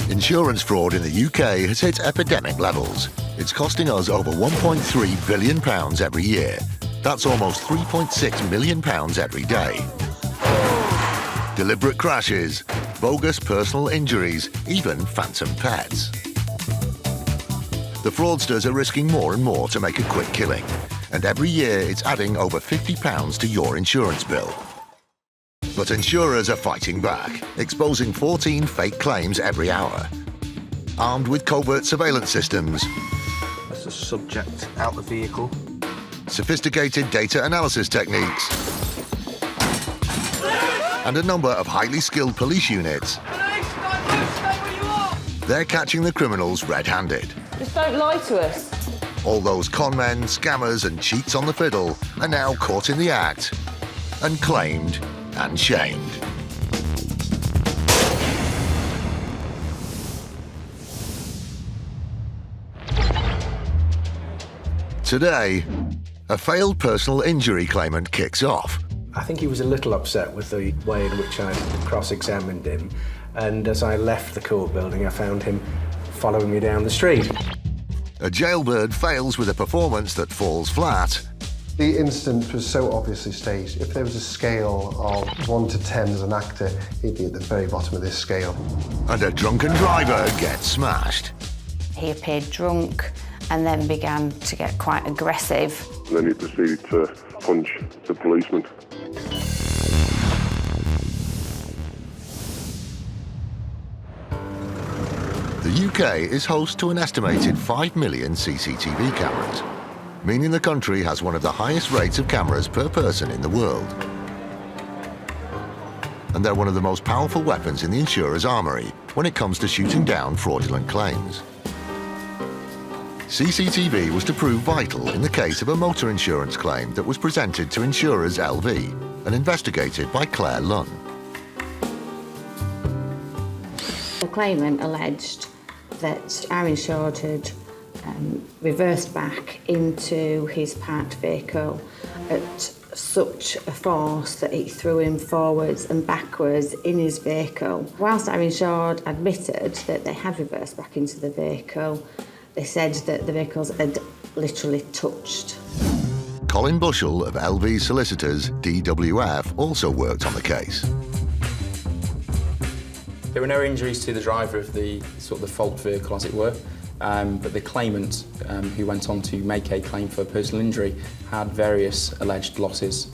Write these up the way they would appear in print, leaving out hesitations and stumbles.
Insurance fraud in the UK has hit epidemic levels. It's costing us over £1.3 billion every year. That's almost £3.6 million every day. Deliberate crashes, bogus personal injuries, even phantom pets. The fraudsters are risking more and more to make a quick killing, and every year it's adding over £50 to your insurance bill. But insurers are fighting back, exposing 14 fake claims every hour. Armed with covert surveillance systems, that's a subject out the vehicle, sophisticated data analysis techniques, and a number of highly skilled police units, they're catching the criminals red-handed. Just don't lie to us. All those con men, scammers and cheats on the fiddle are now caught in the act and claimed and shamed. Today, a failed personal injury claimant kicks off. I think he was a little upset with the way in which I cross-examined him, and as I left the court building, I found him following me down the street. A jailbird fails with a performance that falls flat. The incident was so obviously staged. If there was a scale of 1 to 10 as an actor, he'd be at the very bottom of this scale. And a drunken driver gets smashed. He appeared drunk and then began to get quite aggressive. And then he proceeded to punch the policeman. The UK is host to an estimated 5 million CCTV cameras, meaning the country has one of the highest rates of cameras per person in the world. And they're one of the most powerful weapons in the insurer's armoury when it comes to shooting down fraudulent claims. CCTV was to prove vital in the case of a motor insurance claim that was presented to insurers LV and investigated by Claire Lunn. The claimant alleged that our insured had reversed back into his parked vehicle at such a force that it threw him forwards and backwards in his vehicle. Whilst our insured admitted that they had reversed back into the vehicle, they said that the vehicles had literally touched. Colin Bushell of LV Solicitors, DWF, also worked on the case. There were no injuries to the driver of the fault vehicle, as it were, but the claimant, who went on to make a claim for personal injury, had various alleged losses.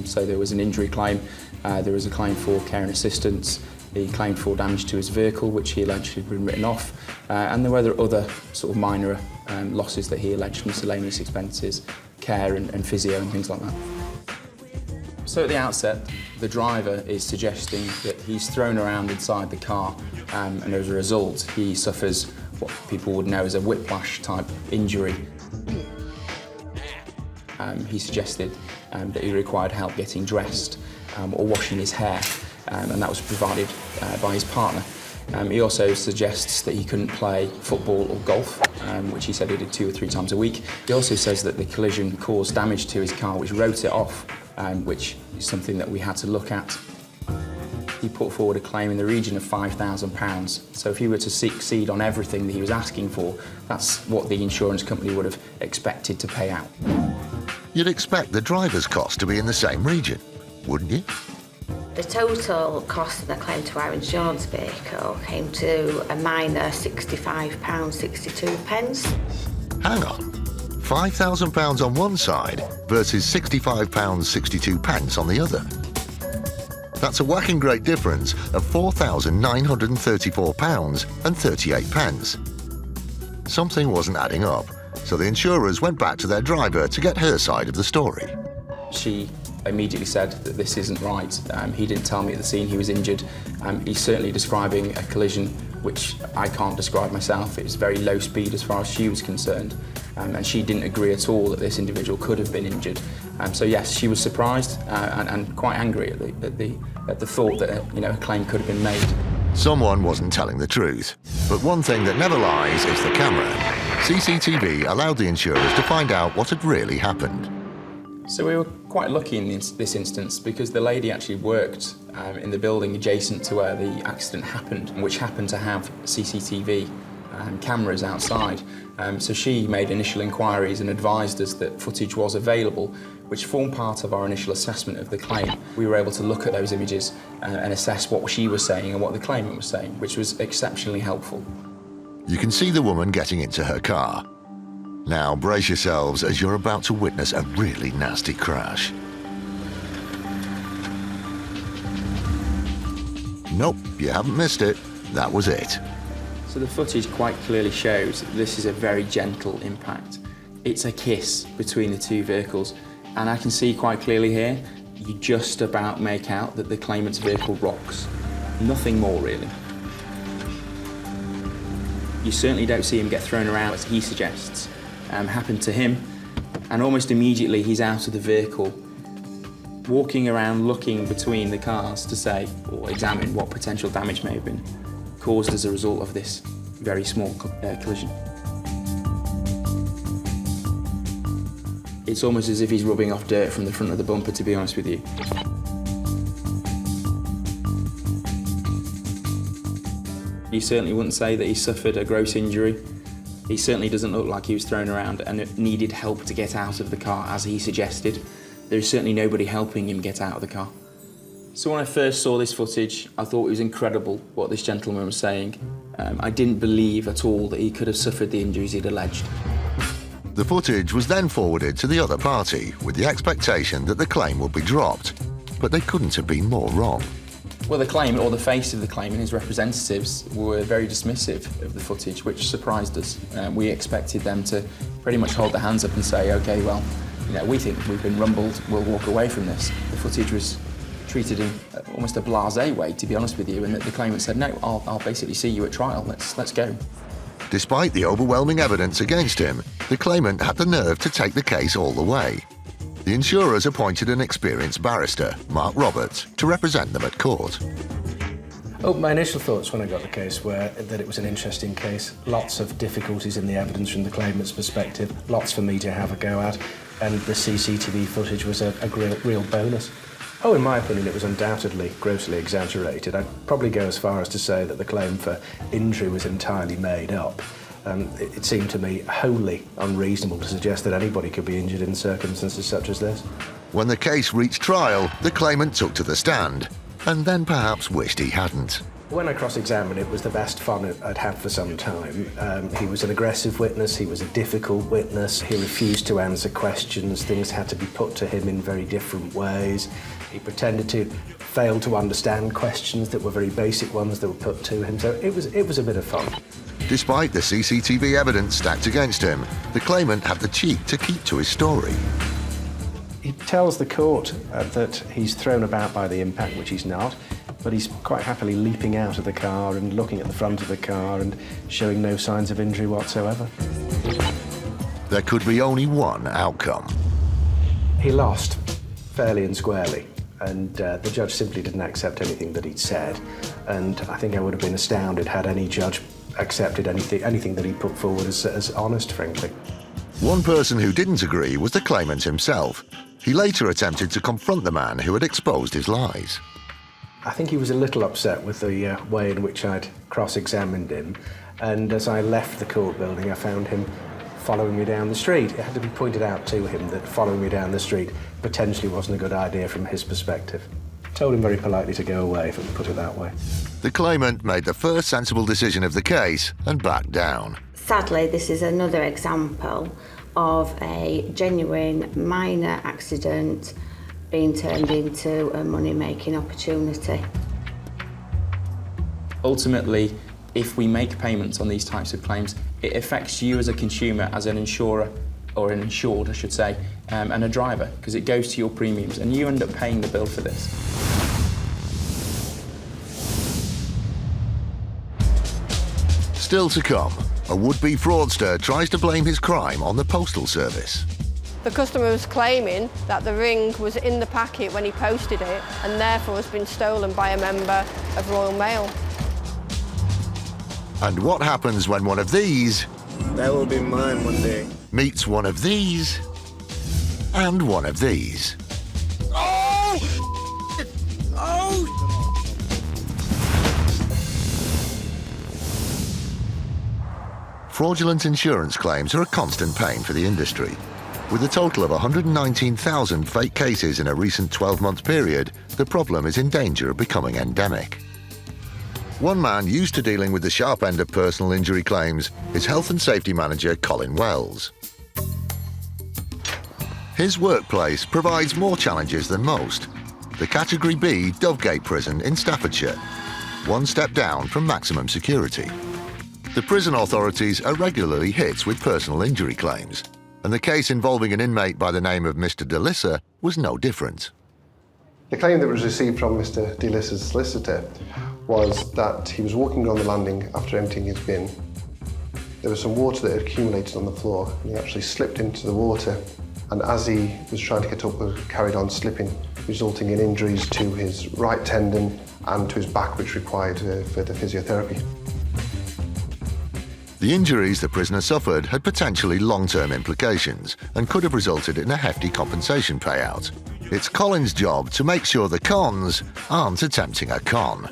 So there was an injury claim, there was a claim for care and assistance, he claimed for damage to his vehicle, which he alleged had been written off, and there were other minor losses that he alleged, miscellaneous expenses, care and physio and things like that. So at the outset, the driver is suggesting that he's thrown around inside the car and as a result he suffers what people would know as a whiplash type injury. He suggested that he required help getting dressed or washing his hair, and that was provided by his partner. He also suggests that he couldn't play football or golf, which he said he did 2 or 3 times a week. He also says that the collision caused damage to his car, which wrote it off, which is something that we had to look at. He put forward a claim in the region of £5,000. So if he were to succeed on everything that he was asking for, that's what the insurance company would have expected to pay out. You'd expect the driver's cost to be in the same region, wouldn't you? The total cost of the claim to our insurance vehicle came to a minor £65.62. Hang on. £5,000 on one side versus £65.62 on the other. That's a whacking great difference of £4,934.38. Something wasn't adding up, so the insurers went back to their driver to get her side of the story. She immediately said that this isn't right. He didn't tell me at the scene he was injured. He's certainly describing a collision which I can't describe myself. It was very low speed as far as she was concerned, and she didn't agree at all that this individual could have been injured. So yes, she was surprised and quite angry at the thought that a claim could have been made. Someone wasn't telling the truth. But one thing that never lies is the camera. CCTV allowed the insurers to find out what had really happened. So we were quite lucky in this instance because the lady actually worked in the building adjacent to where the accident happened, which happened to have CCTV cameras outside. So she made initial inquiries and advised us that footage was available, which formed part of our initial assessment of the claim. We were able to look at those images and assess what she was saying and what the claimant was saying, which was exceptionally helpful. You can see the woman getting into her car. Now brace yourselves as you're about to witness a really nasty crash. Nope, you haven't missed it. That was it. So the footage quite clearly shows that this is a very gentle impact. It's a kiss between the two vehicles, and I can see quite clearly here, you just about make out that the claimant's vehicle rocks. Nothing more, really. You certainly don't see him get thrown around, as he suggests, happened to him, and almost immediately he's out of the vehicle, walking around looking between the cars to say or examine what potential damage may have been caused as a result of this very small collision. It's almost as if he's rubbing off dirt from the front of the bumper, to be honest with you. You certainly wouldn't say that he suffered a gross injury. He certainly doesn't look like he was thrown around and needed help to get out of the car, as he suggested. There's certainly nobody helping him get out of the car. So when I first saw this footage, I thought it was incredible what this gentleman was saying. I didn't believe at all that he could have suffered the injuries he'd alleged. The footage was then forwarded to the other party with the expectation that the claim would be dropped. But they couldn't have been more wrong. Well, the claimant, or the face of the claimant, his representatives, were very dismissive of the footage, which surprised us. We expected them to pretty much hold their hands up and say, OK, well, we think we've been rumbled, we'll walk away from this. The footage was treated in almost a blasé way, to be honest with you, and the claimant said, no, I'll basically see you at trial, let's go. Despite the overwhelming evidence against him, the claimant had the nerve to take the case all the way. The insurers appointed an experienced barrister, Mark Roberts, to represent them at court. Oh, my initial thoughts when I got the case were that it was an interesting case. Lots of difficulties in the evidence from the claimant's perspective, lots for me to have a go at, and the CCTV footage was a real bonus. Oh, in my opinion, it was undoubtedly grossly exaggerated. I'd probably go as far as to say that the claim for injury was entirely made up. It seemed to me wholly unreasonable to suggest that anybody could be injured in circumstances such as this. When the case reached trial, the claimant took to the stand, and then perhaps wished he hadn't. When I cross-examined, it was the best fun I'd had for some time. He was an aggressive witness, he was a difficult witness, he refused to answer questions, things had to be put to him in very different ways. He pretended to fail to understand questions that were very basic ones that were put to him, so it was a bit of fun. Despite the CCTV evidence stacked against him, the claimant had the cheek to keep to his story. He tells the court that he's thrown about by the impact, which he's not, but he's quite happily leaping out of the car and looking at the front of the car and showing no signs of injury whatsoever. There could be only one outcome. He lost, fairly and squarely, and the judge simply didn't accept anything that he'd said, and I think I would have been astounded had any judge accepted anything that he put forward as honest, frankly. One person who didn't agree was the claimant himself. He later attempted to confront the man who had exposed his lies. I think he was a little upset with the way in which I'd cross-examined him, and as I left the court building, I found him following me down the street. It had to be pointed out to him that following me down the street potentially wasn't a good idea from his perspective. Told him very politely to go away, if I can put it that way. The claimant made the first sensible decision of the case and backed down. Sadly, this is another example of a genuine minor accident being turned into a money-making opportunity. Ultimately, if we make payments on these types of claims, it affects you as a consumer, as an insurer, or an insured, I should say, and a driver, because it goes to your premiums, and you end up paying the bill for this. Still to come, a would-be fraudster tries to blame his crime on the postal service. The customer was claiming that the ring was in the packet when he posted it and therefore has been stolen by a member of Royal Mail. And what happens when one of these... That will be mine one day. ...meets one of these... and one of these. Oh! Oh! Fraudulent insurance claims are a constant pain for the industry. With a total of 119,000 fake cases in a recent 12-month period, the problem is in danger of becoming endemic. One man used to dealing with the sharp end of personal injury claims is health and safety manager Colin Wells. His workplace provides more challenges than most. The Category B Dovegate prison in Staffordshire, one step down from maximum security. The prison authorities are regularly hit with personal injury claims, and the case involving an inmate by the name of Mr. DeLissa was no different. The claim that was received from Mr. DeLissa's solicitor was that he was walking on the landing after emptying his bin. There was some water that had accumulated on the floor, and he actually slipped into the water, and as he was trying to get up, carried on slipping, resulting in injuries to his right tendon and to his back, which required further physiotherapy. The injuries the prisoner suffered had potentially long-term implications and could have resulted in a hefty compensation payout. It's Colin's job to make sure the cons aren't attempting a con.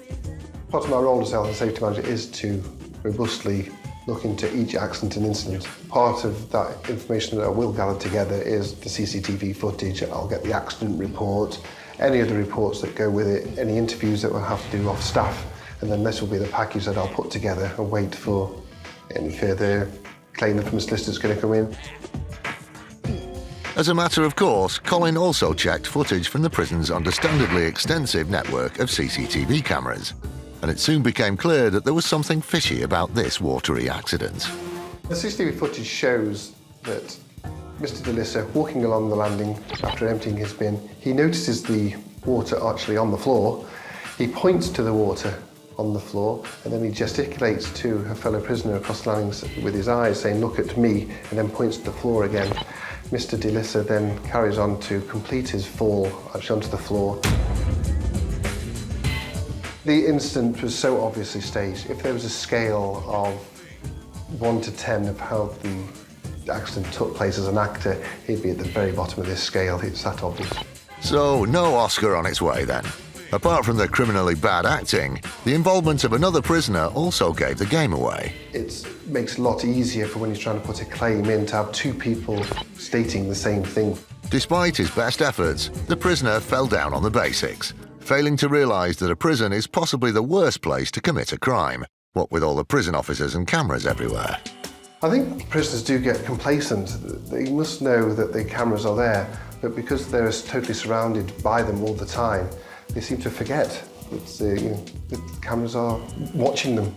Part of my role as health and safety manager is to robustly look into each accident and incident. Part of that information that I will gather together is the CCTV footage. I'll get the accident report, any of the reports that go with it, any interviews that we'll have to do off staff, and then this will be the package that I'll put together and wait for any further claim that from a solicitor's going to come in. As a matter of course, Colin also checked footage from the prison's understandably extensive network of CCTV cameras, and it soon became clear that there was something fishy about this watery accident. The CCTV footage shows that Mr. DeLissa, walking along the landing after emptying his bin, he notices the water actually on the floor. He points to the water on the floor, and then he gesticulates to a fellow prisoner across the landing with his eyes, saying, "Look at me," and then points to the floor again. Mr. DeLissa then carries on to complete his fall actually onto the floor. The incident was so obviously staged. If there was a scale of 1 to 10 of how the accident took place as an actor, he'd be at the very bottom of this scale. It's that obvious. So no Oscar on its way then. Apart from the criminally bad acting, the involvement of another prisoner also gave the game away. It makes it a lot easier for when he's trying to put a claim in to have two people stating the same thing. Despite his best efforts, the prisoner fell down on the basics, failing to realise that a prison is possibly the worst place to commit a crime, what with all the prison officers and cameras everywhere. I think prisoners do get complacent. They must know that the cameras are there, but because they're totally surrounded by them all the time, they seem to forget that the cameras are watching them.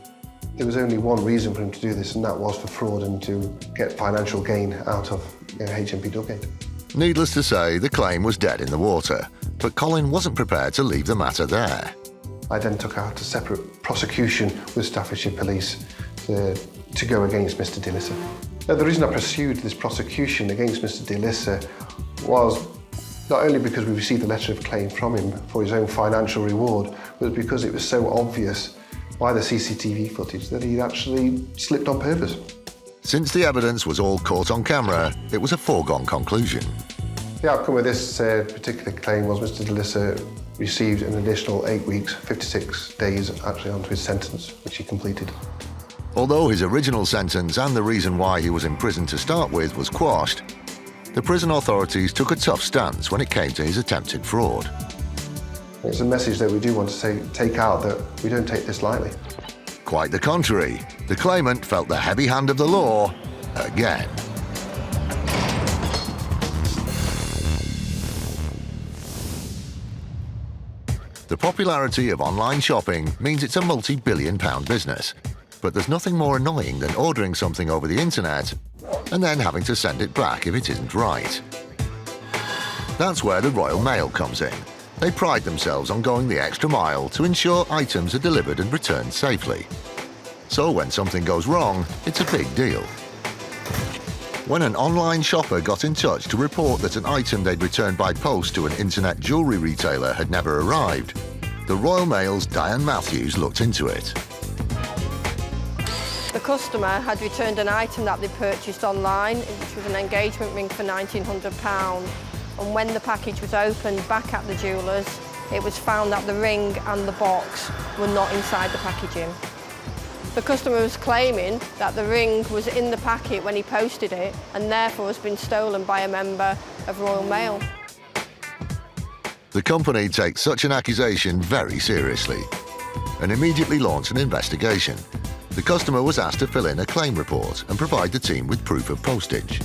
There was only one reason for him to do this, and that was for fraud and to get financial gain out of HMP Dovegate. Needless to say, the claim was dead in the water, but Colin wasn't prepared to leave the matter there. I then took out a separate prosecution with Staffordshire Police to go against Mr. DeLissa. Now, the reason I pursued this prosecution against Mr. DeLissa was not only because we received a letter of claim from him for his own financial reward, but because it was so obvious by the CCTV footage that he'd actually slipped on purpose. Since the evidence was all caught on camera, it was a foregone conclusion. The outcome of this particular claim was Mr. DeLissa received an additional 8 weeks, 56 days actually onto his sentence, which he completed. Although his original sentence and the reason why he was in prison to start with was quashed, the prison authorities took a tough stance when it came to his attempted fraud. It's a message that we do want to take out, that we don't take this lightly. Quite the contrary. The claimant felt the heavy hand of the law again. The popularity of online shopping means it's a multi-billion-pound business. But there's nothing more annoying than ordering something over the internet and then having to send it back if it isn't right. That's where the Royal Mail comes in. They pride themselves on going the extra mile to ensure items are delivered and returned safely. So when something goes wrong, it's a big deal. When an online shopper got in touch to report that an item they'd returned by post to an internet jewellery retailer had never arrived, the Royal Mail's Diane Matthews looked into it. The customer had returned an item that they purchased online, which was an engagement ring for £1,900. And when the package was opened back at the jeweller's, it was found that the ring and the box were not inside the packaging. The customer was claiming that the ring was in the packet when he posted it and therefore has been stolen by a member of Royal Mail. The company takes such an accusation very seriously and immediately launched an investigation. The customer was asked to fill in a claim report and provide the team with proof of postage.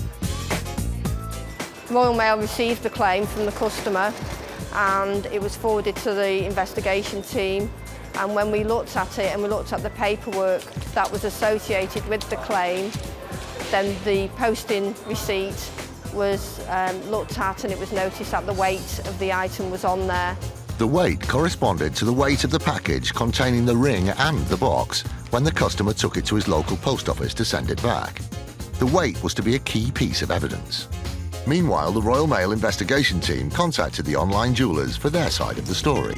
Royal Mail received the claim from the customer and it was forwarded to the investigation team. And when we looked at it and we looked at the paperwork that was associated with the claim, then the posting receipt was looked at and it was noticed that the weight of the item was on there. The weight corresponded to the weight of the package containing the ring and the box when the customer took it to his local post office to send it back. The weight was to be a key piece of evidence. Meanwhile, the Royal Mail investigation team contacted the online jewellers for their side of the story.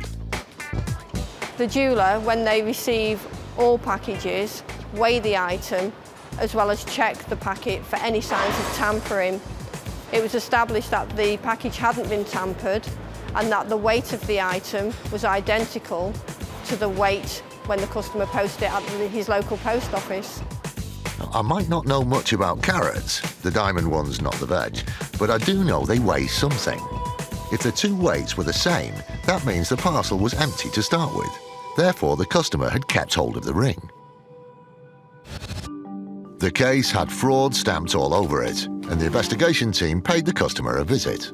The jeweller, when they receive all packages, weigh the item, as well as check the packet for any signs of tampering. It was established that the package hadn't been tampered and that the weight of the item was identical to the weight when the customer posted it at his local post office. I might not know much about carrots, the diamond ones, not the veg, but I do know they weigh something. If the two weights were the same, that means the parcel was empty to start with. Therefore, the customer had kept hold of the ring. The case had fraud stamped all over it, and the investigation team paid the customer a visit.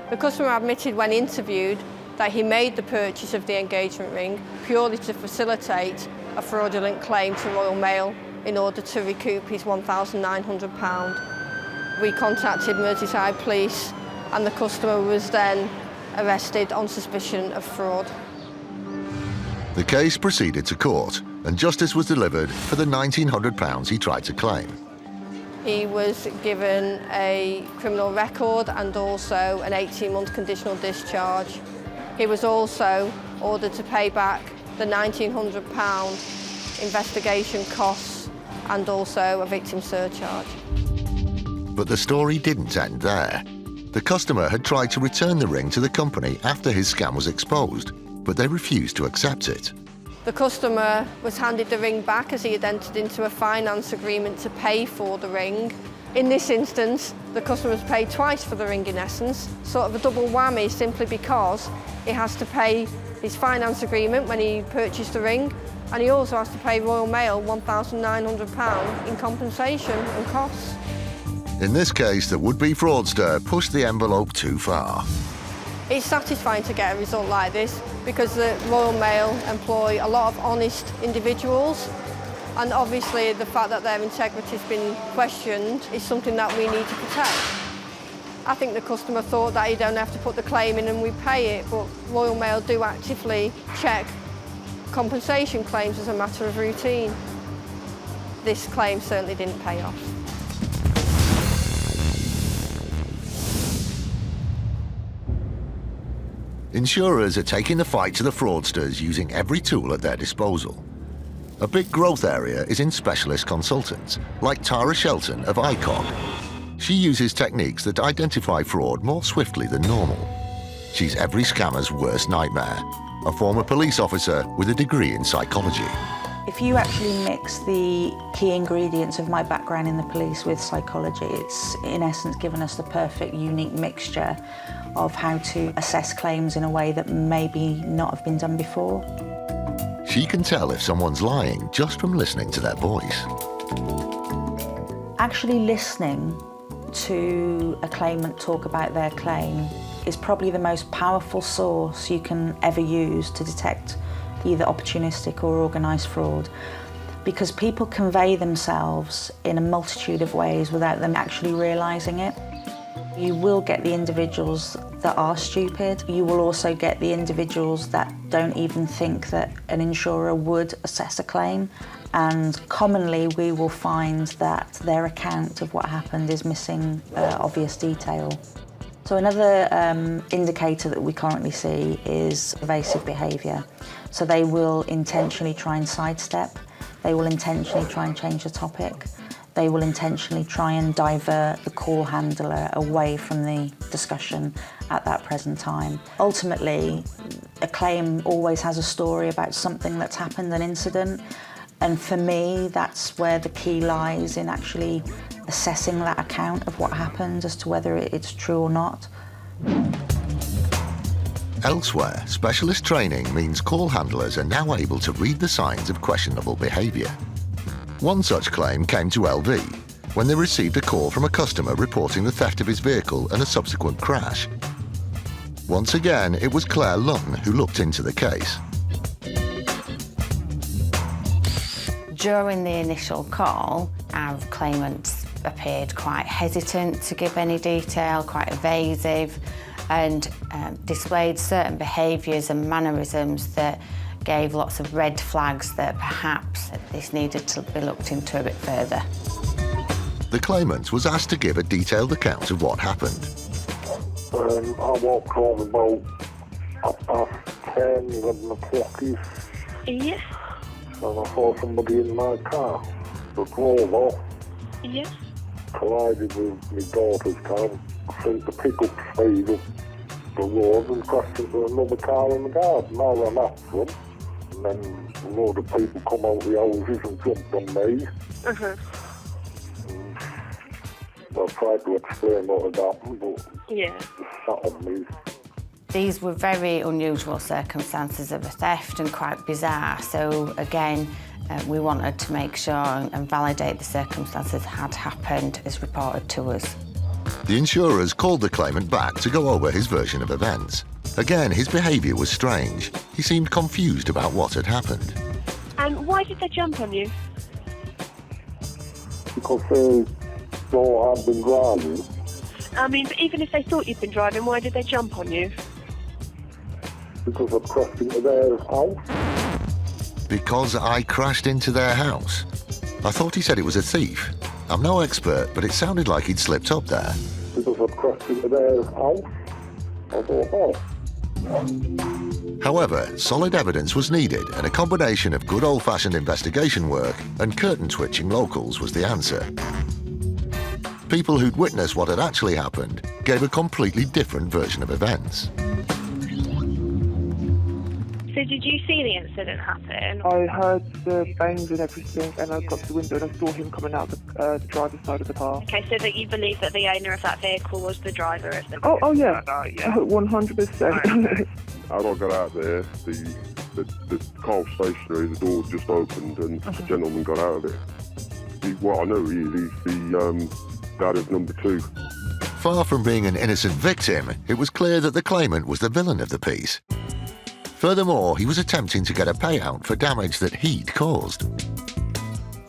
The customer admitted when interviewed that he made the purchase of the engagement ring purely to facilitate a fraudulent claim to Royal Mail in order to recoup his £1,900. We contacted Merseyside Police and the customer was then arrested on suspicion of fraud. The case proceeded to court and justice was delivered for the £1,900 he tried to claim. He was given a criminal record and also an 18-month conditional discharge. He was also ordered to pay back the £1,900 investigation costs and also a victim surcharge. But the story didn't end there. The customer had tried to return the ring to the company after his scam was exposed, but they refused to accept it. The customer was handed the ring back as he had entered into a finance agreement to pay for the ring. In this instance, the customer was paid twice for the ring in essence, sort of a double whammy simply because he has to pay his finance agreement when he purchased the ring and he also has to pay Royal Mail £1,900 in compensation and costs. In this case, the would-be fraudster pushed the envelope too far. It's satisfying to get a result like this because the Royal Mail employ a lot of honest individuals and obviously the fact that their integrity has been questioned is something that we need to protect. I think the customer thought that he'd only have to put the claim in and we pay it, but Royal Mail do actively check compensation claims as a matter of routine. This claim certainly didn't pay off. Insurers are taking the fight to the fraudsters using every tool at their disposal. A big growth area is in specialist consultants, like Tara Shelton of ICOG. She uses techniques that identify fraud more swiftly than normal. She's every scammer's worst nightmare, a former police officer with a degree in psychology. If you actually mix the key ingredients of my background in the police with psychology, it's in essence given us the perfect, unique mixture of how to assess claims in a way that maybe not have been done before. She can tell if someone's lying just from listening to their voice. Actually listening to a claimant talk about their claim is probably the most powerful source you can ever use to detect either opportunistic or organised fraud, because people convey themselves in a multitude of ways without them actually realising it. You will get the individuals that are stupid. You will also get the individuals that don't even think that an insurer would assess a claim. And commonly we will find that their account of what happened is missing obvious detail. So another indicator that we currently see is evasive behaviour. So they will intentionally try and sidestep. They will intentionally try and change the topic. They will intentionally try and divert the call handler away from the discussion at that present time. Ultimately, a claim always has a story about something that's happened, an incident, And for me, that's where the key lies in actually assessing that account of what happened as to whether it's true or not. Elsewhere, specialist training means call handlers are now able to read the signs of questionable behaviour. One such claim came to LV when they received a call from a customer reporting the theft of his vehicle and a subsequent crash. Once again, it was Claire Lunn who looked into the case. During the initial call, our claimant appeared quite hesitant to give any detail, quite evasive, and displayed certain behaviours and mannerisms that gave lots of red flags that perhaps this needed to be looked into a bit further. The claimant was asked to give a detailed account of what happened. I walked home about 10, 11 o'clock-ish. Yes. And I saw somebody in my car. The drove off. Yes. Collided with my daughter's car, sent the pickup speed up the road and crashed into another car in the garden. I ran after them, and then a load of people come out the houses and jumped on me. I tried to explain what had happened, but yeah, they sat on me. These were very unusual circumstances of a theft and quite bizarre, so again, we wanted to make sure and validate the circumstances had happened as reported to us. The insurers called the claimant back to go over his version of events. Again, his behaviour was strange. He seemed confused about what had happened. And why did they jump on you? Because they thought I'd been driving. I mean, but even if they thought you'd been driving, why did they jump on you? Because I crashed into their house. Because I crashed into their house? I thought he said it was a thief. I'm no expert, but it sounded like he'd slipped up there. Because I crashed into their house. I thought, oh. However, solid evidence was needed, and a combination of good old-fashioned investigation work and curtain-twitching locals was the answer. People who'd witnessed what had actually happened gave a completely different version of events. So did you see the incident happen? I heard the bangs and everything, and I got to the window and I saw him coming out the driver's side of the car. Okay, so that you believe that the owner of that vehicle was the driver of the... Oh yeah, 100%. As I got out there, the car was stationary, the door just opened, and the gentleman got out of it. What I know he's the dad of number 2. Far from being an innocent victim, it was clear that the claimant was the villain of the piece. Furthermore, he was attempting to get a payout for damage that he'd caused.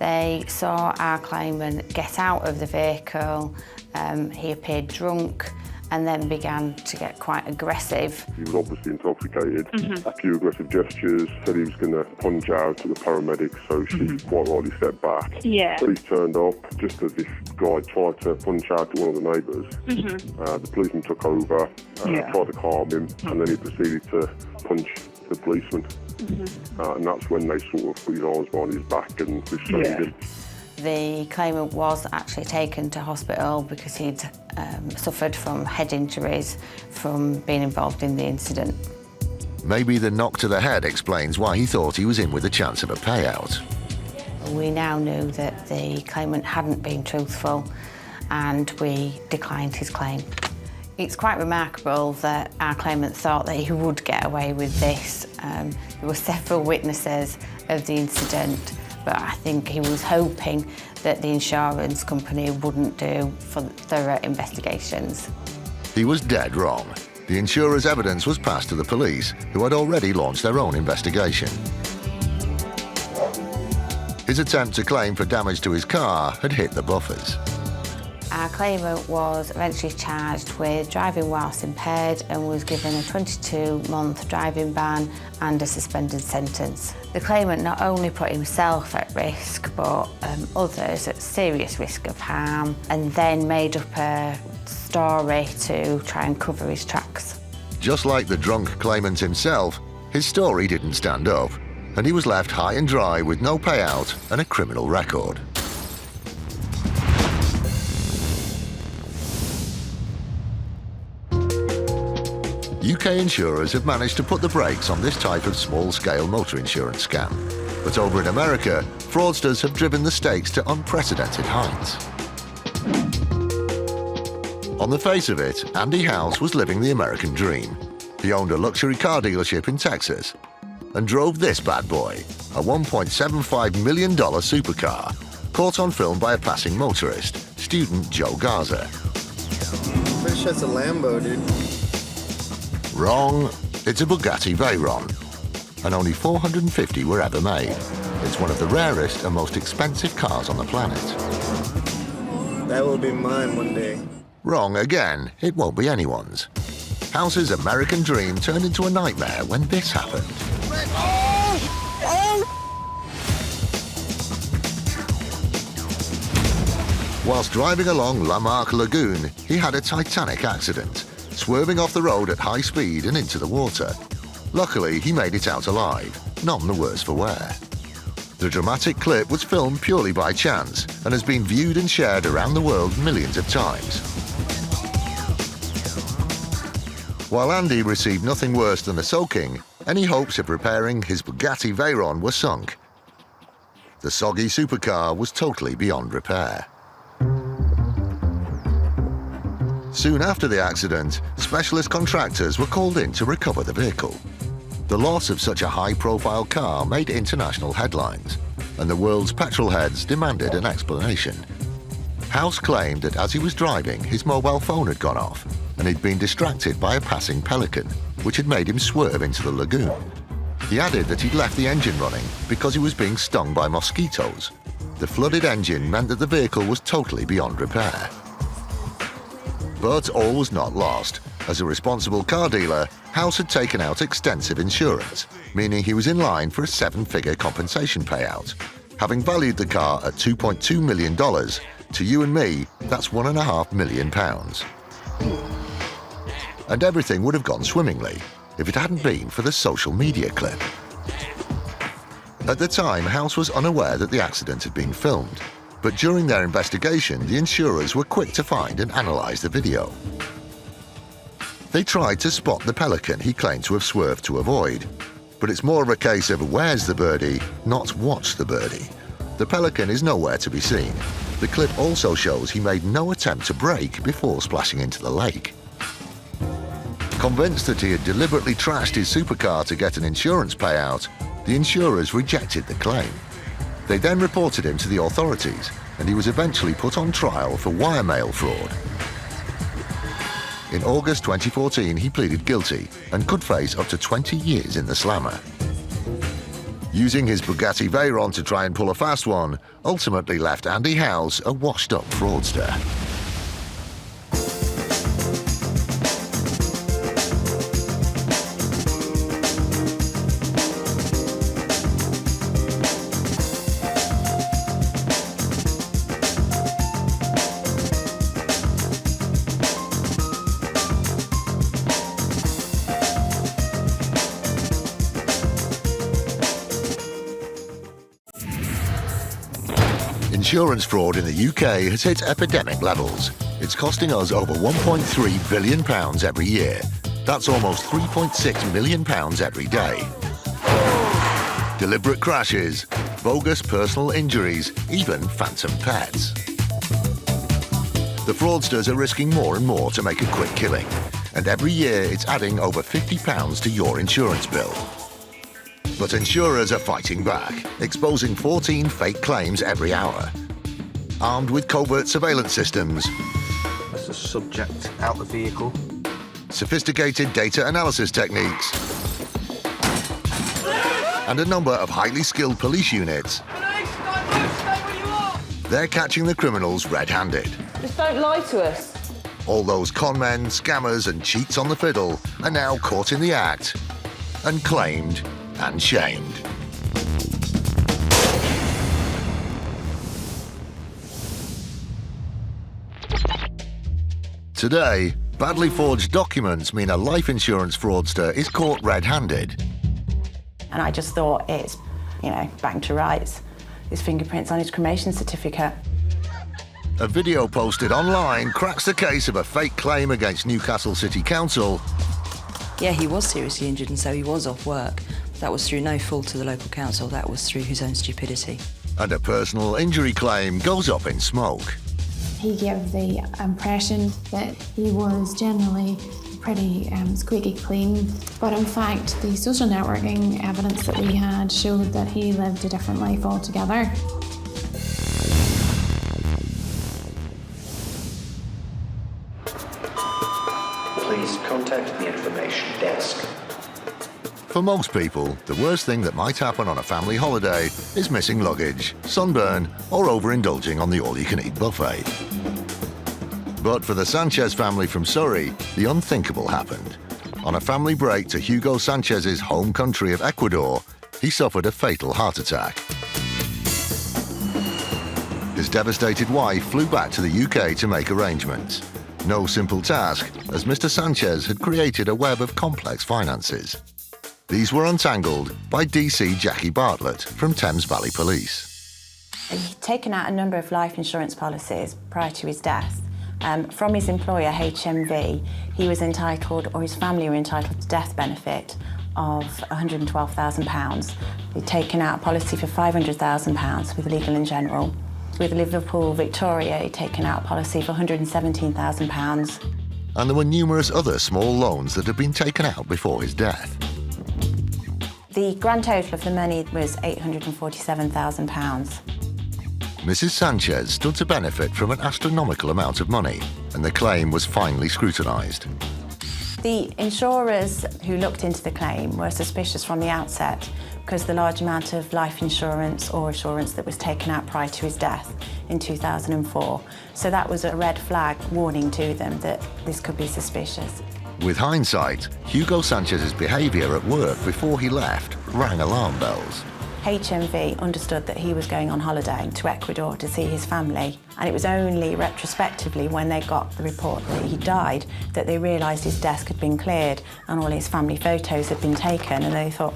They saw our claimant get out of the vehicle, he appeared drunk and then began to get quite aggressive. He was obviously intoxicated, a few aggressive gestures, said he was going to punch out to the paramedics, so she quite rightly stepped back. Yeah. Police turned up just as this guy tried to punch out to one of the neighbours. The policeman took over, tried to calm him, and then he proceeded to punch the policeman. And that's when they sort of put his arms behind his back and restrained him. The claimant was actually taken to hospital because he'd suffered from head injuries from being involved in the incident. Maybe the knock to the head explains why he thought he was in with a chance of a payout. We now knew that the claimant hadn't been truthful and we declined his claim. It's quite remarkable that our claimant thought that he would get away with this. There were several witnesses of the incident, but I think he was hoping that the insurance company wouldn't do for thorough investigations. He was dead wrong. The insurer's evidence was passed to the police, who had already launched their own investigation. His attempt to claim for damage to his car had hit the buffers. Our claimant was eventually charged with driving whilst impaired and was given a 22-month driving ban and a suspended sentence. The claimant not only put himself at risk, but others at serious risk of harm, and then made up a story to try and cover his tracks. Just like the drunk claimant himself, his story didn't stand up, and he was left high and dry with no payout and a criminal record. UK insurers have managed to put the brakes on this type of small-scale motor insurance scam. But over in America, fraudsters have driven the stakes to unprecedented heights. On the face of it, Andy House was living the American dream. He owned a luxury car dealership in Texas and drove this bad boy, a $1.75 million supercar, caught on film by a passing motorist, student Joe Garza. Pretty sure it's a Lambo, dude. Wrong. It's a Bugatti Veyron, and only 450 were ever made. It's one of the rarest and most expensive cars on the planet. That will be mine one day. Wrong again. It won't be anyone's. House's American dream turned into a nightmare when this happened. Whilst driving along La Marque Lagoon, he had a titanic accident, swerving off the road at high speed and into the water. Luckily, he made it out alive, none the worse for wear. The dramatic clip was filmed purely by chance and has been viewed and shared around the world millions of times. While Andy received nothing worse than a soaking, any hopes of repairing his Bugatti Veyron were sunk. The soggy supercar was totally beyond repair. Soon after the accident, specialist contractors were called in to recover the vehicle. The loss of such a high-profile car made international headlines, and the world's petrol heads demanded an explanation. House claimed that as he was driving, his mobile phone had gone off, and he'd been distracted by a passing pelican, which had made him swerve into the lagoon. He added that he'd left the engine running because he was being stung by mosquitoes. The flooded engine meant that the vehicle was totally beyond repair. But all was not lost. As a responsible car dealer, House had taken out extensive insurance, meaning he was in line for a seven-figure compensation payout. Having valued the car at $2.2 million, to you and me, that's £1.5 million. And everything would have gone swimmingly if it hadn't been for the social media clip. At the time, House was unaware that the accident had been filmed, but during their investigation, the insurers were quick to find and analyse the video. They tried to spot the pelican he claimed to have swerved to avoid, but it's more of a case of where's the birdie, not watch the birdie. The pelican is nowhere to be seen. The clip also shows he made no attempt to brake before splashing into the lake. Convinced that he had deliberately trashed his supercar to get an insurance payout, the insurers rejected the claim. They then reported him to the authorities, and he was eventually put on trial for wire mail fraud. In August 2014, he pleaded guilty and could face up to 20 years in the slammer. Using his Bugatti Veyron to try and pull a fast one ultimately left Andy House a washed-up fraudster. Insurance fraud in the UK has hit epidemic levels. It's costing us over £1.3 billion every year. That's almost £3.6 million every day. Deliberate crashes, bogus personal injuries, even phantom pets. The fraudsters are risking more and more to make a quick killing, and every year it's adding over £50 to your insurance bill. But insurers are fighting back, exposing 14 fake claims every hour. Armed with covert surveillance systems, There's a subject out the vehicle. sophisticated data analysis techniques, and a number of highly skilled police units, they're catching the criminals red-handed. Just don't lie to us. All those con men, scammers and cheats on the fiddle are now caught in the act and claimed and shamed. Today, badly forged documents mean a life insurance fraudster is caught red-handed. And I just thought it's, bang to rights. His fingerprints on his cremation certificate. A video posted online cracks the case of a fake claim against Newcastle City Council. Yeah, he was seriously injured and so he was off work. That was through no fault of the local council, that was through his own stupidity. And a personal injury claim goes up in smoke. He gave the impression that he was generally pretty squeaky clean, but in fact the social networking evidence that we had showed that he lived a different life altogether. Please contact the information desk. For most people, the worst thing that might happen on a family holiday is missing luggage, sunburn, or overindulging on the all-you-can-eat buffet. But for the Sanchez family from Surrey, the unthinkable happened. On a family break to Hugo Sanchez's home country of Ecuador, he suffered a fatal heart attack. His devastated wife flew back to the UK to make arrangements. No simple task, as Mr. Sanchez had created a web of complex finances. These were untangled by DC Jackie Bartlett from Thames Valley Police. He'd taken out a number of life insurance policies prior to his death. From his employer, HMV, he was entitled, or his family were entitled, to death benefit of £112,000. He'd taken out a policy for £500,000 with Legal & General. With Liverpool Victoria, he'd taken out a policy for £117,000. And there were numerous other small loans that had been taken out before his death. The grand total of the money was £847,000. Mrs. Sanchez stood to benefit from an astronomical amount of money, and the claim was finally scrutinised. The insurers who looked into the claim were suspicious from the outset because of the large amount of life insurance or assurance that was taken out prior to his death in 2004. So that was a red flag warning to them that this could be suspicious. With hindsight, Hugo Sanchez's behaviour at work before he left rang alarm bells. HMV understood that he was going on holiday to Ecuador to see his family, and it was only retrospectively when they got the report that he died that they realised his desk had been cleared and all his family photos had been taken, and they thought,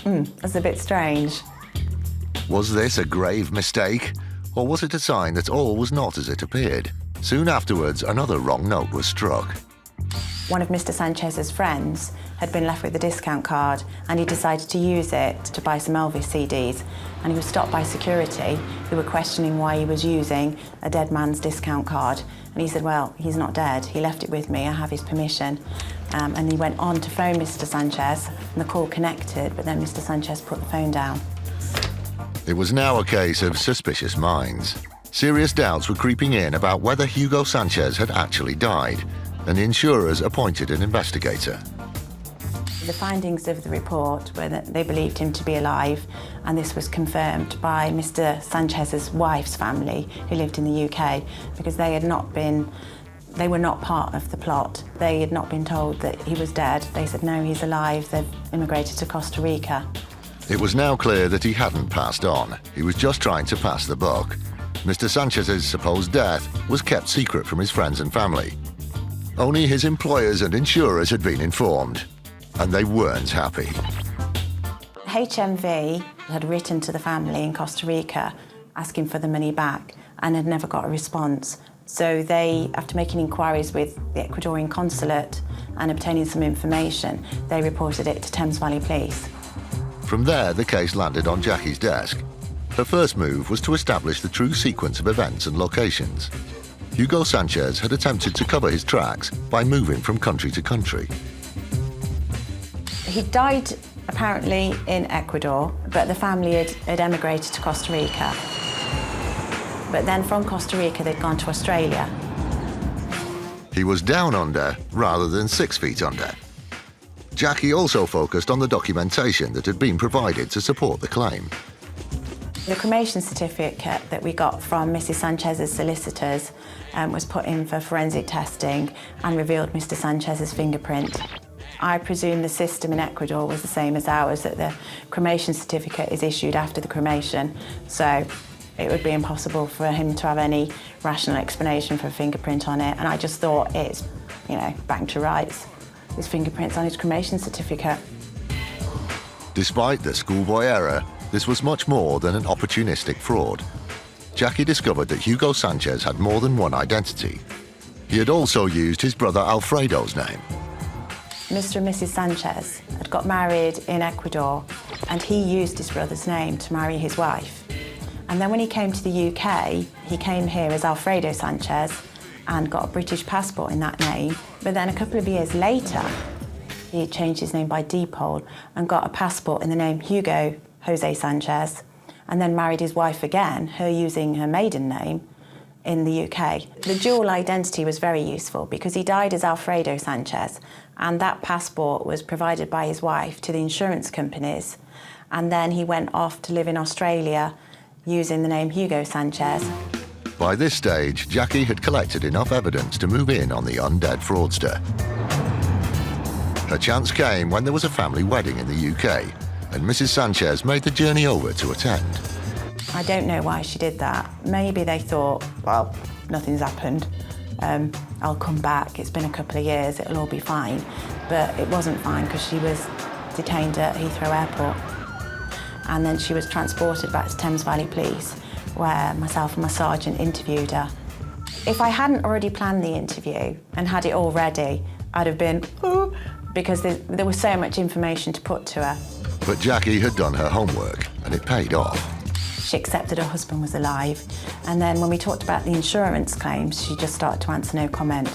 that's a bit strange. Was this a grave mistake, or was it a sign that all was not as it appeared? Soon afterwards, another wrong note was struck. One of Mr. Sanchez's friends had been left with a discount card, and he decided to use it to buy some Elvis CDs, and he was stopped by security who were questioning why he was using a dead man's discount card, and he said, well, he's not dead, he left it with me, I have his permission. And he went on to phone Mr. Sanchez, and the call connected, but then Mr. Sanchez put the phone down. It was now a case of suspicious minds. Serious doubts were creeping in about whether Hugo Sanchez had actually died, and the insurers appointed an investigator. The findings of the report were that they believed him to be alive, and this was confirmed by Mr. Sanchez's wife's family, who lived in the UK, because they were not part of the plot. They had not been told that he was dead. They said, no, he's alive. They've immigrated to Costa Rica. It was now clear that he hadn't passed on. He was just trying to pass the buck. Mr. Sanchez's supposed death was kept secret from his friends and family. Only his employers and insurers had been informed, and they weren't happy. HMV had written to the family in Costa Rica asking for the money back and had never got a response. So they, after making inquiries with the Ecuadorian consulate and obtaining some information, they reported it to Thames Valley Police. From there, the case landed on Jackie's desk. Her first move was to establish the true sequence of events and locations. Hugo Sanchez had attempted to cover his tracks by moving from country to country. He died apparently in Ecuador, but the family had emigrated to Costa Rica. But then from Costa Rica, they'd gone to Australia. He was down under rather than 6 feet under. Jackie also focused on the documentation that had been provided to support the claim. The cremation certificate that we got from Mrs. Sanchez's solicitors was put in for forensic testing and revealed Mr. Sanchez's fingerprint. I presume the system in Ecuador was the same as ours, that the cremation certificate is issued after the cremation, so it would be impossible for him to have any rational explanation for a fingerprint on it, and I just thought it's, bang to rights. His fingerprint's on his cremation certificate. Despite the schoolboy error, this was much more than an opportunistic fraud. Jackie discovered that Hugo Sanchez had more than one identity. He had also used his brother Alfredo's name. Mr. and Mrs. Sanchez had got married in Ecuador, and he used his brother's name to marry his wife. And then when he came to the UK, he came here as Alfredo Sanchez and got a British passport in that name. But then a couple of years later, he changed his name by default and got a passport in the name Hugo Jose Sanchez, and then married his wife again, her using her maiden name, in the UK. The dual identity was very useful because he died as Alfredo Sanchez, and that passport was provided by his wife to the insurance companies, and then he went off to live in Australia using the name Hugo Sanchez. By this stage, Jackie had collected enough evidence to move in on the undead fraudster. Her chance came when there was a family wedding in the UK, and Mrs. Sanchez made the journey over to attend. I don't know why she did that. Maybe they thought, well, nothing's happened. I'll come back, it's been a couple of years, it'll all be fine. But it wasn't fine because she was detained at Heathrow Airport. And then she was transported back to Thames Valley Police, where myself and my sergeant interviewed her. If I hadn't already planned the interview and had it all ready, I'd have been, ooh, because there was so much information to put to her. But Jackie had done her homework, and it paid off. She accepted her husband was alive, and then when we talked about the insurance claims, she just started to answer no comment.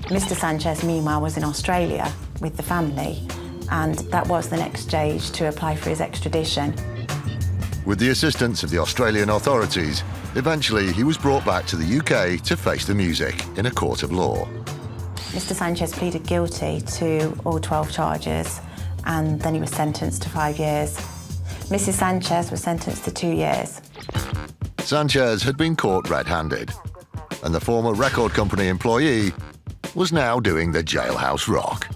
Mr. Sanchez, meanwhile, was in Australia with the family, and that was the next stage to apply for his extradition. With the assistance of the Australian authorities, eventually he was brought back to the UK to face the music in a court of law. Mr. Sanchez pleaded guilty to all 12 charges, and then he was sentenced to 5 years. Mrs. Sanchez was sentenced to 2 years. Sanchez had been caught red-handed, and the former record company employee was now doing the jailhouse rock.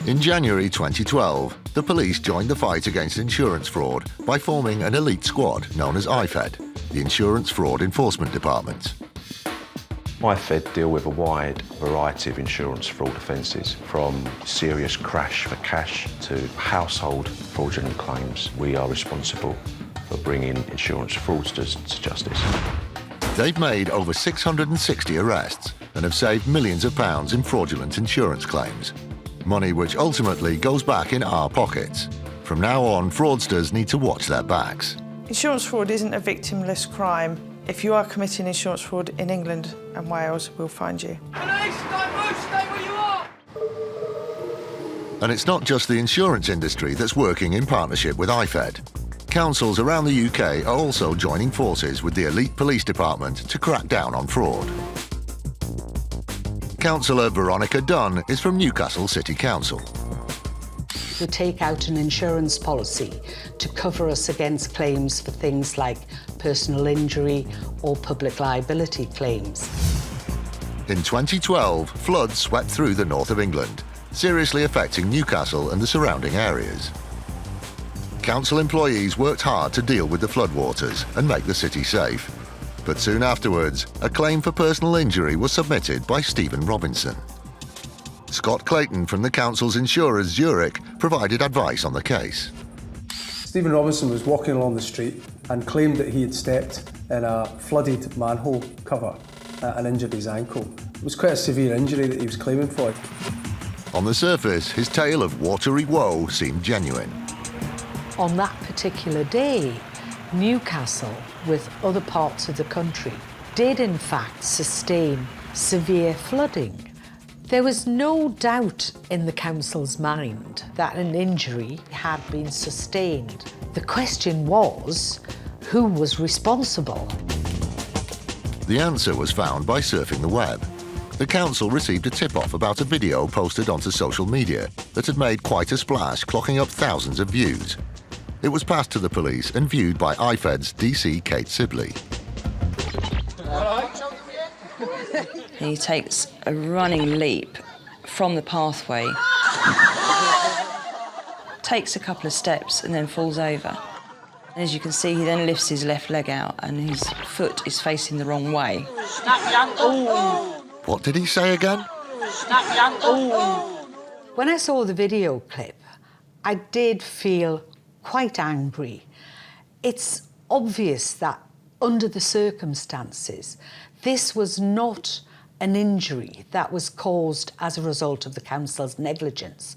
In January 2012, the police joined the fight against insurance fraud by forming an elite squad known as IFED, the Insurance Fraud Enforcement Department. IFED deal with a wide variety of insurance fraud offences, from serious crash for cash to household fraudulent claims. We are responsible for bringing insurance fraudsters to justice. They've made over 660 arrests and have saved millions of pounds in fraudulent insurance claims. Money which ultimately goes back in our pockets. From now on, fraudsters need to watch their backs. Insurance fraud isn't a victimless crime. If you are committing insurance fraud in England and Wales, we'll find you. Police, don't move, stay where you are! And it's not just the insurance industry that's working in partnership with IFED. Councils around the UK are also joining forces with the elite police department to crack down on fraud. Councillor Veronica Dunn is from Newcastle City Council. We take out an insurance policy to cover us against claims for things like personal injury or public liability claims. In 2012, floods swept through the north of England, seriously affecting Newcastle and the surrounding areas. Council employees worked hard to deal with the floodwaters and make the city safe. But soon afterwards, a claim for personal injury was submitted by Stephen Robinson. Scott Clayton from the council's insurers Zurich provided advice on the case. Stephen Robinson was walking along the street and claimed that he had stepped in a flooded manhole cover and injured his ankle. It was quite a severe injury that he was claiming for. On the surface, his tale of watery woe seemed genuine. On that particular day, Newcastle, with other parts of the country, did in fact sustain severe flooding. There was no doubt in the council's mind that an injury had been sustained. The question was, who was responsible? The answer was found by surfing the web. The council received a tip-off about a video posted onto social media that had made quite a splash, clocking up thousands of views. It was passed to the police and viewed by IFED's DC Kate Sibley. He takes a running leap from the pathway, takes a couple of steps and then falls over. And as you can see, he then lifts his left leg out and his foot is facing the wrong way. What did he say again? When I saw the video clip, I did feel quite angry. It's obvious that under the circumstances, this was not an injury that was caused as a result of the council's negligence,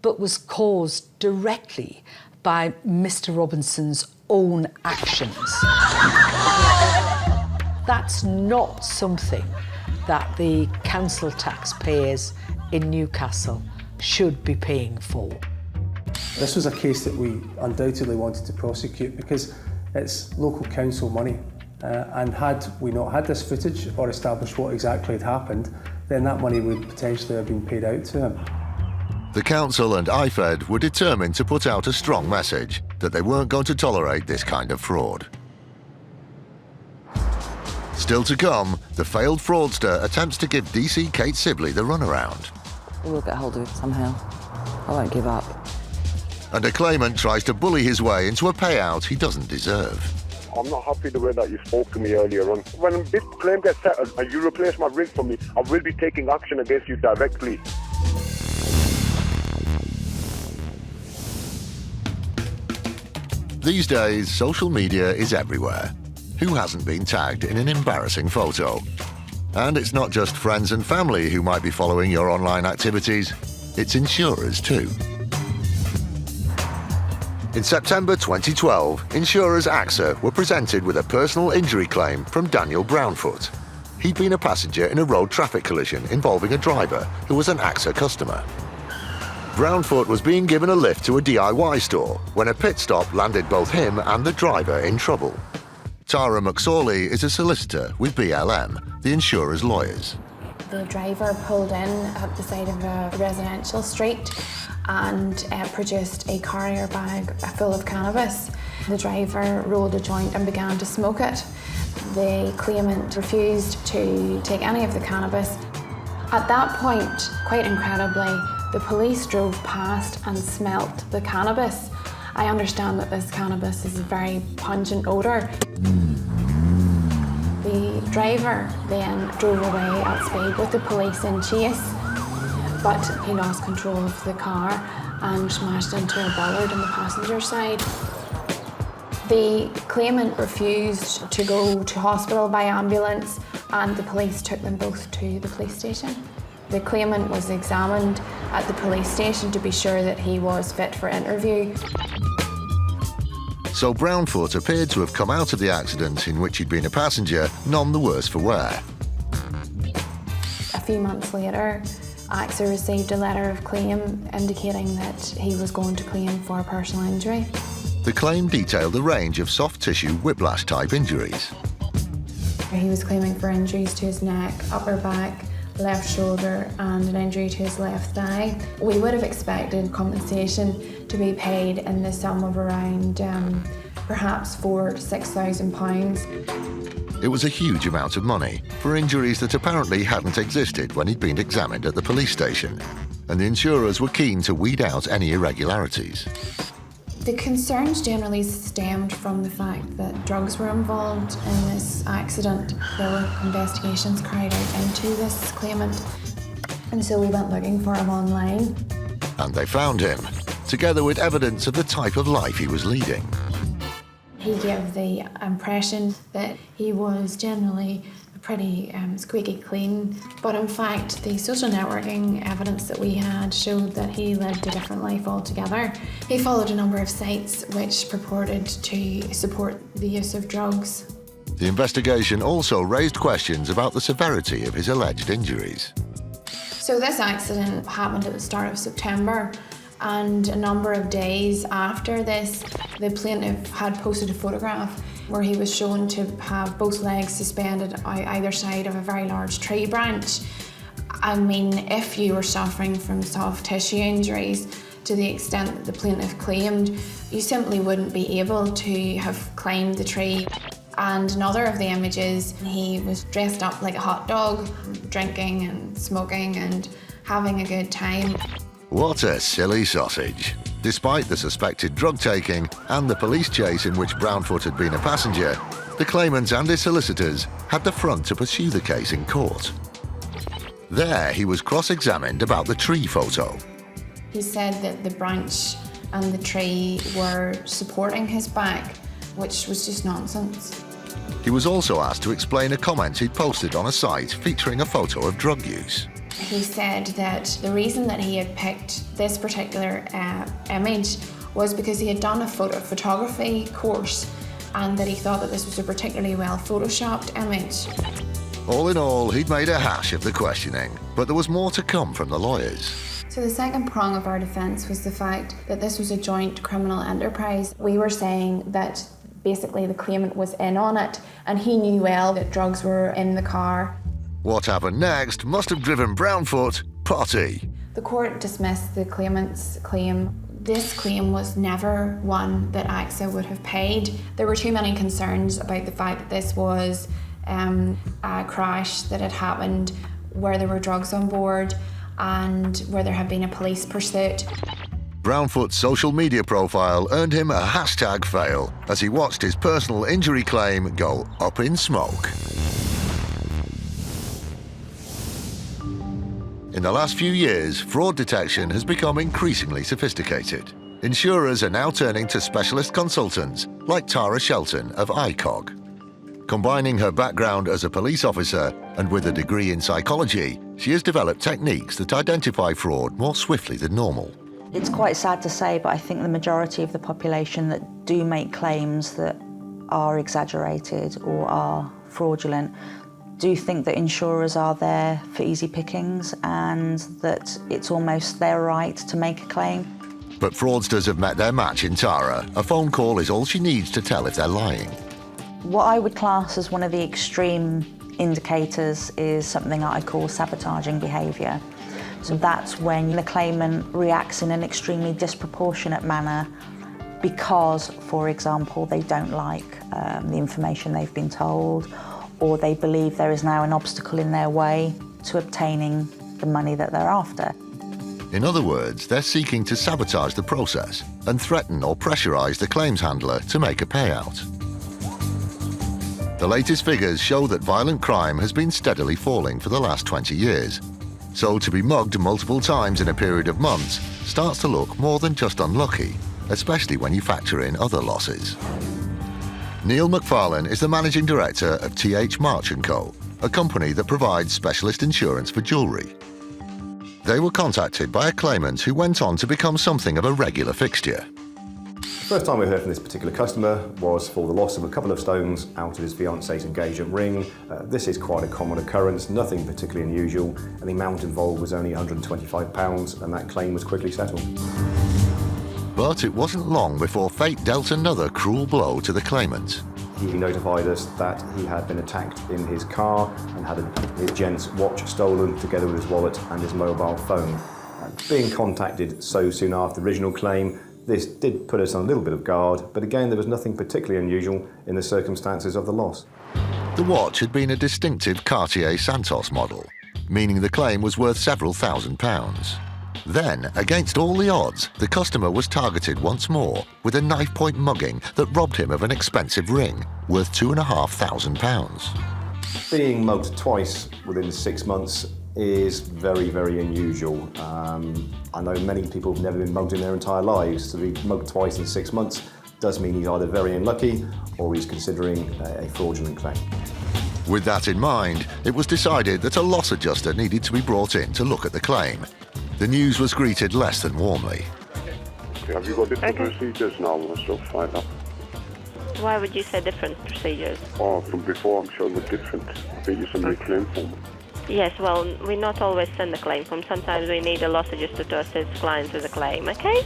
but was caused directly by Mr. Robinson's own actions. That's not something that the council taxpayers in Newcastle should be paying for. This was a case that we undoubtedly wanted to prosecute because it's local council money. And had we not had this footage or established what exactly had happened, then that money would potentially have been paid out to him. The council and IFED were determined to put out a strong message that they weren't going to tolerate this kind of fraud. Still to come, the failed fraudster attempts to give DC Kate Sibley the runaround. We'll get hold of it somehow. I won't give up. And a claimant tries to bully his way into a payout he doesn't deserve. I'm not happy the way that you spoke to me earlier on. When this claim gets settled and you replace my rig for me, I will be taking action against you directly. These days, social media is everywhere. Who hasn't been tagged in an embarrassing photo? And it's not just friends and family who might be following your online activities, it's insurers too. In September 2012, insurers AXA were presented with a personal injury claim from Daniel Brownfoot. He'd been a passenger in a road traffic collision involving a driver who was an AXA customer. Brownfoot was being given a lift to a DIY store when a pit stop landed both him and the driver in trouble. Tara McSorley is a solicitor with BLM, the insurer's lawyers. The driver pulled in at the side of a residential street and produced a carrier bag full of cannabis. The driver rolled a joint and began to smoke it. The claimant refused to take any of the cannabis. At that point, quite incredibly, the police drove past and smelt the cannabis. I understand that this cannabis is a very pungent odour. The driver then drove away at speed with the police in chase, but he lost control of the car and smashed into a bollard on the passenger side. The claimant refused to go to hospital by ambulance, and the police took them both to the police station. The claimant was examined at the police station to be sure that he was fit for interview. So Brownfoot appeared to have come out of the accident in which he'd been a passenger none the worse for wear. A few months later, AXA received a letter of claim indicating that he was going to claim for personal injury. The claim detailed a range of soft tissue whiplash type injuries. He was claiming for injuries to his neck, upper back, left shoulder and an injury to his left thigh. We would have expected compensation to be paid in the sum of around perhaps £4,000 to £6,000. It was a huge amount of money for injuries that apparently hadn't existed when he'd been examined at the police station, and the insurers were keen to weed out any irregularities. The concerns generally stemmed from the fact that drugs were involved in this accident. There were investigations carried out into this claimant, and so we went looking for him online. And they found him, together with evidence of the type of life he was leading. He gave the impression that he was generally pretty squeaky clean, but in fact the social networking evidence that we had showed that he lived a different life altogether. He followed a number of sites which purported to support the use of drugs. The investigation also raised questions about the severity of his alleged injuries. So this accident happened at the start of September, and a number of days after this, the plaintiff had posted a photograph where he was shown to have both legs suspended either side of a very large tree branch. I mean, if you were suffering from soft tissue injuries to the extent that the plaintiff claimed, you simply wouldn't be able to have climbed the tree. And another of the images, he was dressed up like a hot dog, drinking and smoking and having a good time. What a silly sausage. Despite the suspected drug taking and the police chase in which Brownfoot had been a passenger, the claimant and his solicitors had the front to pursue the case in court. There, he was cross-examined about the tree photo. He said that the branch and the tree were supporting his back, which was just nonsense. He was also asked to explain a comment he'd posted on a site featuring a photo of drug use. He said that the reason that he had picked this particular image was because he had done a photography course and that he thought that this was a particularly well photoshopped image. All in all, he'd made a hash of the questioning, but there was more to come from the lawyers. So the second prong of our defence was the fact that this was a joint criminal enterprise. We were saying that basically the claimant was in on it and he knew well that drugs were in the car. What happened next must have driven Brownfoot potty. The court dismissed the claimant's claim. This claim was never one that AXA would have paid. There were too many concerns about the fact that this was a crash that had happened where there were drugs on board and where there had been a police pursuit. Brownfoot's social media profile earned him a hashtag fail as he watched his personal injury claim go up in smoke. In the last few years, fraud detection has become increasingly sophisticated. Insurers are now turning to specialist consultants like Tara Shelton of ICOG. Combining her background as a police officer and with a degree in psychology, she has developed techniques that identify fraud more swiftly than normal. It's quite sad to say, but I think the majority of the population that do make claims that are exaggerated or are fraudulent do think that insurers are there for easy pickings and that it's almost their right to make a claim. But fraudsters have met their match in Tara. A phone call is all she needs to tell if they're lying. What I would class as one of the extreme indicators is something that I call sabotaging behaviour. So that's when the claimant reacts in an extremely disproportionate manner because, for example, they don't like the information they've been told, or they believe there is now an obstacle in their way to obtaining the money that they're after. In other words, they're seeking to sabotage the process and threaten or pressurise the claims handler to make a payout. The latest figures show that violent crime has been steadily falling for the last 20 years. So to be mugged multiple times in a period of months starts to look more than just unlucky, especially when you factor in other losses. Neil McFarlane is the managing director of TH March & Co., a company that provides specialist insurance for jewellery. They were contacted by a claimant who went on to become something of a regular fixture. The first time we heard from this particular customer was for the loss of a couple of stones out of his fiancée's engagement ring. This is quite a common occurrence, nothing particularly unusual, and the amount involved was only £125, and that claim was quickly settled. But it wasn't long before fate dealt another cruel blow to the claimant. He notified us that he had been attacked in his car and had his gent's watch stolen together with his wallet and his mobile phone. Being contacted so soon after the original claim, this did put us on a little bit of guard, but again there was nothing particularly unusual in the circumstances of the loss. The watch had been a distinctive Cartier Santos model, meaning the claim was worth several £1,000s. Then, against all the odds, the customer was targeted once more with a knife-point mugging that robbed him of an expensive ring worth £2,500. Being mugged twice within 6 months is very, very unusual. I know many people have never been mugged in their entire lives. To be mugged twice in 6 months does mean he's either very unlucky or he's considering a fraudulent claim. With that in mind, it was decided that a loss adjuster needed to be brought in to look at the claim. The news was greeted less than warmly. Have you got different procedures now and stuff like that? Why would you say different procedures? Oh, from before I'm sure it was different. I think you sent me a claim form. Yes, well, we not always send a claim form. Sometimes we need a loss adjuster to assist clients with a claim, okay?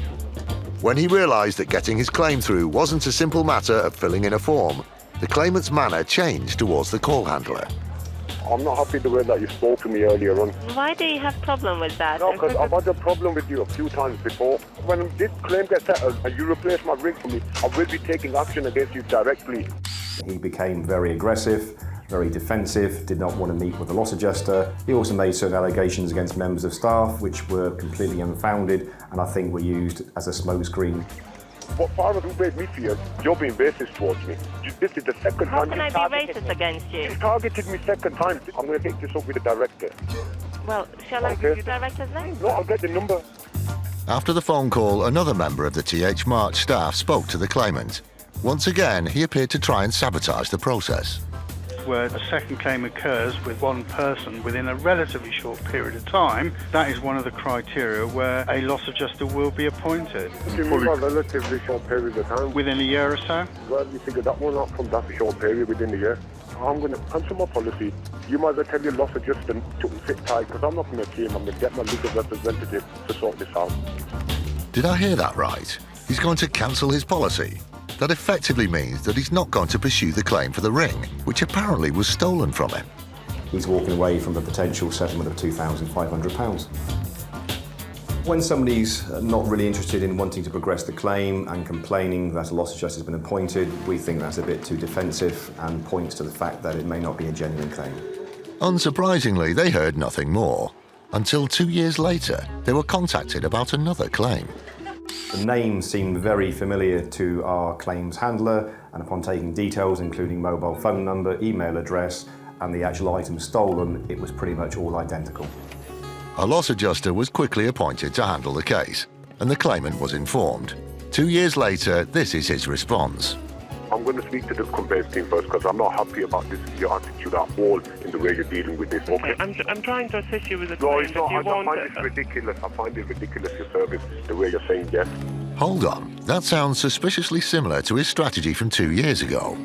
When he realised that getting his claim through wasn't a simple matter of filling in a form, the claimant's manner changed towards the call handler. I'm not happy the way that you spoke to me earlier on. Why do you have problem with that? No, because I've had a problem with you a few times before. When this claim gets settled and you replace my ring for me, I will be taking action against you directly. He became very aggressive, very defensive, did not want to meet with the loss adjuster. He also made certain allegations against members of staff which were completely unfounded and I think were used as a smokescreen. What part of you made me feel you're being racist towards me? This is the second How time can I be racist against you? You targeted me second time. I'm going to take this up with the director. Well, shall I give you director's name? No, I'll get the number. After the phone call, another member of the TH March staff spoke to the claimant. Once again, he appeared to try and sabotage the process. Where a second claim occurs with one person within a relatively short period of time, that is one of the criteria where a loss adjuster will be appointed. Do you mean by relatively short period of time? Within a year or so? Well, you figure that one out from that short period within a year. I'm going to cancel my policy. You might as well tell your loss adjuster to sit tight, because I'm not going to see him. I'm going to get my legal representative to sort this out. Did I hear that right? He's going to cancel his policy? That effectively means that he's not going to pursue the claim for the ring, which apparently was stolen from him. He's walking away from the potential settlement of £2,500. When somebody's not really interested in wanting to progress the claim and complaining that a loss adjuster has been appointed, we think that's a bit too defensive and points to the fact that it may not be a genuine claim. Unsurprisingly, they heard nothing more, until 2 years later, they were contacted about another claim. The name seemed very familiar to our claims handler, and upon taking details, including mobile phone number, email address, and the actual item stolen, it was pretty much all identical. A loss adjuster was quickly appointed to handle the case, and the claimant was informed. 2 years later, this is his response. I'm going to speak to the conveyance team first, because I'm not happy about this, your attitude at all in the way you're dealing with this. Okay, I'm trying to assist you with the No, claim, it's not. but you I find won't... this ridiculous. I find it ridiculous, your service, the way you're saying yes. Hold on, that sounds suspiciously similar to his strategy from 2 years ago.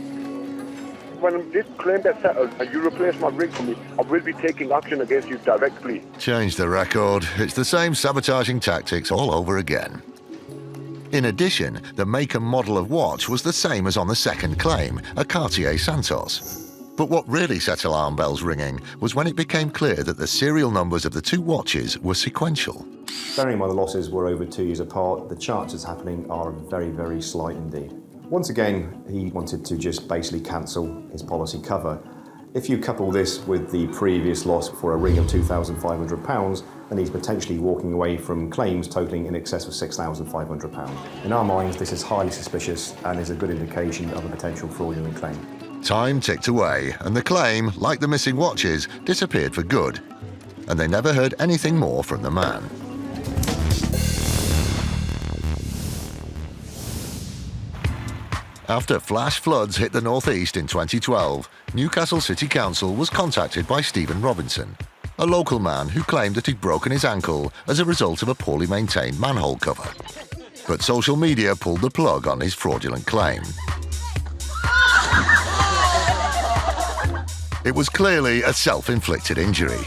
When this claim gets settled and you replace my ring for me, I will be taking action against you directly. Change the record. It's the same sabotaging tactics all over again. In addition, the make and model of watch was the same as on the second claim, a Cartier Santos. But what really set alarm bells ringing was when it became clear that the serial numbers of the two watches were sequential. Bearing in mind the losses were over 2 years apart, the chances happening are very, very slight indeed. Once again, he wanted to just basically cancel his policy cover. If you couple this with the previous loss for a ring of £2,500, then he's potentially walking away from claims totalling in excess of £6,500. In our minds, this is highly suspicious and is a good indication of a potential fraudulent claim. Time ticked away, and the claim, like the missing watches, disappeared for good. And they never heard anything more from the man. After flash floods hit the northeast in 2012, Newcastle City Council was contacted by Stephen Robinson, a local man who claimed that he'd broken his ankle as a result of a poorly maintained manhole cover. But social media pulled the plug on his fraudulent claim. It was clearly a self-inflicted injury.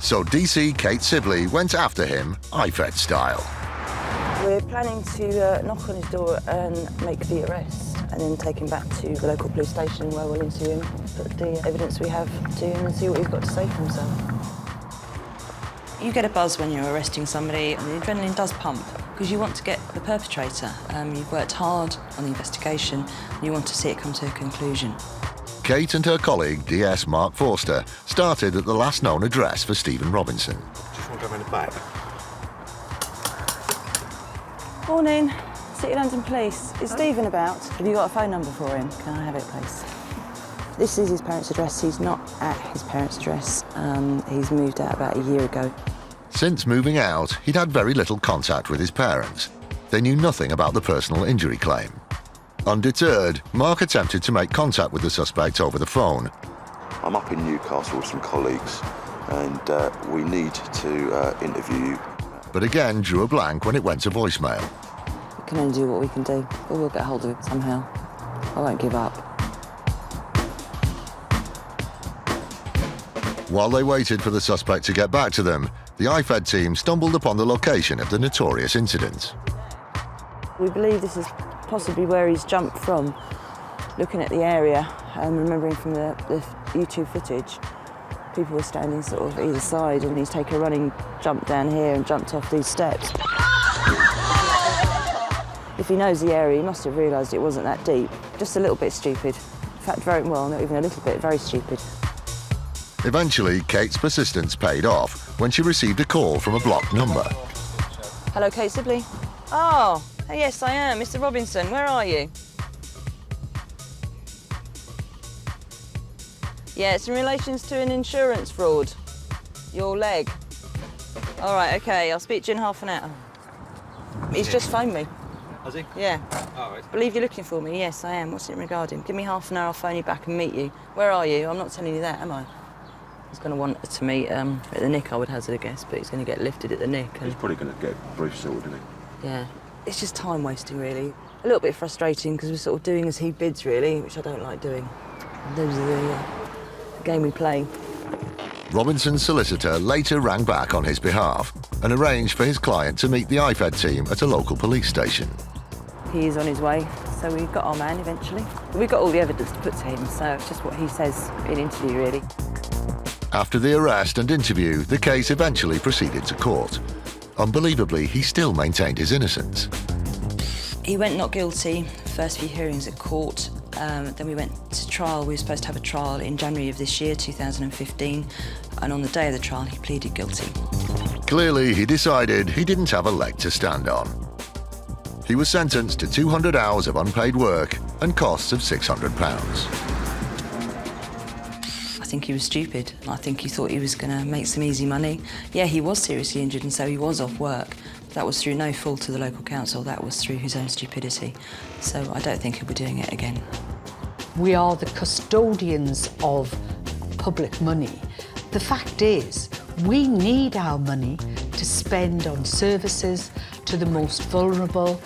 So DC Kate Sibley went after him, IFED style. We're planning to knock on his door and make the arrest and then take him back to the local police station where we'll interview him, put the evidence we have to him and see what he's got to say for himself. You get a buzz when you're arresting somebody and the adrenaline does pump because you want to get the perpetrator. You've worked hard on the investigation and you want to see it come to a conclusion. Kate and her colleague, DS Mark Forster, started at the last known address for Stephen Robinson. Just want to go around the back. Morning, City London Police. Is Stephen about? Have you got a phone number for him? Can I have it, please? This is his parents' address. He's not at his parents' address. He's moved out about a year ago. Since moving out, he'd had very little contact with his parents. They knew nothing about the personal injury claim. Undeterred, Mark attempted to make contact with the suspect over the phone. I'm up in Newcastle with some colleagues and we need to interview you. But again drew a blank when it went to voicemail. We can only do what we can do, but we'll get hold of it somehow. I won't give up. While they waited for the suspect to get back to them, the IFED team stumbled upon the location of the notorious incident. We believe this is possibly where he's jumped from. Looking at the area and remembering from the YouTube footage, people were standing sort of either side and he's taken a running jump down here and jumped off these steps. If he knows the area, he must have realised it wasn't that deep. Just a little bit stupid. In fact, very well, not even a little bit, very stupid. Eventually, Kate's persistence paid off when she received a call from a blocked number. Hello, Kate Sibley. Oh, yes, I am. Mr. Robinson, where are you? Yeah, it's in relation to an insurance fraud. Your leg. All right, OK, I'll speak to you in half an hour. He's just phoned me. Has he? Yeah. All right. Believe you're looking for me? Yes, I am. What's it regarding? Give me half an hour, I'll phone you back and meet you. Where are you? I'm not telling you that, am I? He's going to want to meet at the Nick, I would hazard a guess, but he's going to get lifted at the Nick. And... He's probably going to get brief sorted, isn't he? Yeah. It's just time wasting, really. A little bit frustrating because we're sort of doing as he bids, really, which I don't like doing. And those are the game we play. Robinson's solicitor later rang back on his behalf and arranged for his client to meet the IFED team at a local police station. He is on his way, so we've got our man eventually. We've got all the evidence to put to him, so it's just what he says in interview, really. After the arrest and interview, the case eventually proceeded to court. Unbelievably, he still maintained his innocence. He went not guilty, first few hearings at court. Then we went to trial. We were supposed to have a trial in January of this year, 2015, and on the day of the trial, he pleaded guilty. Clearly, he decided he didn't have a leg to stand on. He was sentenced to 200 hours of unpaid work and costs of £600. I think he was stupid. I think he thought he was going to make some easy money. Yeah, he was seriously injured, and so he was off work. That was through no fault of the local council. That was through his own stupidity. So I don't think he'll be doing it again. We are the custodians of public money. The fact is, we need our money to spend on services to the most vulnerable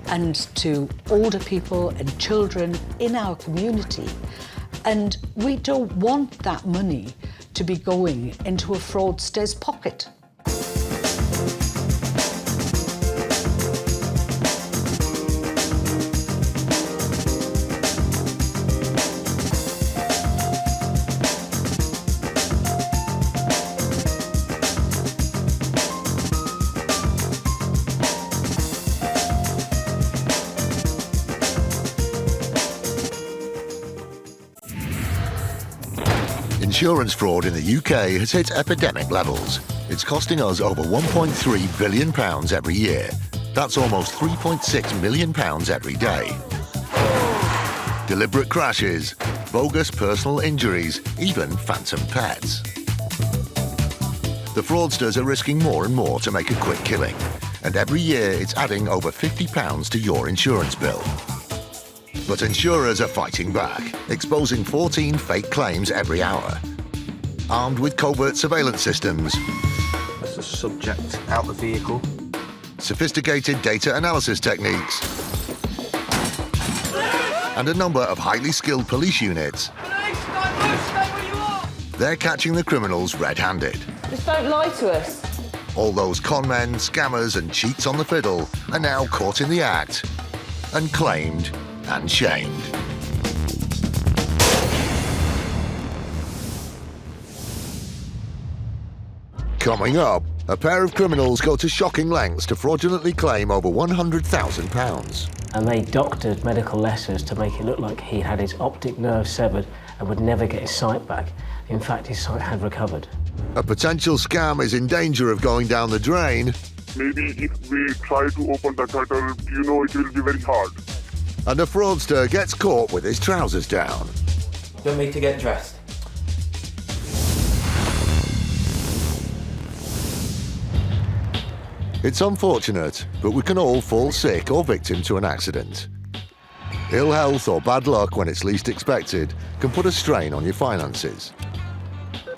and to older people and children in our community. And we don't want that money to be going into a fraudster's pocket. Insurance fraud in the UK has hit epidemic levels. It's costing us over £1.3 billion every year. That's almost £3.6 million every day. Deliberate crashes, bogus personal injuries, even phantom pets. The fraudsters are risking more and more to make a quick killing, and every year it's adding over £50 to your insurance bill. But insurers are fighting back, exposing 14 fake claims every hour. Armed with covert surveillance systems, That's the subject out the vehicle. sophisticated data analysis techniques, and a number of highly skilled police units, they're catching the criminals red-handed. Just don't lie to us. All those con men, scammers and cheats on the fiddle are now caught in the act and claimed and shamed. Coming up, a pair of criminals go to shocking lengths to fraudulently claim over £100,000. And they doctored medical letters to make it look like he had his optic nerve severed and would never get his sight back. In fact, his sight had recovered. A potential scam is in danger of going down the drain. Maybe if we try to open the gutter, it will be very hard. And a fraudster gets caught with his trousers down. Do you want me to get dressed? It's unfortunate, but we can all fall sick or victim to an accident. Ill health or bad luck when it's least expected can put a strain on your finances.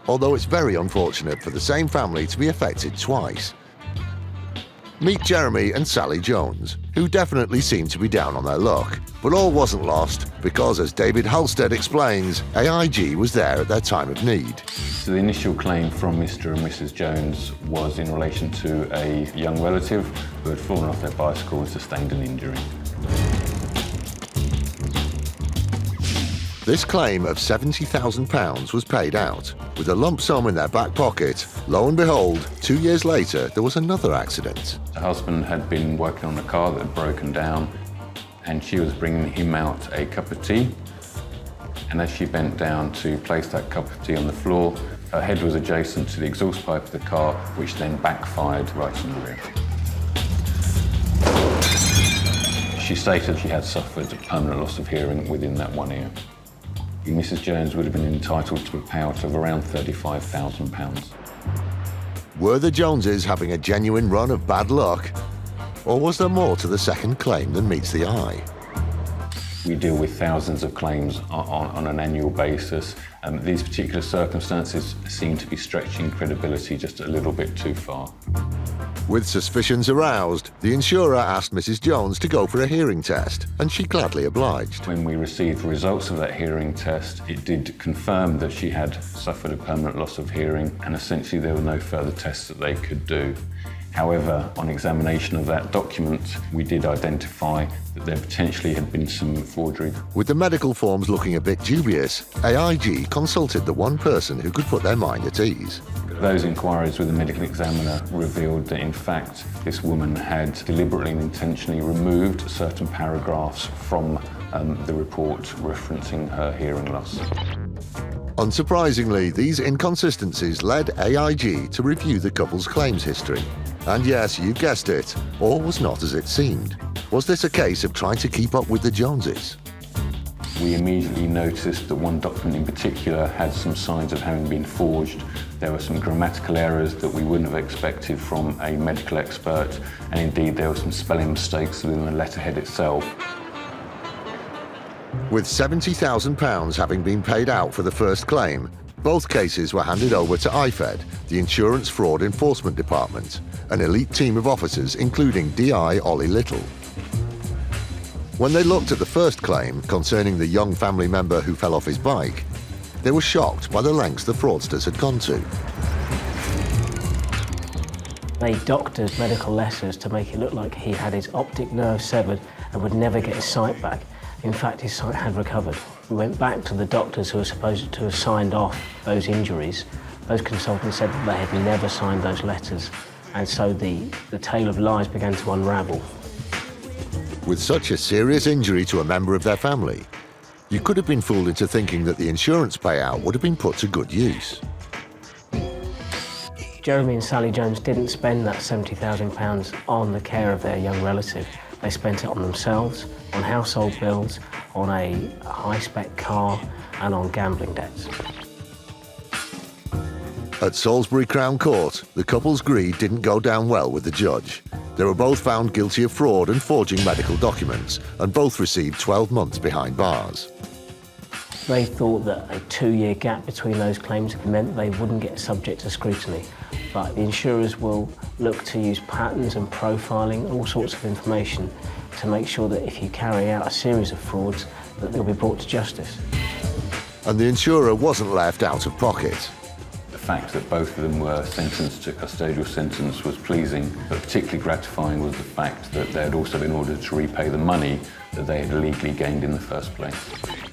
Although it's very unfortunate for the same family to be affected twice. Meet Jeremy and Sally Jones, who definitely seem to be down on their luck. But all wasn't lost, because as David Halstead explains, AIG was there at their time of need. So the initial claim from Mr. and Mrs. Jones was in relation to a young relative who had fallen off their bicycle and sustained an injury. This claim of £70,000 was paid out. With a lump sum in their back pocket, lo and behold, 2 years later, there was another accident. The husband had been working on a car that had broken down, and she was bringing him out a cup of tea. And as she bent down to place that cup of tea on the floor, her head was adjacent to the exhaust pipe of the car, which then backfired right in the rear. She stated she had suffered a permanent loss of hearing within that one ear. Mrs. Jones would have been entitled to a payout of around £35,000. Were the Joneses having a genuine run of bad luck? Or was there more to the second claim than meets the eye? We deal with thousands of claims on an annual basis. These particular circumstances seem to be stretching credibility just a little bit too far. With suspicions aroused, the insurer asked Mrs. Jones to go for a hearing test, and she gladly obliged. When we received the results of that hearing test, it did confirm that she had suffered a permanent loss of hearing, and essentially there were no further tests that they could do. However, on examination of that document, we did identify that there potentially had been some forgery. With the medical forms looking a bit dubious, AIG consulted the one person who could put their mind at ease. Those inquiries with the medical examiner revealed that, in fact, this woman had deliberately and intentionally removed certain paragraphs from the report referencing her hearing loss. Unsurprisingly, these inconsistencies led AIG to review the couple's claims history. And yes, you guessed it, all was not as it seemed. Was this a case of trying to keep up with the Joneses? We immediately noticed that one document in particular had some signs of having been forged. There were some grammatical errors that we wouldn't have expected from a medical expert, and indeed there were some spelling mistakes within the letterhead itself. With £70,000 having been paid out for the first claim, both cases were handed over to IFED, the Insurance Fraud Enforcement Department, an elite team of officers including DI Ollie Little. When they looked at the first claim concerning the young family member who fell off his bike, they were shocked by the lengths the fraudsters had gone to. They doctored medical letters to make it look like he had his optic nerve severed and would never get his sight back. In fact, his sight had recovered. We went back to the doctors who were supposed to have signed off those injuries. Those consultants said that they had never signed those letters, and so the tale of lies began to unravel. With such a serious injury to a member of their family, you could have been fooled into thinking that the insurance payout would have been put to good use. Jeremy and Sally Jones didn't spend that £70,000 on the care of their young relative. They spent it on themselves, on household bills, on a high-spec car, and on gambling debts. At Salisbury Crown Court, the couple's greed didn't go down well with the judge. They were both found guilty of fraud and forging medical documents, and both received 12 months behind bars. They thought that a 2-year gap between those claims meant they wouldn't get subject to scrutiny. But the insurers will look to use patterns and profiling, all sorts of information, to make sure that if you carry out a series of frauds, that they'll be brought to justice. And the insurer wasn't left out of pocket. The fact that both of them were sentenced to a custodial sentence was pleasing, but particularly gratifying was the fact that they had also been ordered to repay the money that they had illegally gained in the first place.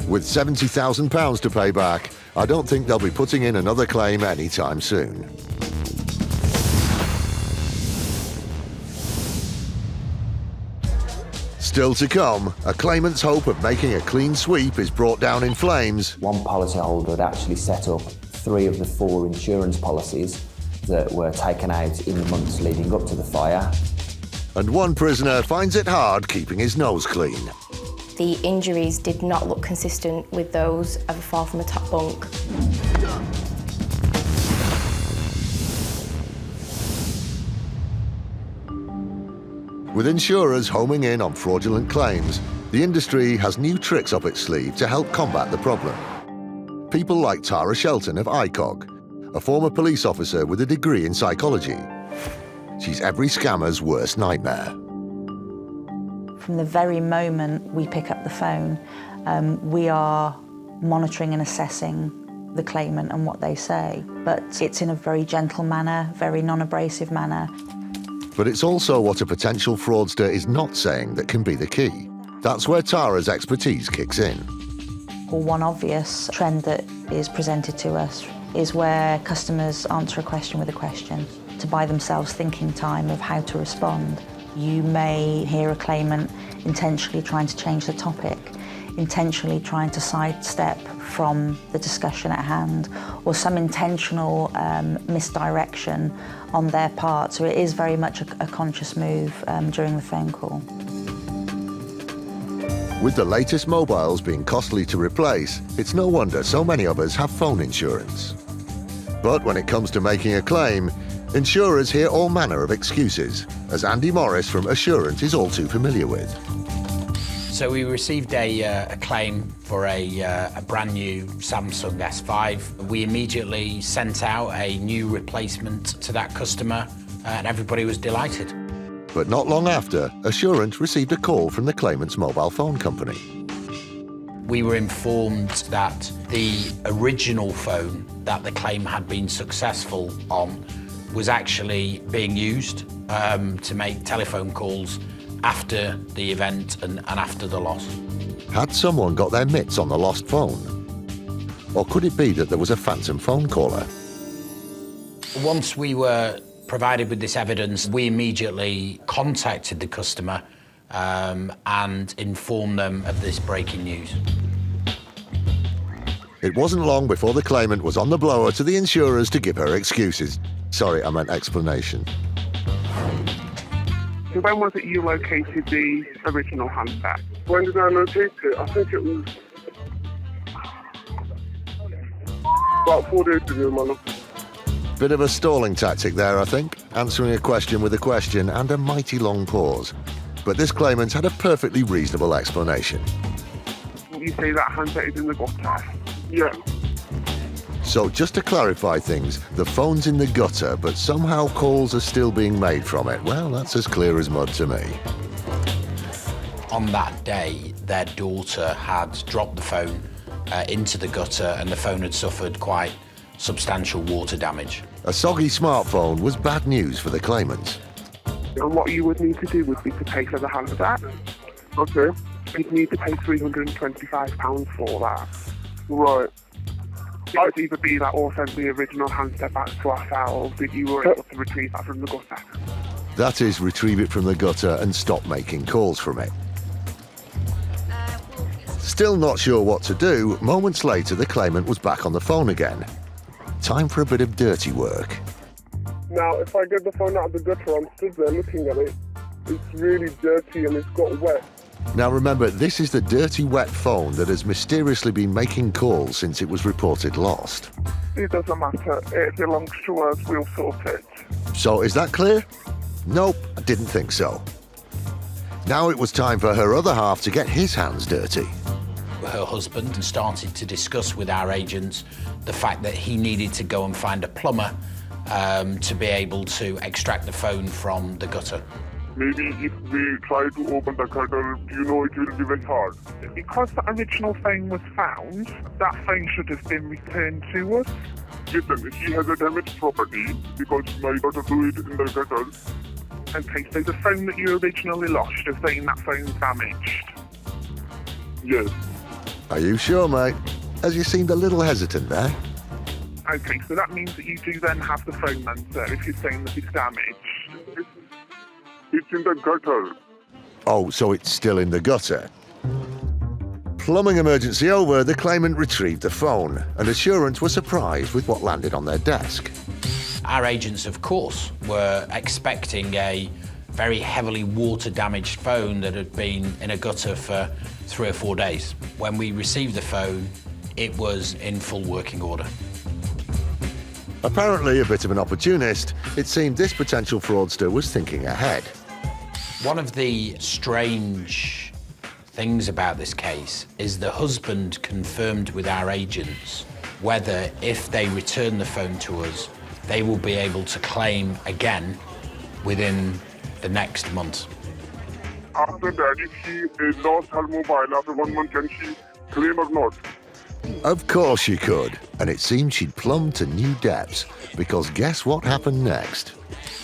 With £70,000 to pay back, I don't think they'll be putting in another claim anytime soon. Still to come, a claimant's hope of making a clean sweep is brought down in flames. One policyholder had actually set up 3 of the 4 insurance policies that were taken out in the months leading up to the fire. And one prisoner finds it hard keeping his nose clean. The injuries did not look consistent with those of a fall from a top bunk. With insurers homing in on fraudulent claims, the industry has new tricks up its sleeve to help combat the problem. People like Tara Shelton of ICOG, a former police officer with a degree in psychology. She's every scammer's worst nightmare. From the very moment we pick up the phone, we are monitoring and assessing the claimant and what they say, but it's in a very gentle manner, very non-abrasive manner. But it's also what a potential fraudster is not saying that can be the key. That's where Tara's expertise kicks in. Well, one obvious trend that is presented to us is where customers answer a question with a question to buy themselves thinking time of how to respond. You may hear a claimant intentionally trying to change the topic, intentionally trying to sidestep from the discussion at hand, or some intentional misdirection on their part. So it is very much a conscious move during the phone call. With the latest mobiles being costly to replace, it's no wonder so many of us have phone insurance. But when it comes to making a claim, Insurers hear all manner of excuses, as Andy Morris from Assurance is all too familiar with. So we received a claim for a brand new Samsung S5. We immediately sent out a new replacement to that customer, and everybody was delighted. But not long after, Assurance received a call from the claimant's mobile phone company. We were informed that the original phone that the claim had been successful on was actually being used to make telephone calls after the event and after the loss. Had someone got their mitts on the lost phone? Or could it be that there was a phantom phone caller? Once we were provided with this evidence, we immediately contacted the customer and informed them of this breaking news. It wasn't long before the claimant was on the blower to the insurers to give her excuses. Sorry, I meant explanation. So when was it you located the original handset? When did I locate it? I think it was about 4 days ago, my love. Bit of a stalling tactic there, I think, answering a question with a question and a mighty long pause. But this claimant had a perfectly reasonable explanation. You say that handset is in the gutter? Yeah. So just to clarify things, the phone's in the gutter, but somehow calls are still being made from it. Well, that's as clear as mud to me. On that day, their daughter had dropped the phone into the gutter, and the phone had suffered quite substantial water damage. A soggy smartphone was bad news for the claimant. And what you would need to do would be to pay for the handset. Okay. You'd need to pay £325 for that. Right. It would either be that or send the original handset back to ourselves if you were able to retrieve that from the gutter. That is, retrieve it from the gutter and stop making calls from it. Still not sure what to do, moments later the claimant was back on the phone again. Time for a bit of dirty work. Now, if I get the phone out of the gutter, I'm stood there looking at it. It's really dirty and it's got wet. Now remember, this is the dirty, wet phone that has mysteriously been making calls since it was reported lost. It doesn't matter. It belongs to us. We'll sort it. So is that clear? Nope, I didn't think so. Now it was time for her other half to get his hands dirty. Her husband started to discuss with our agents the fact that he needed to go and find a plumber to be able to extract the phone from the gutter. Maybe if we try to open the gutter, you know it will be very hard. Because the original phone was found, that phone should have been returned to us. Listen, she has a damaged property because my daughter threw it in the gutter. Okay, so the phone that you originally lost, you're saying that phone's damaged? Yes. Are you sure, mate? As you seemed a little hesitant there. Okay, so that means that you do then have the phone then, sir, if you're saying that it's damaged. It's in the gutter. Oh, so it's still in the gutter. Plumbing emergency over, the claimant retrieved the phone, and Assurance were surprised with what landed on their desk. Our agents, of course, were expecting a very heavily water-damaged phone that had been in a gutter for 3 or 4 days. When we received the phone, it was in full working order. Apparently a bit of an opportunist, it seemed this potential fraudster was thinking ahead. One of the strange things about this case is the husband confirmed with our agents whether, if they return the phone to us, they will be able to claim again within the next month. After that, if she lost her mobile after 1 month, can she claim or not? Of course she could, and it seemed she'd plumbed to new depths, because guess what happened next?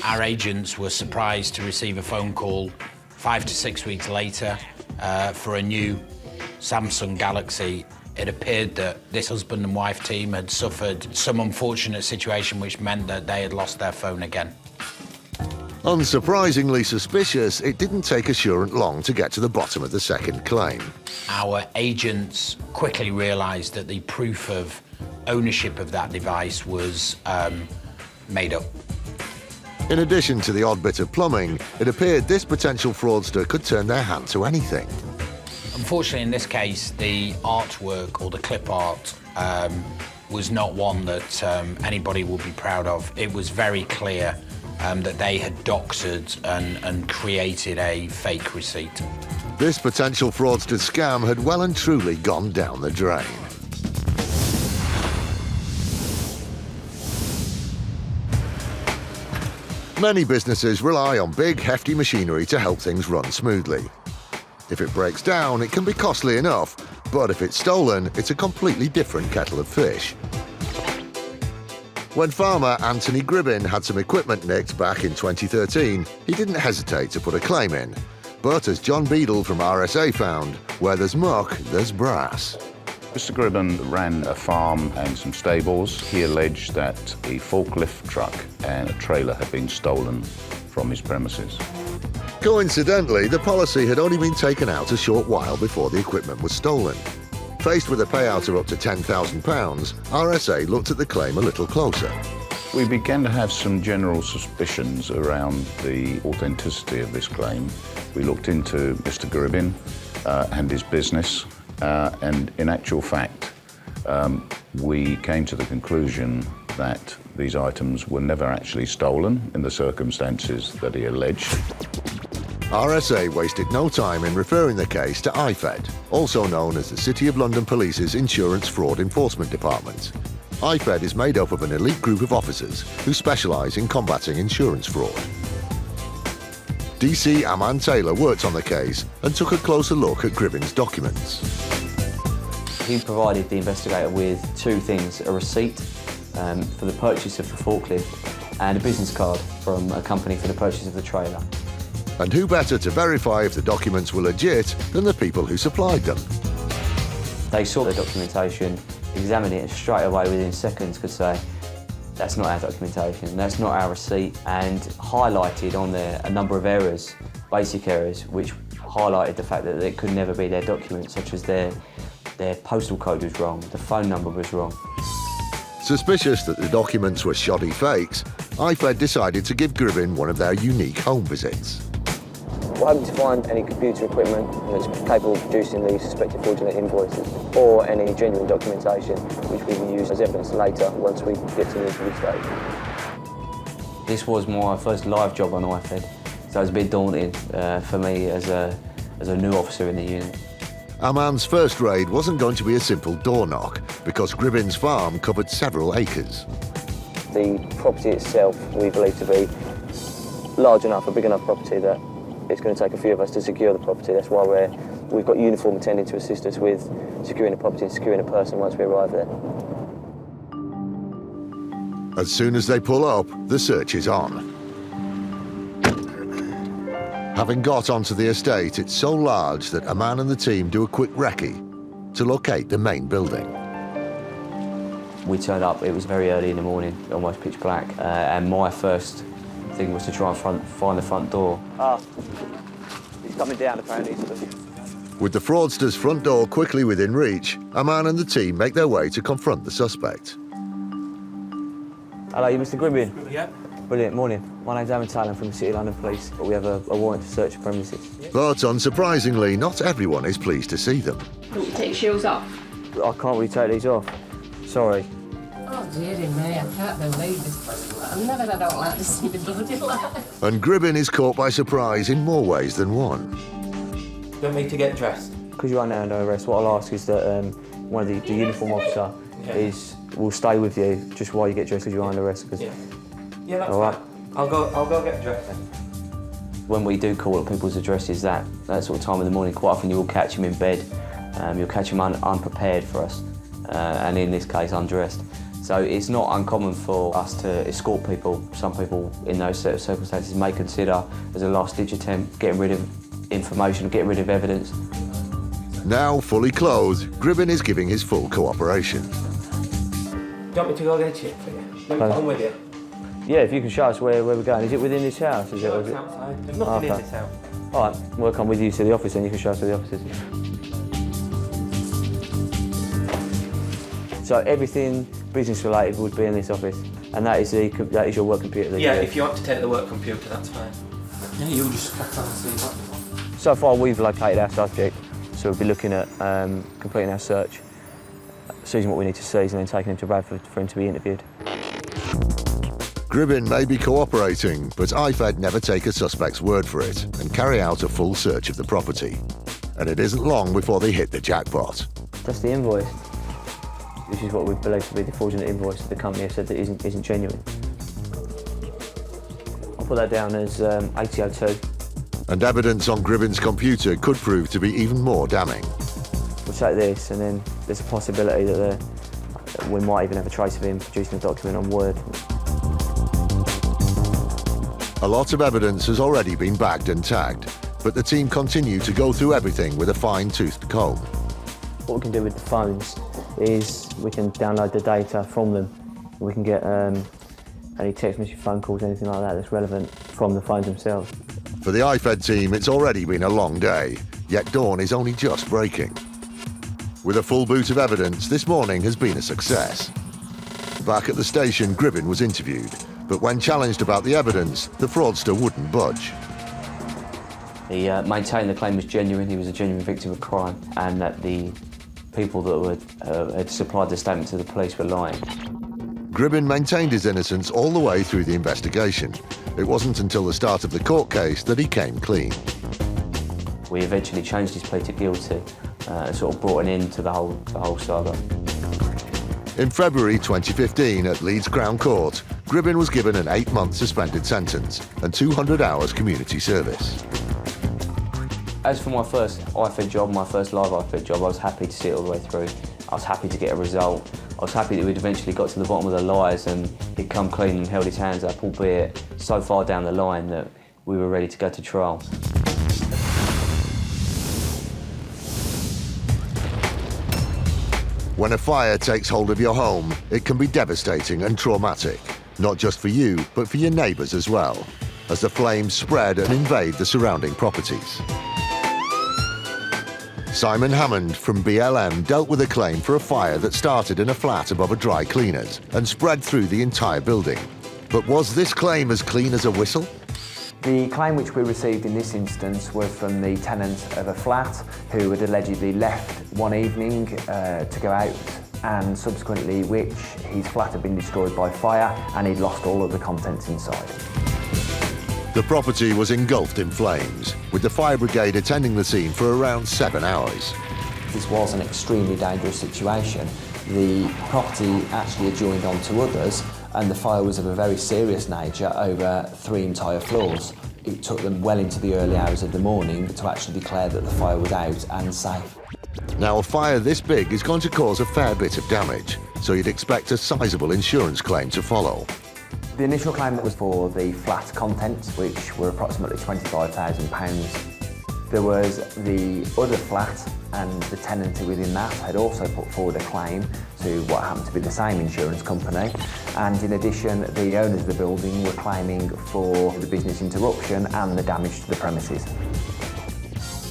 Our agents were surprised to receive a phone call 5 to 6 weeks later for a new Samsung Galaxy. It appeared that this husband and wife team had suffered some unfortunate situation which meant that they had lost their phone again. Unsurprisingly suspicious, it didn't take Assurance long to get to the bottom of the second claim. Our agents quickly realised that the proof of ownership of that device was made up. In addition to the odd bit of plumbing, it appeared this potential fraudster could turn their hand to anything. Unfortunately, in this case, the artwork or the clip art was not one that anybody would be proud of. It was very clear that they had doctored and created a fake receipt. This potential fraudster scam had well and truly gone down the drain. Many businesses rely on big, hefty machinery to help things run smoothly. If it breaks down, it can be costly enough, but if it's stolen, it's a completely different kettle of fish. When farmer Anthony Gribbin had some equipment nicked back in 2013, he didn't hesitate to put a claim in. But as John Beadle from RSA found, where there's muck, there's brass. Mr. Gribbin ran a farm and some stables. He alleged that a forklift truck and a trailer had been stolen from his premises. Coincidentally, the policy had only been taken out a short while before the equipment was stolen. Faced with a payout of up to £10,000, RSA looked at the claim a little closer. We began to have some general suspicions around the authenticity of this claim. We looked into Mr. Gribbin and his business, and in actual fact, we came to the conclusion that these items were never actually stolen in the circumstances that he alleged. RSA wasted no time in referring the case to IFED, also known as the City of London Police's Insurance Fraud Enforcement Department. IFED is made up of an elite group of officers who specialise in combating insurance fraud. DC Aman Taylor worked on the case and took a closer look at Gribbin's documents. He provided the investigator with two things: a receipt for the purchase of the forklift and a business card from a company for the purchase of the trailer. And who better to verify if the documents were legit than the people who supplied them? They saw the documentation, examined it, and straight away within seconds could say, that's not our documentation, that's not our receipt, and highlighted on there a number of errors, basic errors, which highlighted the fact that it could never be their document, such as their postal code was wrong, the phone number was wrong. Suspicious that the documents were shoddy fakes, IFED decided to give Gribbin one of their unique home visits. We're hoping to find any computer equipment that's capable of producing the suspected fraudulent invoices, or any genuine documentation which we can use as evidence later once we get to the interview stage. This was my first live job on IFED, so it was a bit daunting for me as a new officer in the unit. Aman's first raid wasn't going to be a simple door knock, because Gribbin's farm covered several acres. The property itself we believe to be large enough, a big enough property that it's going to take a few of us to secure the property. That's why we've got uniform attending to assist us with securing the property and securing a person once we arrive there. As soon as they pull up, the search is on. Having got onto the estate, it's so large that Aman and the team do a quick recce to locate the main building. We turned up, it was very early in the morning, almost pitch black, and my first thing was to try and find the front door. He's coming down apparently. With the fraudster's front door quickly within reach, Aman and the team make their way to confront the suspect. Hello, you Mr. Gribbin? Yep. Brilliant, morning. My name's Aaron Taylor from the City of London Police. We have a warrant to search the premises. But unsurprisingly, not everyone is pleased to see them. Don't take your shoes off. I can't really take these off. Sorry. Oh, dearie me, I can't believe this. I don't like to see the bloody light. And Gribbin is caught by surprise in more ways than one. You want me to get dressed? Because you're under arrest, what I'll ask is that one of the uniform officer will stay with you just while you get dressed because you're under arrest. Yeah, that's right. I'll go get dressed then. When we do call at people's addresses that sort of time in the morning, quite often you will catch them in bed. You'll catch them unprepared for us, and in this case, undressed. So it's not uncommon for us to escort people. Some people in those set of circumstances may consider as a last-ditch attempt getting rid of information, getting rid of evidence. Now fully clothed, Gribbin is giving his full cooperation. Do you want me to go get a chip for you? Let me come with you. Yeah, if you can show us where we're going. Is it within this house? It's outside. There's nothing in this house. All right, we'll come with you to the office and you can show us where the office is. So everything business related would be in this office, and that is your work computer. Yeah, if you want to take the work computer, that's fine. Yeah, you'll just crack on and see what. So far, we've located our subject, so we'll be looking at completing our search. seizing what we need to seize and then taking him to Bradford for him to be interviewed. Gribben may be cooperating, but IFED never take a suspect's word for it and carry out a full search of the property. And it isn't long before they hit the jackpot. That's the invoice. This is what we believe to be the fraudulent invoice that the company has said that isn't genuine. I'll put that down as 8002. And evidence on Gribben's computer could prove to be even more damning. We'll take this, and then there's a possibility that we might even have a trace of him producing a document on Word. A lot of evidence has already been bagged and tagged, but the team continue to go through everything with a fine-toothed comb. What we can do with the phones is we can download the data from them. We can get any text message, phone calls, anything like that that's relevant from the phones themselves. For the IFED team, it's already been a long day, yet dawn is only just breaking. With a full boot of evidence, this morning has been a success. Back at the station, Gribben was interviewed, but when challenged about the evidence, the fraudster wouldn't budge. He maintained the claim was genuine, he was a genuine victim of crime, and that the people that had supplied the statement to the police were lying. Gribben maintained his innocence all the way through the investigation. It wasn't until the start of the court case that he came clean. We eventually changed his plea to guilty and sort of brought an end to the whole saga. In February 2015 at Leeds Crown Court, Gribben was given an 8-month suspended sentence and 200 hours community service. As for my first IFED job, my first live IFED job, I was happy to see it all the way through. I was happy to get a result. I was happy that we'd eventually got to the bottom of the lies and he'd come clean and held his hands up, albeit so far down the line that we were ready to go to trial. When a fire takes hold of your home, it can be devastating and traumatic, not just for you, but for your neighbours as well, as the flames spread and invade the surrounding properties. Simon Hammond from BLM dealt with a claim for a fire that started in a flat above a dry cleaners and spread through the entire building. But was this claim as clean as a whistle? The claim which we received in this instance was from the tenant of a flat who had allegedly left one evening to go out, and subsequently which his flat had been destroyed by fire and he'd lost all of the contents inside. The property was engulfed in flames, with the fire brigade attending the scene for around 7 hours. This was an extremely dangerous situation. The property actually adjoined onto others, and the fire was of a very serious nature over 3 entire floors. It took them well into the early hours of the morning to actually declare that the fire was out and safe. Now, a fire this big is going to cause a fair bit of damage, so you'd expect a sizable insurance claim to follow. The initial claim was for the flat contents, which were approximately £25,000. There was the other flat, and the tenant within that had also put forward a claim to what happened to be the same insurance company. And in addition, the owners of the building were claiming for the business interruption and the damage to the premises.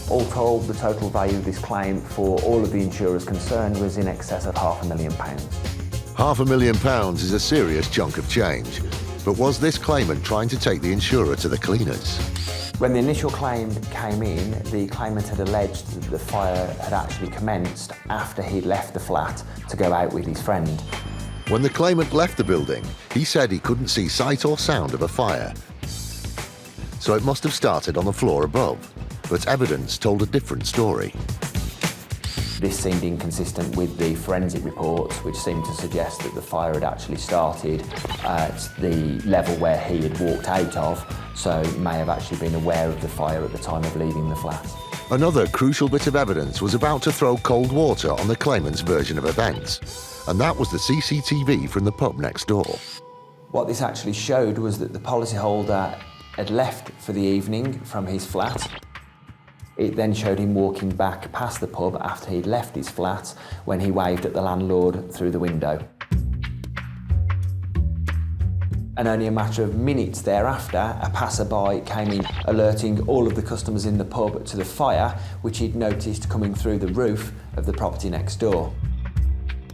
All told, the total value of this claim for all of the insurers concerned was in excess of £500,000. £500,000 is a serious chunk of change. But was this claimant trying to take the insurer to the cleaners? When the initial claim came in, the claimant had alleged that the fire had actually commenced after he'd left the flat to go out with his friend. When the claimant left the building, he said he couldn't see sight or sound of a fire. So it must have started on the floor above, but evidence told a different story. This seemed inconsistent with the forensic reports, which seemed to suggest that the fire had actually started at the level where he had walked out of, so he may have actually been aware of the fire at the time of leaving the flat. Another crucial bit of evidence was about to throw cold water on the claimant's version of events, and that was the CCTV from the pub next door. What this actually showed was that the policyholder had left for the evening from his flat. It then showed him walking back past the pub after he'd left his flat when he waved at the landlord through the window. And only a matter of minutes thereafter, a passerby came in alerting all of the customers in the pub to the fire, which he'd noticed coming through the roof of the property next door.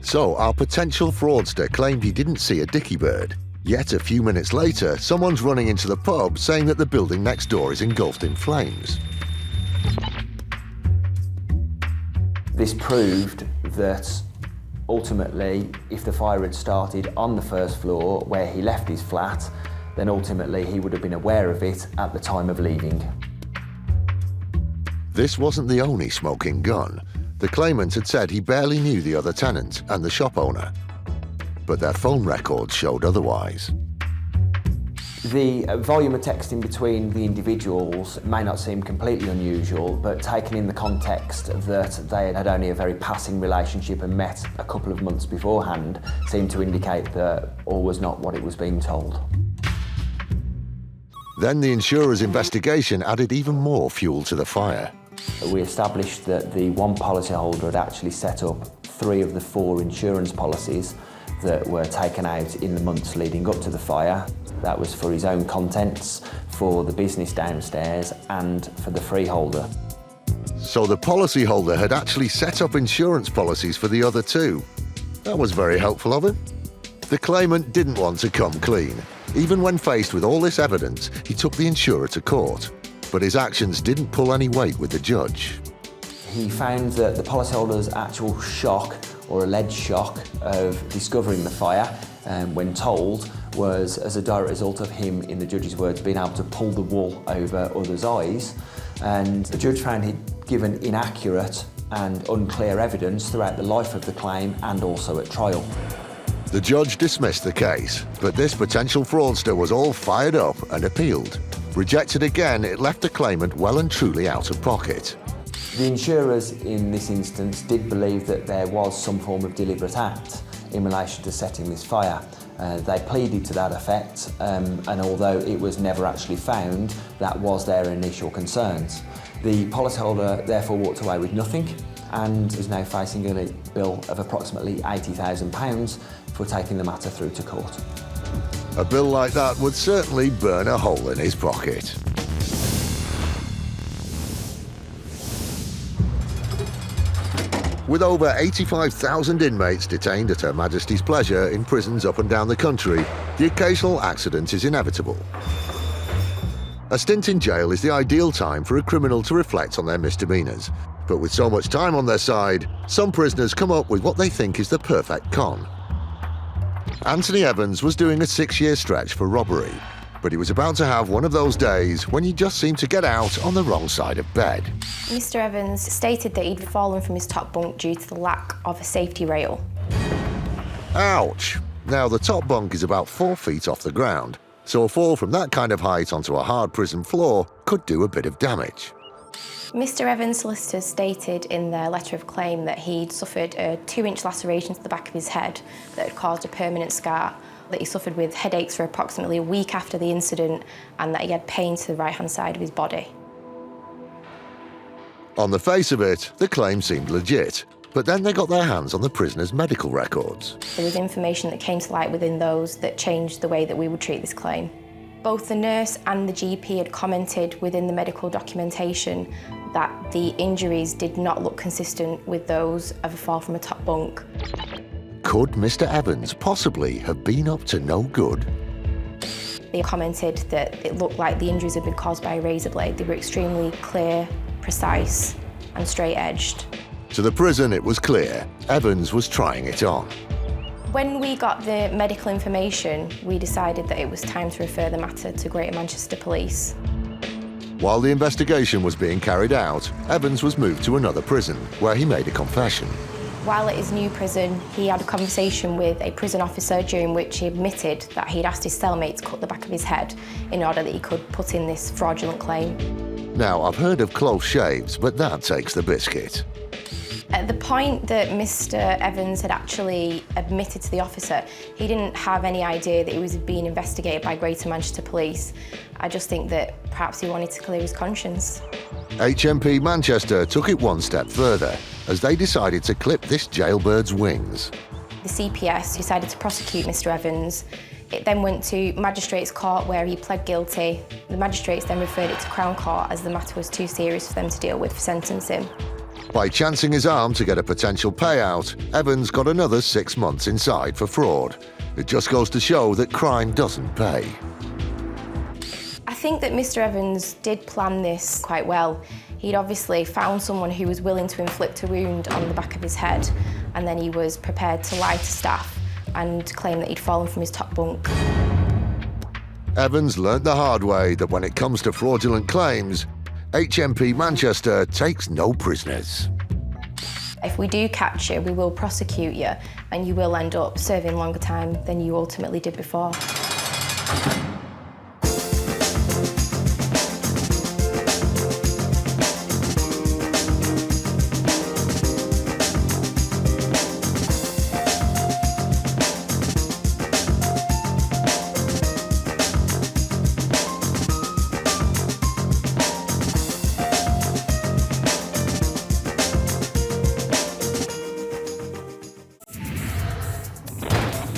So our potential fraudster claimed he didn't see a dicky bird. Yet a few minutes later, someone's running into the pub saying that the building next door is engulfed in flames. This proved that Ultimately, if the fire had started on the first floor where he left his flat, then ultimately he would have been aware of it at the time of leaving. This wasn't the only smoking gun. The claimant had said he barely knew the other tenant and the shop owner, but their phone records showed otherwise. The volume of texting between the individuals may not seem completely unusual, but taken in the context that they had only a very passing relationship and met a couple of months beforehand, seemed to indicate that all was not what it was being told. Then the insurer's investigation added even more fuel to the fire. We established that the one policyholder had actually set up 3 of the 4 insurance policies that were taken out in the months leading up to the fire. That was for his own contents, for the business downstairs, and for the freeholder. So the policyholder had actually set up insurance policies for the other 2. That was very helpful of him. The claimant didn't want to come clean. Even when faced with all this evidence, he took the insurer to court. But his actions didn't pull any weight with the judge. He found that the policyholder's actual shock, or alleged shock, of discovering the fire, when told, was as a direct result of him, in the judge's words, being able to pull the wool over others' eyes. And the judge found he'd given inaccurate and unclear evidence throughout the life of the claim and also at trial. The judge dismissed the case, but this potential fraudster was all fired up and appealed. Rejected again, it left the claimant well and truly out of pocket. The insurers in this instance did believe that there was some form of deliberate act in relation to setting this fire. They pleaded to that effect, and although it was never actually found, that was their initial concerns. The policyholder therefore walked away with nothing and is now facing a bill of approximately £80,000 for taking the matter through to court. A bill like that would certainly burn a hole in his pocket. With over 85,000 inmates detained at Her Majesty's pleasure in prisons up and down the country, the occasional accident is inevitable. A stint in jail is the ideal time for a criminal to reflect on their misdemeanours. But with so much time on their side, some prisoners come up with what they think is the perfect con. Anthony Evans was doing a 6-year stretch for robbery, but he was about to have one of those days when he just seemed to get out on the wrong side of bed. Mr. Evans stated that he'd fallen from his top bunk due to the lack of a safety rail. Ouch! Now, the top bunk is about 4 feet off the ground, so a fall from that kind of height onto a hard prison floor could do a bit of damage. Mr. Evans' solicitors stated in their letter of claim that he'd suffered a 2-inch laceration to the back of his head that had caused a permanent scar, that he suffered with headaches for approximately a week after the incident, and that he had pain to the right-hand side of his body. On the face of it, the claim seemed legit, but then they got their hands on the prisoner's medical records. There was information that came to light within those that changed the way that we would treat this claim. Both the nurse and the GP had commented within the medical documentation that the injuries did not look consistent with those of a fall from a top bunk. Could Mr. Evans possibly have been up to no good? They commented that it looked like the injuries had been caused by a razor blade. They were extremely clear, precise and straight-edged. To the prison, it was clear Evans was trying it on. When we got the medical information, we decided that it was time to refer the matter to Greater Manchester Police. While the investigation was being carried out, Evans was moved to another prison, where he made a confession. While at his new prison, he had a conversation with a prison officer during which he admitted that he'd asked his cellmate to cut the back of his head in order that he could put in this fraudulent claim. Now, I've heard of close shaves, but that takes the biscuit. At the point that Mr. Evans had actually admitted to the officer, he didn't have any idea that he was being investigated by Greater Manchester Police. I just think that perhaps he wanted to clear his conscience. HMP Manchester took it one step further, as they decided to clip this jailbird's wings. The CPS decided to prosecute Mr. Evans. It then went to Magistrates Court where he pled guilty. The magistrates then referred it to Crown Court as the matter was too serious for them to deal with for sentencing. By chancing his arm to get a potential payout, Evans got another 6 months inside for fraud. It just goes to show that crime doesn't pay. I think that Mr. Evans did plan this quite well. He'd obviously found someone who was willing to inflict a wound on the back of his head, and then he was prepared to lie to staff and claim that he'd fallen from his top bunk. Evans learnt the hard way that when it comes to fraudulent claims, HMP Manchester takes no prisoners. If we do catch you, we will prosecute you, and you will end up serving longer time than you ultimately did before.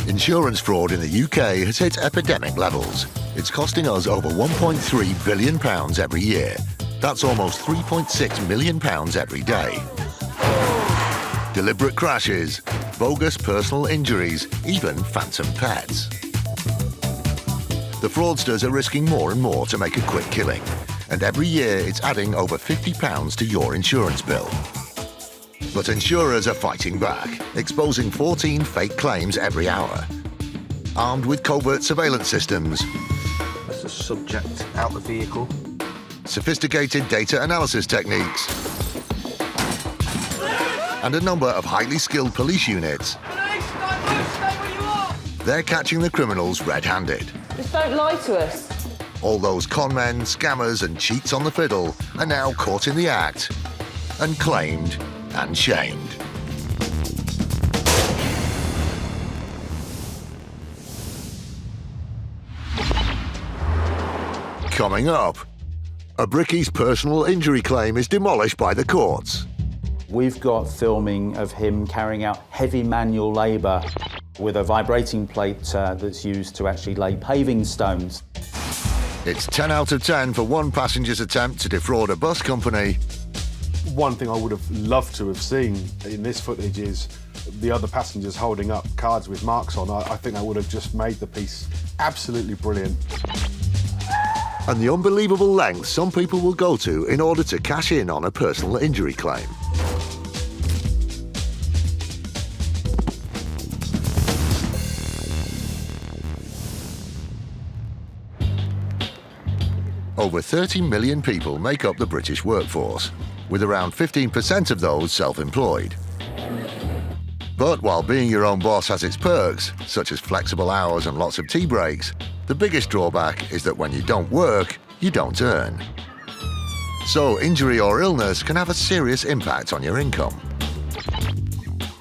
Insurance fraud in the UK has hit epidemic levels. It's costing us over £1.3 billion every year. That's almost £3.6 million every day. Deliberate crashes, bogus personal injuries, even phantom pets. The fraudsters are risking more and more to make a quick killing, and every year it's adding over £50 to your insurance bill. But insurers are fighting back, exposing 14 fake claims every hour. Armed with covert surveillance systems, that's the subject out the vehicle, sophisticated data analysis techniques, and a number of highly skilled police units, they're catching the criminals red-handed. Just don't lie to us. All those con men, scammers and cheats on the fiddle are now caught in the act and claimed and shamed. Coming up, a Brickie's personal injury claim is demolished by the courts. We've got filming of him carrying out heavy manual labour with a vibrating plate that's used to actually lay paving stones. It's 10 out of 10 for one passenger's attempt to defraud a bus company. One thing I would have loved to have seen in this footage is the other passengers holding up cards with marks on. I think that would have just made the piece absolutely brilliant. And the unbelievable lengths some people will go to in order to cash in on a personal injury claim. Over 30 million people make up the British workforce, with around 15% of those self-employed. But while being your own boss has its perks, such as flexible hours and lots of tea breaks, the biggest drawback is that when you don't work, you don't earn. So injury or illness can have a serious impact on your income.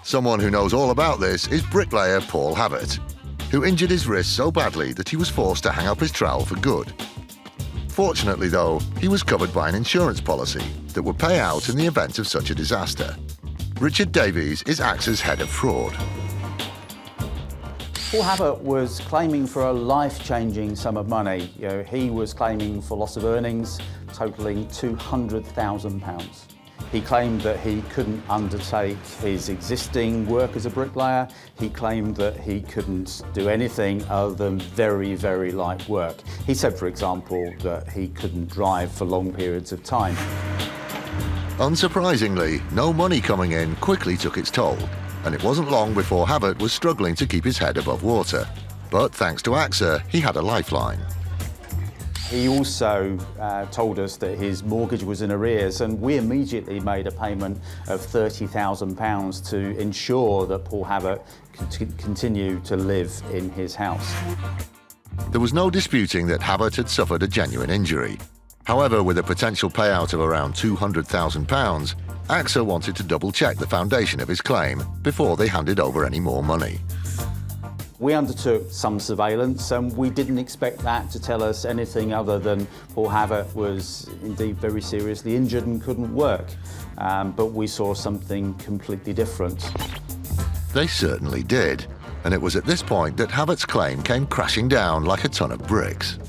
Someone who knows all about this is bricklayer Paul Havett, who injured his wrist so badly that he was forced to hang up his trowel for good. Fortunately, though, he was covered by an insurance policy that would pay out in the event of such a disaster. Richard Davies is AXA's head of fraud. Paul Havett was claiming for a life-changing sum of money. He was claiming for loss of earnings totalling £200,000. He claimed that he couldn't undertake his existing work as a bricklayer. He claimed that he couldn't do anything other than very, very light work. He said, for example, that he couldn't drive for long periods of time. Unsurprisingly, no money coming in quickly took its toll, and it wasn't long before Havett was struggling to keep his head above water. But thanks to AXA, he had a lifeline. He also told us that his mortgage was in arrears, and we immediately made a payment of £30,000 to ensure that Paul Havett could continue to live in his house. There was no disputing that Havett had suffered a genuine injury. However, with a potential payout of around £200,000, AXA wanted to double-check the foundation of his claim before they handed over any more money. We undertook some surveillance, and we didn't expect that to tell us anything other than Paul Havett was indeed very seriously injured and couldn't work. But we saw something completely different. They certainly did, and it was at this point that Havett's claim came crashing down like a ton of bricks.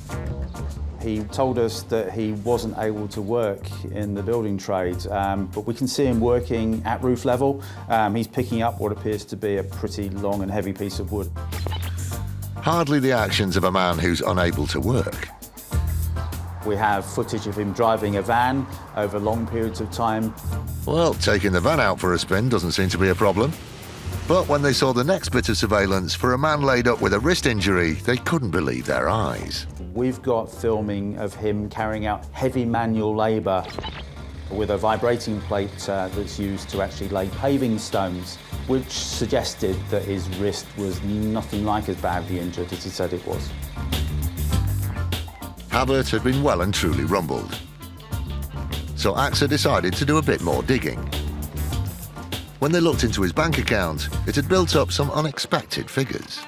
He told us that he wasn't able to work in the building trade, but we can see him working at roof level. He's picking up what appears to be a pretty long and heavy piece of wood. Hardly the actions of a man who's unable to work. We have footage of him driving a van over long periods of time. Well, taking the van out for a spin doesn't seem to be a problem. But when they saw the next bit of surveillance for a man laid up with a wrist injury, they couldn't believe their eyes. We've got filming of him carrying out heavy manual labour with a vibrating plate that's used to actually lay paving stones, which suggested that his wrist was nothing like as badly injured as he said it was. Havert had been well and truly rumbled. So AXA decided to do a bit more digging. When they looked into his bank account, it had built up some unexpected figures.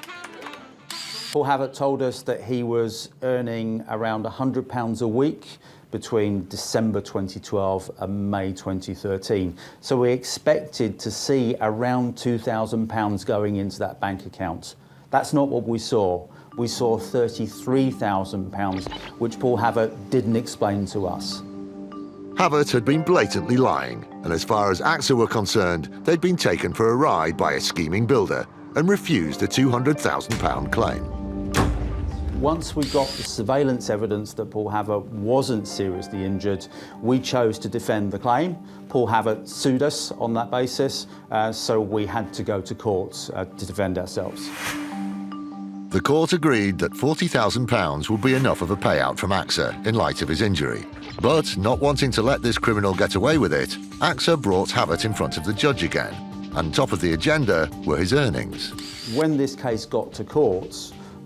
Paul Havert told us that he was earning around £100 a week between December 2012 and May 2013. So we expected to see around £2,000 going into that bank account. That's not what we saw. We saw £33,000, which Paul Havert didn't explain to us. Havert had been blatantly lying, and as far as AXA were concerned, they'd been taken for a ride by a scheming builder and refused a £200,000 claim. Once we got the surveillance evidence that Paul Havert wasn't seriously injured, we chose to defend the claim. Paul Havert sued us on that basis, so we had to go to court to defend ourselves. The court agreed that £40,000 would be enough of a payout from AXA in light of his injury. But not wanting to let this criminal get away with it, AXA brought Havert in front of the judge again. And top of the agenda were his earnings. When this case got to court,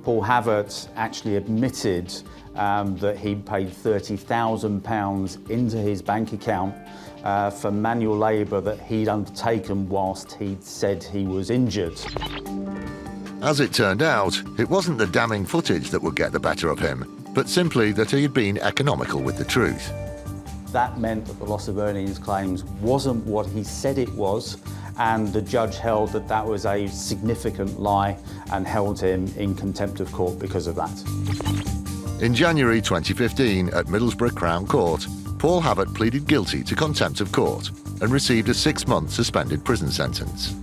Paul Havert actually admitted that he'd paid £30,000 into his bank account for manual labour that he'd undertaken whilst he'd said he was injured. As it turned out, it wasn't the damning footage that would get the better of him, but simply that he had been economical with the truth. That meant that the loss of earnings claims wasn't what he said it was, and the judge held that that was a significant lie and held him in contempt of court because of that. In January 2015, at Middlesbrough Crown Court, Paul Havert pleaded guilty to contempt of court and received a 6-month suspended prison sentence.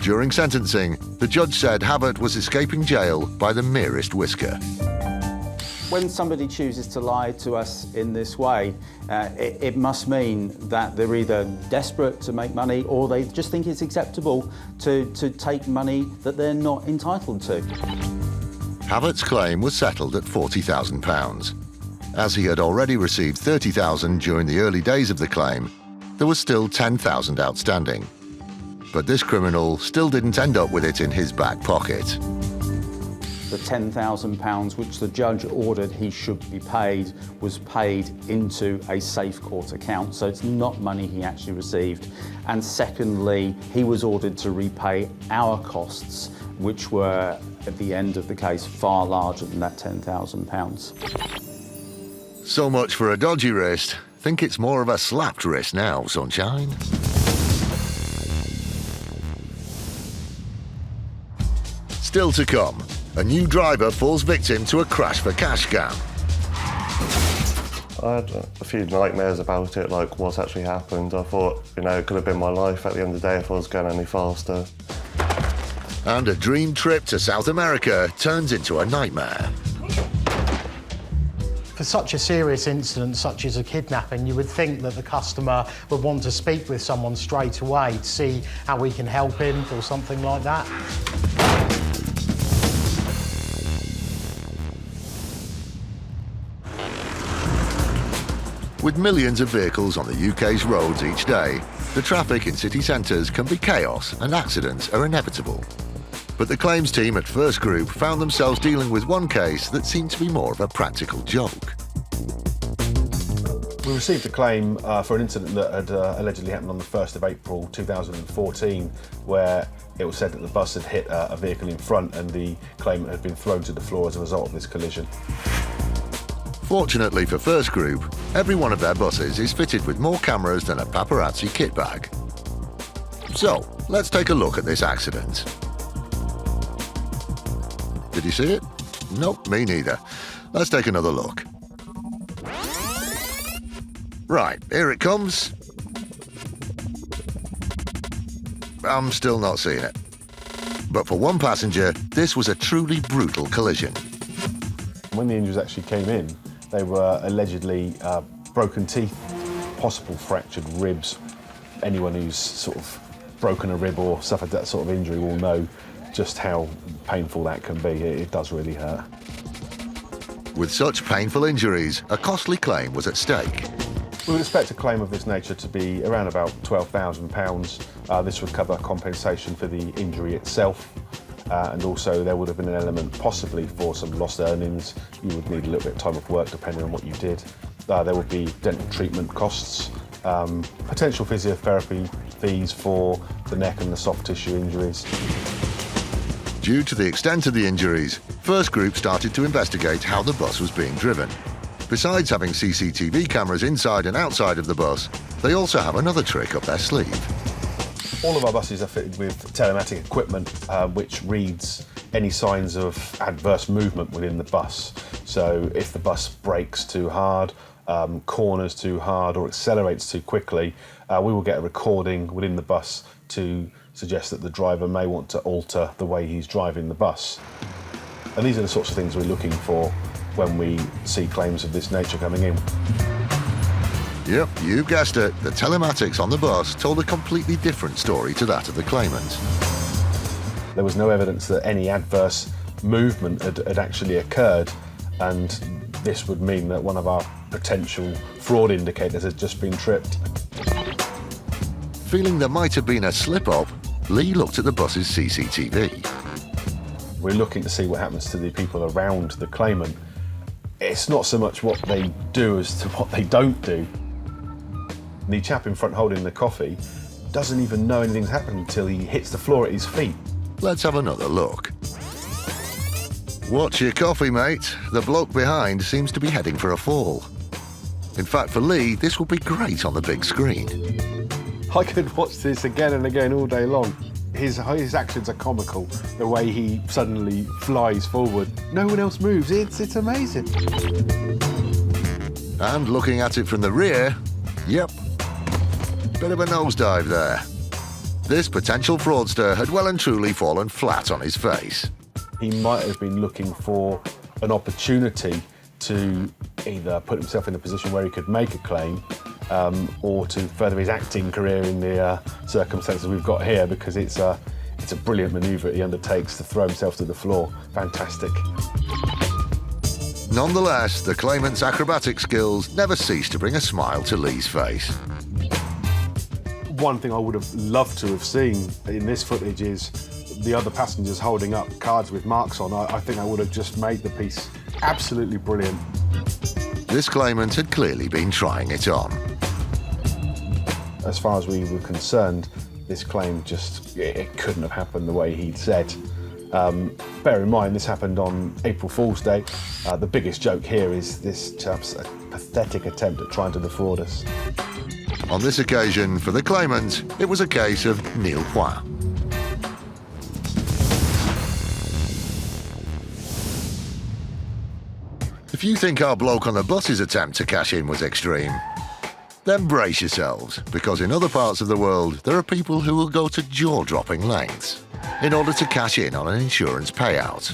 During sentencing, the judge said Havert was escaping jail by the merest whisker. When somebody chooses to lie to us in this way, it must mean that they're either desperate to make money or they just think it's acceptable to take money that they're not entitled to. Havert's claim was settled at £40,000. As he had already received £30,000 during the early days of the claim, there was still £10,000 outstanding. But this criminal still didn't end up with it in his back pocket. The £10,000 which the judge ordered he should be paid was paid into a safe court account, so it's not money he actually received. And secondly, he was ordered to repay our costs, which were, at the end of the case, far larger than that £10,000. So much for a dodgy wrist. Think it's more of a slapped wrist now, sunshine. Still to come, a new driver falls victim to a crash for cash scam. I had a few nightmares about it, like what's actually happened. I thought, it could have been my life at the end of the day if I was going any faster. And a dream trip to South America turns into a nightmare. For such a serious incident, such as a kidnapping, you would think that the customer would want to speak with someone straight away to see how we can help him or something like that. With millions of vehicles on the UK's roads each day, the traffic in city centres can be chaos and accidents are inevitable. But the claims team at First Group found themselves dealing with one case that seemed to be more of a practical joke. We received a claim for an incident that had allegedly happened on the 1st of April 2014, where it was said that the bus had hit a vehicle in front and the claimant had been thrown to the floor as a result of this collision. Fortunately for First Group, every one of their buses is fitted with more cameras than a paparazzi kit bag. So, let's take a look at this accident. Did you see it? Nope, me neither. Let's take another look. Right, here it comes. I'm still not seeing it. But for one passenger, this was a truly brutal collision. When the injuries actually came in, they were allegedly broken teeth, possible fractured ribs. Anyone who's sort of broken a rib or suffered that sort of injury will know just how painful that can be. It does really hurt. With such painful injuries, a costly claim was at stake. We would expect a claim of this nature to be around about £12,000. This would cover compensation for the injury itself, and also there would have been an element possibly for some lost earnings. You would need a little bit of time off work depending on what you did. There would be dental treatment costs, potential physiotherapy fees for the neck and the soft tissue injuries. Due to the extent of the injuries, First Group started to investigate how the bus was being driven. Besides having CCTV cameras inside and outside of the bus, they also have another trick up their sleeve. All of our buses are fitted with telematic equipment which reads any signs of adverse movement within the bus. So if the bus brakes too hard, corners too hard or accelerates too quickly, we will get a recording within the bus to suggest that the driver may want to alter the way he's driving the bus. And these are the sorts of things we're looking for when we see claims of this nature coming in. Yep, you guessed it. The telematics on the bus told a completely different story to that of the claimant. There was no evidence that any adverse movement had actually occurred, and this would mean that one of our potential fraud indicators had just been tripped. Feeling there might have been a slip-up, Lee looked at the bus's CCTV. We're looking to see what happens to the people around the claimant. It's not so much what they do as to what they don't do. The chap in front holding the coffee doesn't even know anything's happened until he hits the floor at his feet. Let's have another look. Watch your coffee, mate. The bloke behind seems to be heading for a fall. In fact, for Lee, this will be great on the big screen. I could watch this again and again all day long. His actions are comical. The way he suddenly flies forward. No one else moves. It's amazing. And looking at it from the rear, yep, bit of a nosedive there. This potential fraudster had well and truly fallen flat on his face. He might have been looking for an opportunity to either put himself in a position where he could make a claim or to further his acting career in the circumstances we've got here, because it's a brilliant manoeuvre he undertakes to throw himself to the floor. Fantastic. Nonetheless, the claimant's acrobatic skills never ceased to bring a smile to Lee's face. One thing I would have loved to have seen in this footage is the other passengers holding up cards with marks on. I think I would have just made the piece absolutely brilliant. This claimant had clearly been trying it on. As far as we were concerned, this claim it couldn't have happened the way he'd said. Bear in mind, this happened on April Fool's Day. The biggest joke here is this chap's pathetic attempt at trying to defraud us. On this occasion, for the claimant, it was a case of nil point. If you think our bloke on the bus's attempt to cash in was extreme, then brace yourselves, because in other parts of the world, there are people who will go to jaw-dropping lengths in order to cash in on an insurance payout.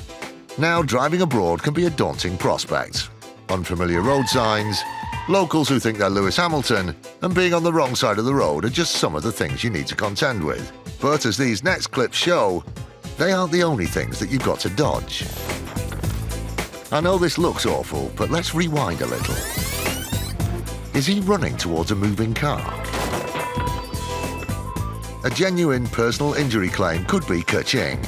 Now, driving abroad can be a daunting prospect. Unfamiliar road signs, locals who think they're Lewis Hamilton, and being on the wrong side of the road are just some of the things you need to contend with. But as these next clips show, they aren't the only things that you've got to dodge. I know this looks awful, but let's rewind a little. Is he running towards a moving car? A genuine personal injury claim could be ka-ching.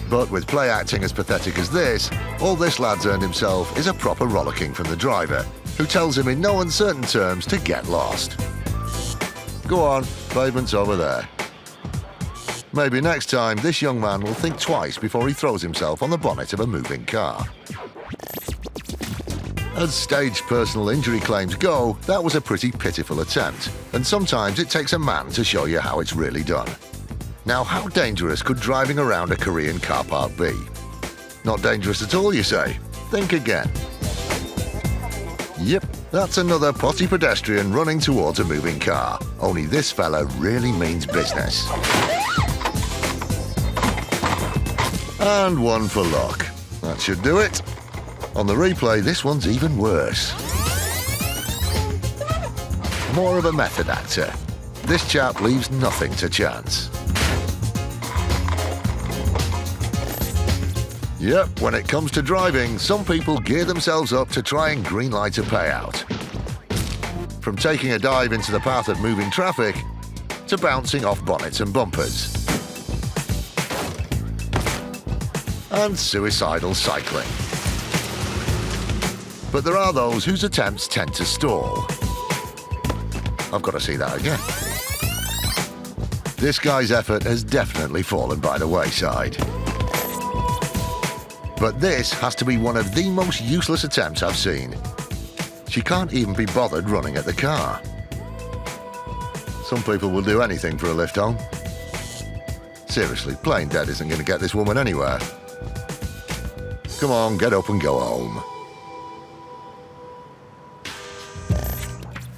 But with play acting as pathetic as this, all this lad's earned himself is a proper rollicking from the driver, who tells him in no uncertain terms to get lost. Go on, pavement's over there. Maybe next time this young man will think twice before he throws himself on the bonnet of a moving car. As staged personal injury claims go, that was a pretty pitiful attempt, and sometimes it takes a man to show you how it's really done. Now, how dangerous could driving around a Korean car park be? Not dangerous at all, you say? Think again. Yep, that's another potty pedestrian running towards a moving car, only this fella really means business. And one for luck. That should do it. On the replay, this one's even worse. More of a method actor. this chap leaves nothing to chance. Yep, when it comes to driving, some people gear themselves up to try and greenlight a payout. From taking a dive into the path of moving traffic to bouncing off bonnets and bumpers. And suicidal cycling. But there are those whose attempts tend to stall. I've got to see that again. This guy's effort has definitely fallen by the wayside. But this has to be one of the most useless attempts I've seen. She can't even be bothered running at the car. Some people will do anything for a lift home. Seriously, playing dead isn't going to get this woman anywhere. Come on, get up and go home.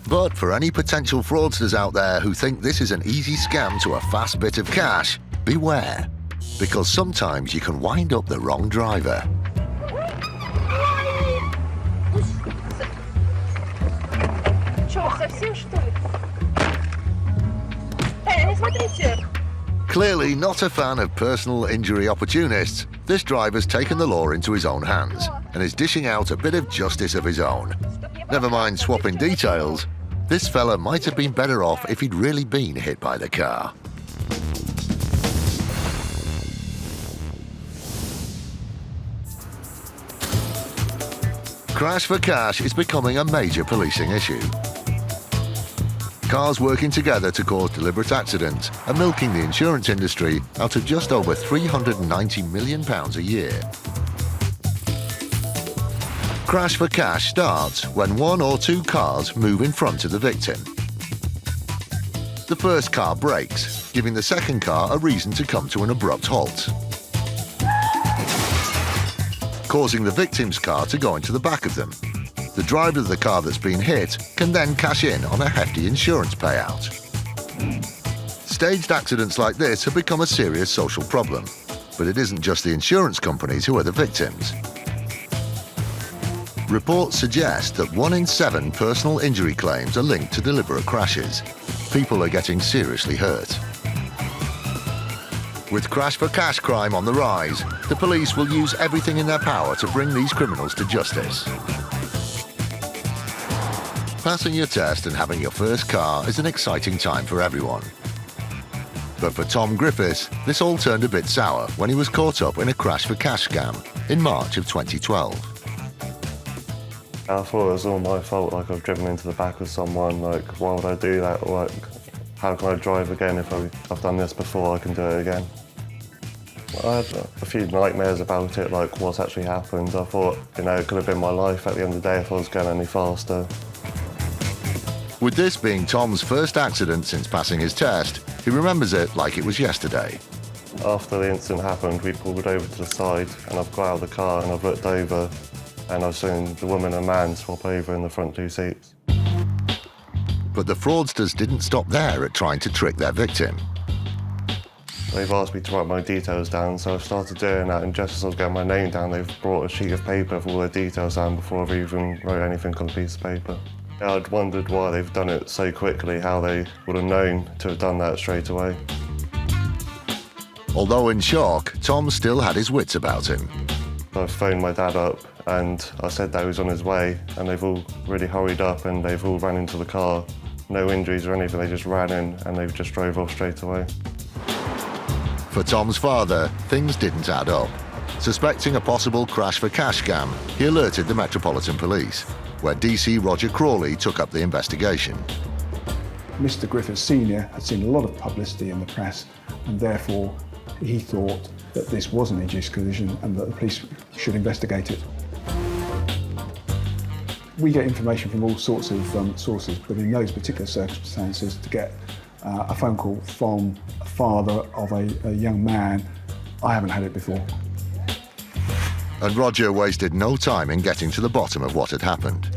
But for any potential fraudsters out there who think this is an easy scam to a fast bit of cash, beware. Because sometimes you can wind up the wrong driver. Clearly not a fan of personal injury opportunists, this driver's taken the law into his own hands and is dishing out a bit of justice of his own. Never mind swapping details, this fella might have been better off if he'd really been hit by the car. Crash for cash is becoming a major policing issue. Cars working together to cause deliberate accidents are milking the insurance industry out of just over £390 million a year. Crash for cash starts when one or two cars move in front of the victim. The first car brakes, giving the second car a reason to come to an abrupt halt, causing the victim's car to go into the back of them. The driver of the car that's been hit can then cash in on a hefty insurance payout. Staged accidents like this have become a serious social problem, but it isn't just the insurance companies who are the victims. Reports suggest that 1 in 7 personal injury claims are linked to deliberate crashes. People are getting seriously hurt. With crash for cash crime on the rise, the police will use everything in their power to bring these criminals to justice. Passing your test and having your first car is an exciting time for everyone. But for Tom Griffiths, this all turned a bit sour when he was caught up in a crash for cash scam in March of 2012. I thought it was all my fault, like I've driven into the back of someone, like why would I do that, like how can I drive again if I've done this before, I can do it again. I had a few nightmares about it, like what's actually happened. I thought, you know, it could have been my life at the end of the day if I was going any faster. With this being Tom's first accident since passing his test, he remembers it like it was yesterday. After the incident happened, we pulled over to the side and I've got out of the car and I've looked over and I've seen the woman and man swap over in the front 2 seats. But the fraudsters didn't stop there at trying to trick their victim. They've asked me to write my details down, so I've started doing that, and just as I was getting my name down, they've brought a sheet of paper with all their details down before I've even wrote anything on a piece of paper. Yeah, I'd wondered why they've done it so quickly, how they would have known to have done that straight away. Although in shock, Tom still had his wits about him. I phoned my dad up and I said that he was on his way, and they've all really hurried up and they've all ran into the car. No injuries or anything, they just ran in and they've just drove off straight away. For Tom's father, things didn't add up. Suspecting a possible crash for cash scam, he alerted the Metropolitan Police, where DC Roger Crawley took up the investigation. Mr. Griffiths Sr. had seen a lot of publicity in the press, and therefore he thought that this was an induced collision and that the police should investigate it. We get information from all sorts of sources, but in those particular circumstances, to get a phone call from a father of a young man, I haven't had it before. And Roger wasted no time in getting to the bottom of what had happened.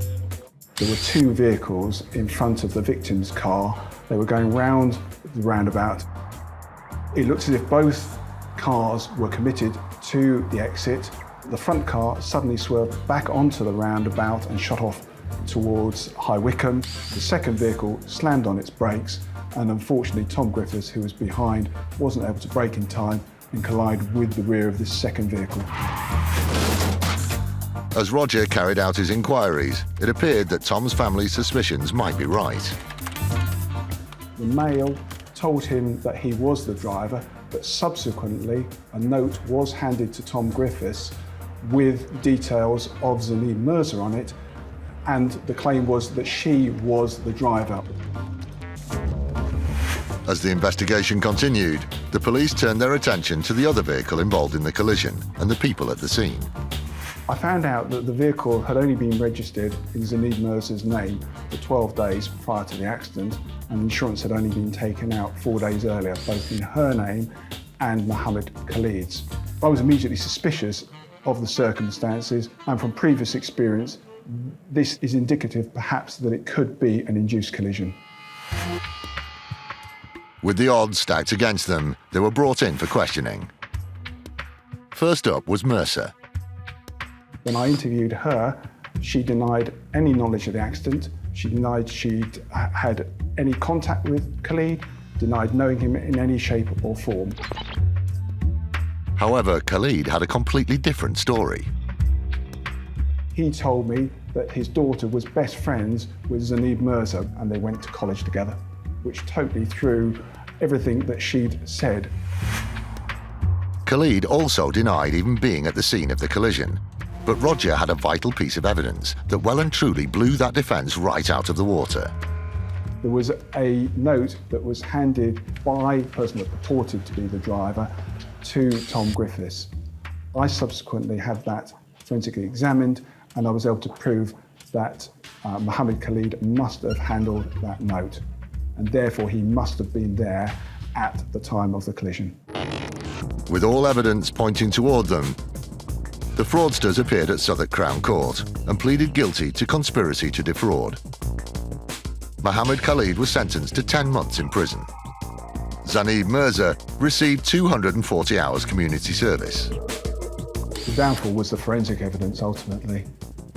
There were 2 vehicles in front of the victim's car. They were going round the roundabout. It looked as if both cars were committed to the exit. The front car suddenly swerved back onto the roundabout and shot off towards High Wycombe. The second vehicle slammed on its brakes and unfortunately Tom Griffiths, who was behind, wasn't able to brake in time and collided with the rear of this second vehicle. As Roger carried out his inquiries, it appeared that Tom's family's suspicions might be right. The male told him that he was the driver, but subsequently a note was handed to Tom Griffiths with details of Zainab Mirza on it, and the claim was that she was the driver. As the investigation continued, the police turned their attention to the other vehicle involved in the collision and the people at the scene. I found out that the vehicle had only been registered in Zainab Mirza's name for 12 days prior to the accident, and insurance had only been taken out 4 days earlier, both in her name and Mohammed Khalid's. I was immediately suspicious of the circumstances, and from previous experience, this is indicative perhaps that it could be an induced collision. With the odds stacked against them, they were brought in for questioning. First up was Mercer. When I interviewed her, she denied any knowledge of the accident. She denied she'd had any contact with Khalid, denied knowing him in any shape or form. However, Khalid had a completely different story. He told me that his daughter was best friends with Zainab Mirza and they went to college together, which totally threw everything that she'd said. Khalid also denied even being at the scene of the collision, but Roger had a vital piece of evidence that well and truly blew that defence right out of the water. There was a note that was handed by the person that purported to be the driver to Tom Griffiths. I subsequently had that forensically examined and I was able to prove that Mohammed Khalid must have handled that note, and therefore he must have been there at the time of the collision. With all evidence pointing toward them, the fraudsters appeared at Southwark Crown Court and pleaded guilty to conspiracy to defraud. Mohammed Khalid was sentenced to 10 months in prison. Zainab Mirza received 240 hours community service. The downfall was the forensic evidence ultimately,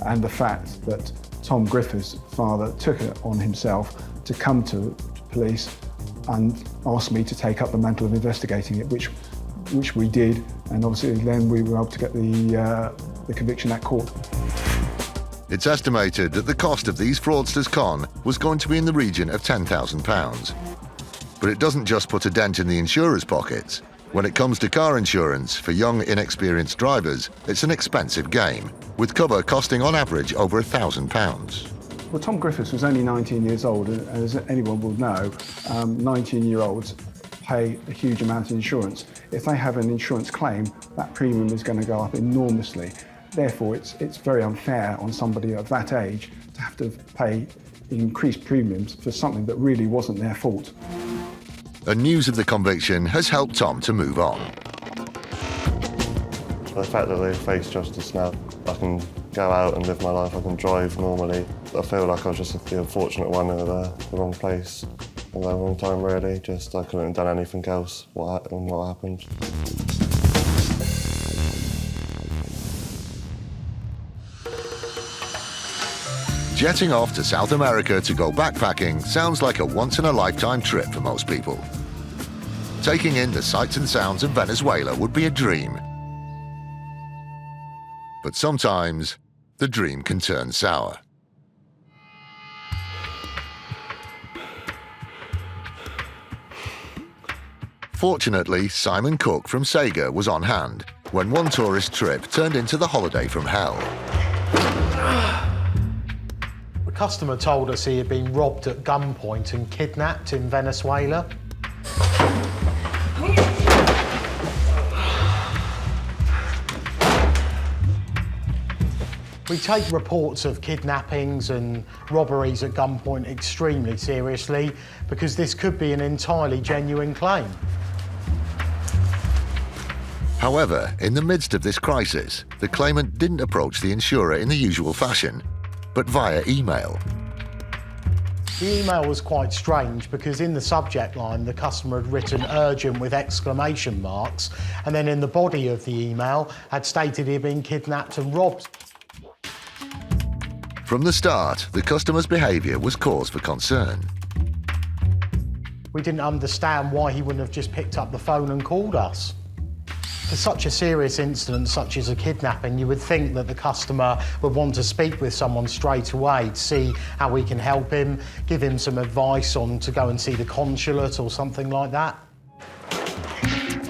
and the fact that Tom Griffiths' father took it on himself to come to police and asked me to take up the mantle of investigating it, which we did, and obviously then we were able to get the conviction at court. It's estimated that the cost of these fraudsters' con was going to be in the region of £10,000. But it doesn't just put a dent in the insurers' pockets. When it comes to car insurance for young, inexperienced drivers, it's an expensive game, with cover costing on average over £1,000. Well, Tom Griffiths was only 19 years old, and as anyone will know, 19-year-olds pay a huge amount of insurance. If they have an insurance claim, that premium is going to go up enormously. Therefore, it's very unfair on somebody of that age to have to pay increased premiums for something that really wasn't their fault. And news of the conviction has helped Tom to move on. The fact that they face justice now, I can go out and live my life, I can drive normally. I feel like I was just the unfortunate one in the wrong place at the wrong time, really. Just I couldn't have done anything else, what happened. Jetting off to South America to go backpacking sounds like a once-in-a-lifetime trip for most people. Taking in the sights and sounds of Venezuela would be a dream. But sometimes, the dream can turn sour. Fortunately, Simon Cook from Sega was on hand when one tourist trip turned into the holiday from hell. The customer told us he had been robbed at gunpoint and kidnapped in Venezuela. We take reports of kidnappings and robberies at gunpoint extremely seriously because this could be an entirely genuine claim. However, in the midst of this crisis, the claimant didn't approach the insurer in the usual fashion, but via email. The email was quite strange because in the subject line, the customer had written urgent with exclamation marks, and then in the body of the email had stated he had been kidnapped and robbed. From the start, the customer's behaviour was cause for concern. We didn't understand why he wouldn't have just picked up the phone and called us. For such a serious incident, such as a kidnapping, you would think that the customer would want to speak with someone straight away to see how we can help him, give him some advice on to go and see the consulate or something like that.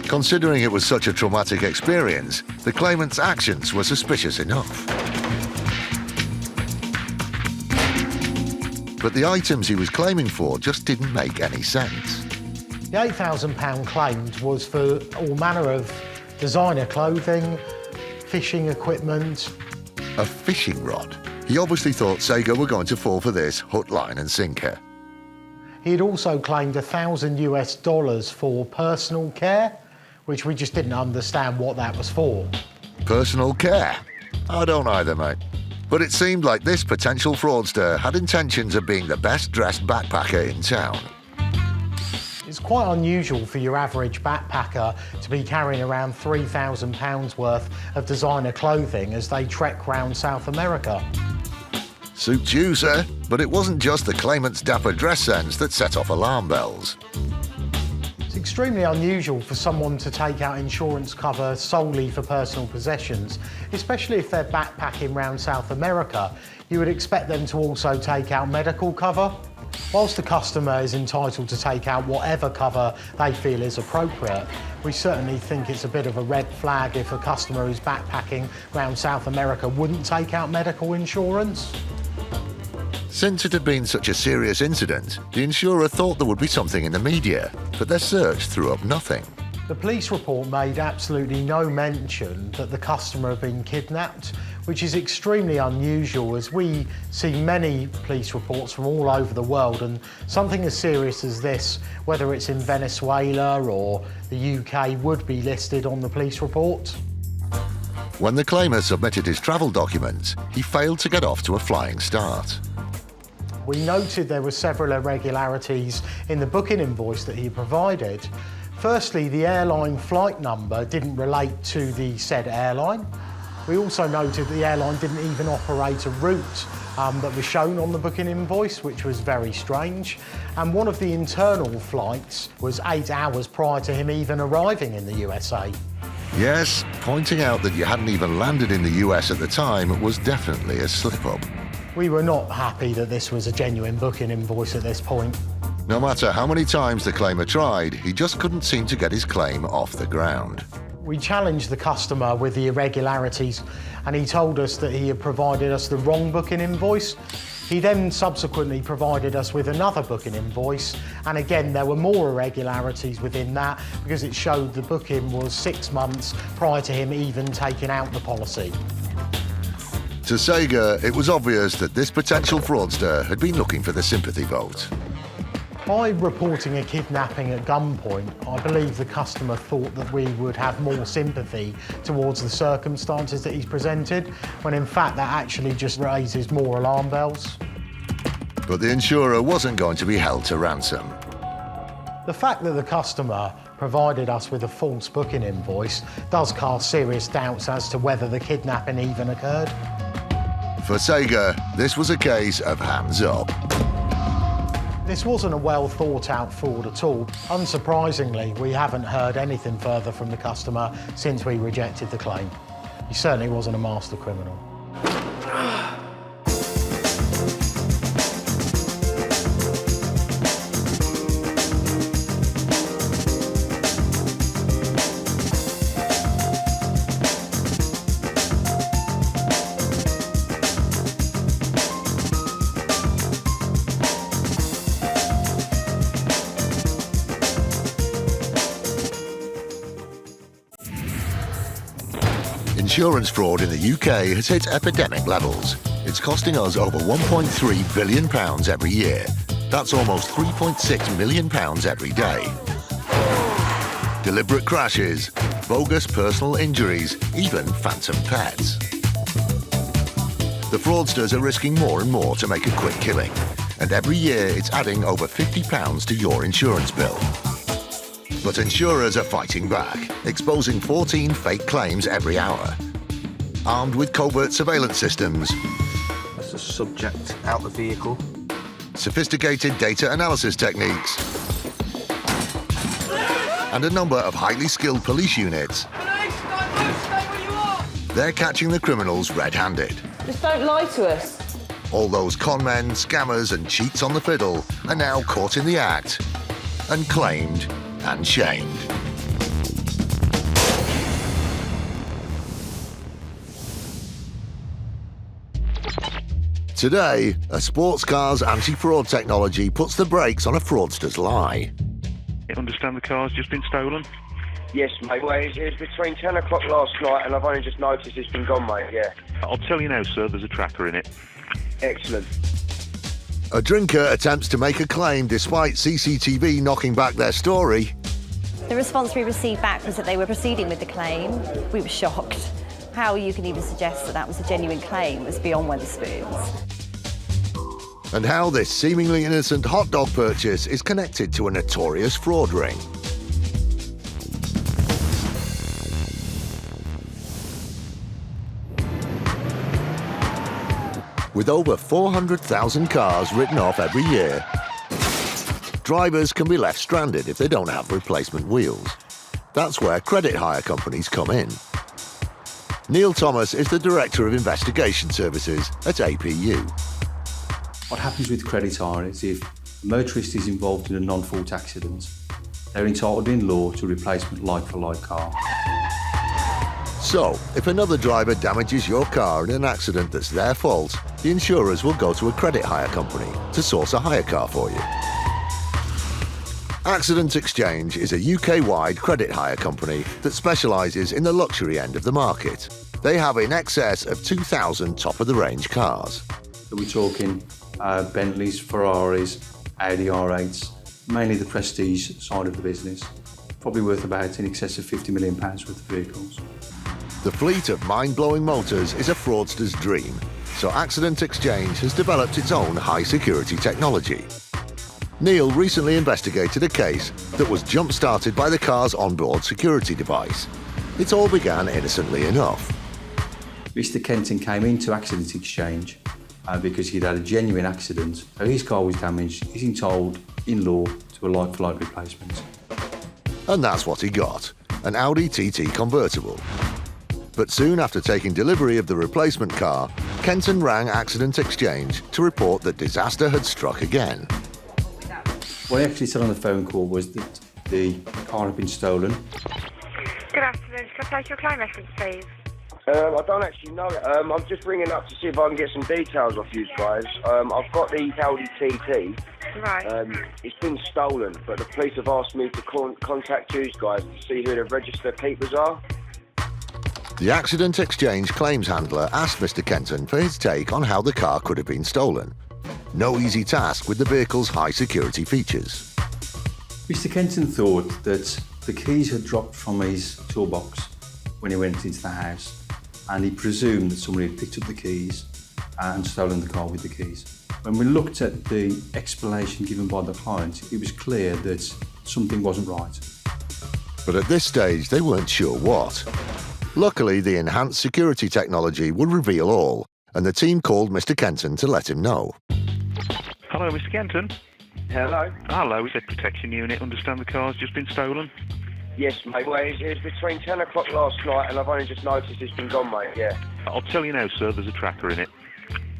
Considering it was such a traumatic experience, the claimant's actions were suspicious enough. But the items he was claiming for just didn't make any sense. The £8,000 claimed was for all manner of designer clothing, fishing equipment. A fishing rod? He obviously thought Sega were going to fall for this hook, line and sinker. He had also claimed $1,000 for personal care, which we just didn't understand what that was for. Personal care? I don't either, mate. But it seemed like this potential fraudster had intentions of being the best-dressed backpacker in town. It's quite unusual for your average backpacker to be carrying around £3,000 worth of designer clothing as they trek round South America. Suits you, sir. But it wasn't just the claimant's dapper dress sense that set off alarm bells. It's extremely unusual for someone to take out insurance cover solely for personal possessions, especially if they're backpacking around South America. You would expect them to also take out medical cover. Whilst the customer is entitled to take out whatever cover they feel is appropriate, we certainly think it's a bit of a red flag if a customer who's backpacking around South America wouldn't take out medical insurance. Since it had been such a serious incident, the insurer thought there would be something in the media, but their search threw up nothing. The police report made absolutely no mention that the customer had been kidnapped, which is extremely unusual as we see many police reports from all over the world, and something as serious as this, whether it's in Venezuela or the UK, would be listed on the police report. When the claimant submitted his travel documents, he failed to get off to a flying start. We noted there were several irregularities in the booking invoice that he provided. Firstly, the airline flight number didn't relate to the said airline. We also noted the airline didn't even operate a route that was shown on the booking invoice, which was very strange. And one of the internal flights was 8 hours prior to him even arriving in the USA. Yes, pointing out that you hadn't even landed in the US at the time was definitely a slip-up. We were not happy that this was a genuine booking invoice at this point. No matter how many times the claimer tried, he just couldn't seem to get his claim off the ground. We challenged the customer with the irregularities, and he told us that he had provided us the wrong booking invoice. He then subsequently provided us with another booking invoice, and again there were more irregularities within that because it showed the booking was 6 months prior to him even taking out the policy. To Sega, it was obvious that this potential fraudster had been looking for the sympathy vote. By reporting a kidnapping at gunpoint, I believe the customer thought that we would have more sympathy towards the circumstances that he's presented, when in fact that actually just raises more alarm bells. But the insurer wasn't going to be held to ransom. The fact that the customer provided us with a false booking invoice does cast serious doubts as to whether the kidnapping even occurred. For Sega, this was a case of hands up. This wasn't a well thought out fraud at all. Unsurprisingly, we haven't heard anything further from the customer since we rejected the claim. He certainly wasn't a master criminal. Insurance fraud in the UK has hit epidemic levels. It's costing us over £1.3 billion every year. That's almost £3.6 million every day. Deliberate crashes, bogus personal injuries, even phantom pets. The fraudsters are risking more and more to make a quick killing, and every year it's adding over £50 to your insurance bill. But insurers are fighting back, exposing 14 fake claims every hour. Armed with covert surveillance systems, That's the subject out the vehicle. sophisticated data analysis techniques, and a number of highly skilled police units, they're catching the criminals red-handed. Just don't lie to us. All those con men, scammers and cheats on the fiddle are now caught in the act and claimed and shamed. Today, a sports car's anti-fraud technology puts the brakes on a fraudster's lie. You understand the car's just been stolen? Yes, mate. Well, it was between 10 o'clock last night and I've only just noticed it's been gone, mate, yeah. I'll tell you now, sir, there's a tracker in it. Excellent. A drinker attempts to make a claim despite CCTV knocking back their story. The response we received back was that they were proceeding with the claim. We were shocked. How you can even suggest that that was a genuine claim was beyond Wetherspoons. And how this seemingly innocent hot dog purchase is connected to a notorious fraud ring. With over 400,000 cars written off every year, drivers can be left stranded if they don't have replacement wheels. That's where credit hire companies come in. Neil Thomas is the Director of Investigation Services at APU. What happens with credit hire is if a motorist is involved in a non-fault accident, they're entitled in law to a replacement like-for-like car. So, if another driver damages your car in an accident that's their fault, the insurers will go to a credit hire company to source a hire car for you. Accident Exchange is a UK-wide credit hire company that specialises in the luxury end of the market. They have in excess of 2,000 top-of-the-range cars. So we're talking Bentleys, Ferraris, Audi R8s, mainly the prestige side of the business, probably worth about in excess of £50 million worth of vehicles. The fleet of mind-blowing motors is a fraudster's dream, so Accident Exchange has developed its own high-security technology. Neil recently investigated a case that was jump-started by the car's onboard security device. It all began innocently enough. Mr. Kenton came into Accident Exchange because he'd had a genuine accident, so his car was damaged. He's entitled in law to a like-for-like replacement. And that's what he got, an Audi TT convertible. But soon after taking delivery of the replacement car, Kenton rang Accident Exchange to report that disaster had struck again. What I actually said on the phone call was that the car had been stolen. Good afternoon. Can I place your claim reference, please? I don't actually know it. I'm just ringing up to see if I can get some details off you guys. I've got the Audi TT. Right. It's been stolen, but the police have asked me to contact you guys to see who the registered keepers are. The Accident Exchange claims handler asked Mr. Kenton for his take on how the car could have been stolen. No easy task with the vehicle's high security features. Mr. Kenton thought that the keys had dropped from his toolbox when he went into the house, and he presumed that somebody had picked up the keys and stolen the car with the keys. When we looked at the explanation given by the client, it was clear that something wasn't right. But at this stage, they weren't sure what. Luckily, the enhanced security technology would reveal all, and the team called Mr. Kenton to let him know. Hello, Mr. Kenton. Hello. Hello, it's the protection unit. Understand the car's just been stolen? Yes, mate. Well, it was between 10 o'clock last night and I've only just noticed it's been gone, mate, yeah. I'll tell you now, sir, there's a tracker in it.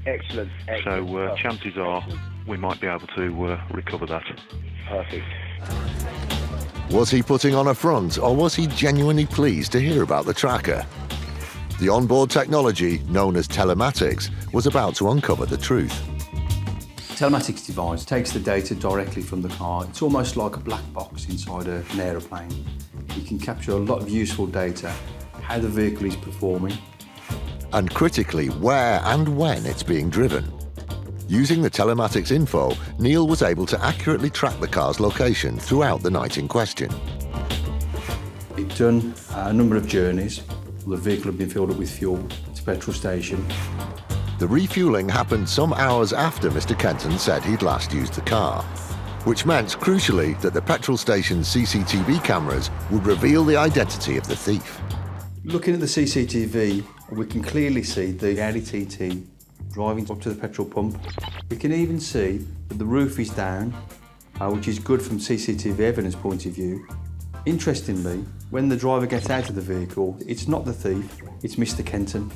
Excellent. So chances are we might be able to recover that. Perfect. Was he putting on a front, or was he genuinely pleased to hear about the tracker? The onboard technology, known as Telematics, was about to uncover the truth. Telematics device takes the data directly from the car. It's almost like a black box inside an aeroplane. You can capture a lot of useful data, how the vehicle is performing. And critically, where and when it's being driven. Using the telematics info, Neil was able to accurately track the car's location throughout the night in question. He'd done a number of journeys. The vehicle had been filled up with fuel at a petrol station. The refuelling happened some hours after Mr. Kenton said he'd last used the car, which meant, crucially, that the petrol station's CCTV cameras would reveal the identity of the thief. Looking at the CCTV, we can clearly see the Audi TT driving up to the petrol pump. We can even see that the roof is down, which is good from CCTV evidence point of view. Interestingly, when the driver gets out of the vehicle, it's not the thief, it's Mr. Kenton.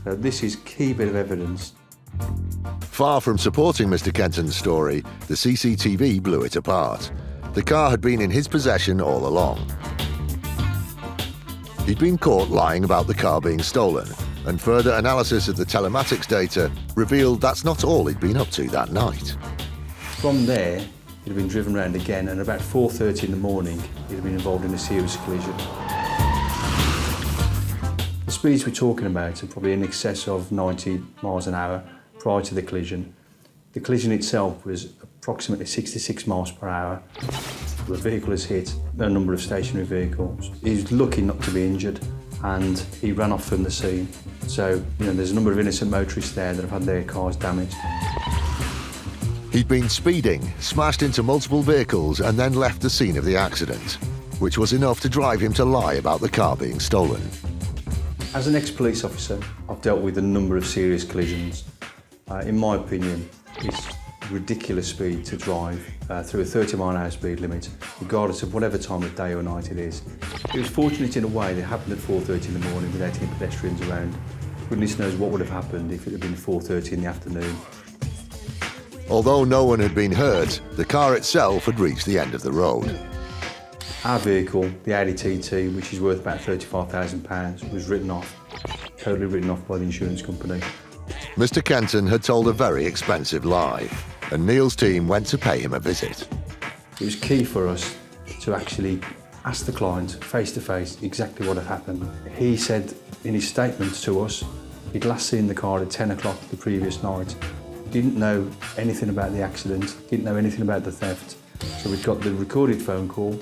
So this is key bit of evidence. Far from supporting Mr. Kenton's story, the CCTV blew it apart. The car had been in his possession all along. He'd been caught lying about the car being stolen, and further analysis of the telematics data revealed that's not all he'd been up to that night. From there, he'd been driven around again, and about 4:30 in the morning, he'd been involved in a serious collision. The speeds we're talking about are probably in excess of 90 miles an hour prior to the collision. The collision itself was approximately 66 miles per hour. The vehicle has hit a number of stationary vehicles. He's lucky not to be injured, and he ran off from the scene. So, there's a number of innocent motorists there that have had their cars damaged. He'd been speeding, smashed into multiple vehicles, and then left the scene of the accident, which was enough to drive him to lie about the car being stolen. As an ex-police officer, I've dealt with a number of serious collisions. In my opinion, it's ridiculous speed to drive through a 30-mile-an-hour speed limit, regardless of whatever time of day or night it is. It was fortunate in a way that it happened at 4:30 in the morning without any pedestrians around. Goodness knows what would have happened if it had been 4:30 in the afternoon. Although no one had been hurt, the car itself had reached the end of the road. Our vehicle, the Audi TT, which is worth about £35,000, was written off, totally written off by the insurance company. Mr. Kenton had told a very expensive lie, and Neil's team went to pay him a visit. It was key for us to actually ask the client face to face exactly what had happened. He said in his statement to us he'd last seen the car at 10 o'clock the previous night. Didn't know anything about the accident, didn't know anything about the theft. So we've got the recorded phone call,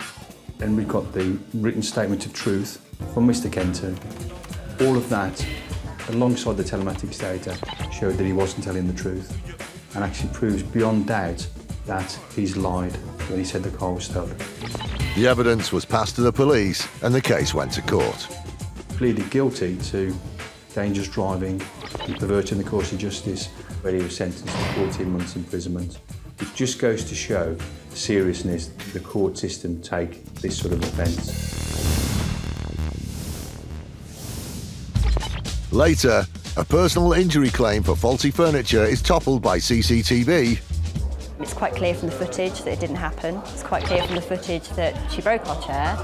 and we've got the written statement of truth from Mr. Kenton. All of that, alongside the telematics data, showed that he wasn't telling the truth, and actually proves beyond doubt that he's lied when he said the car was stolen. The evidence was passed to the police, and the case went to court. Pleaded guilty to dangerous driving and perverting the course of justice, where he was sentenced to 14 months imprisonment. It just goes to show the seriousness the court system take this sort of offence. Later, a personal injury claim for faulty furniture is toppled by CCTV. It's quite clear from the footage that it didn't happen. It's quite clear from the footage that she broke our chair,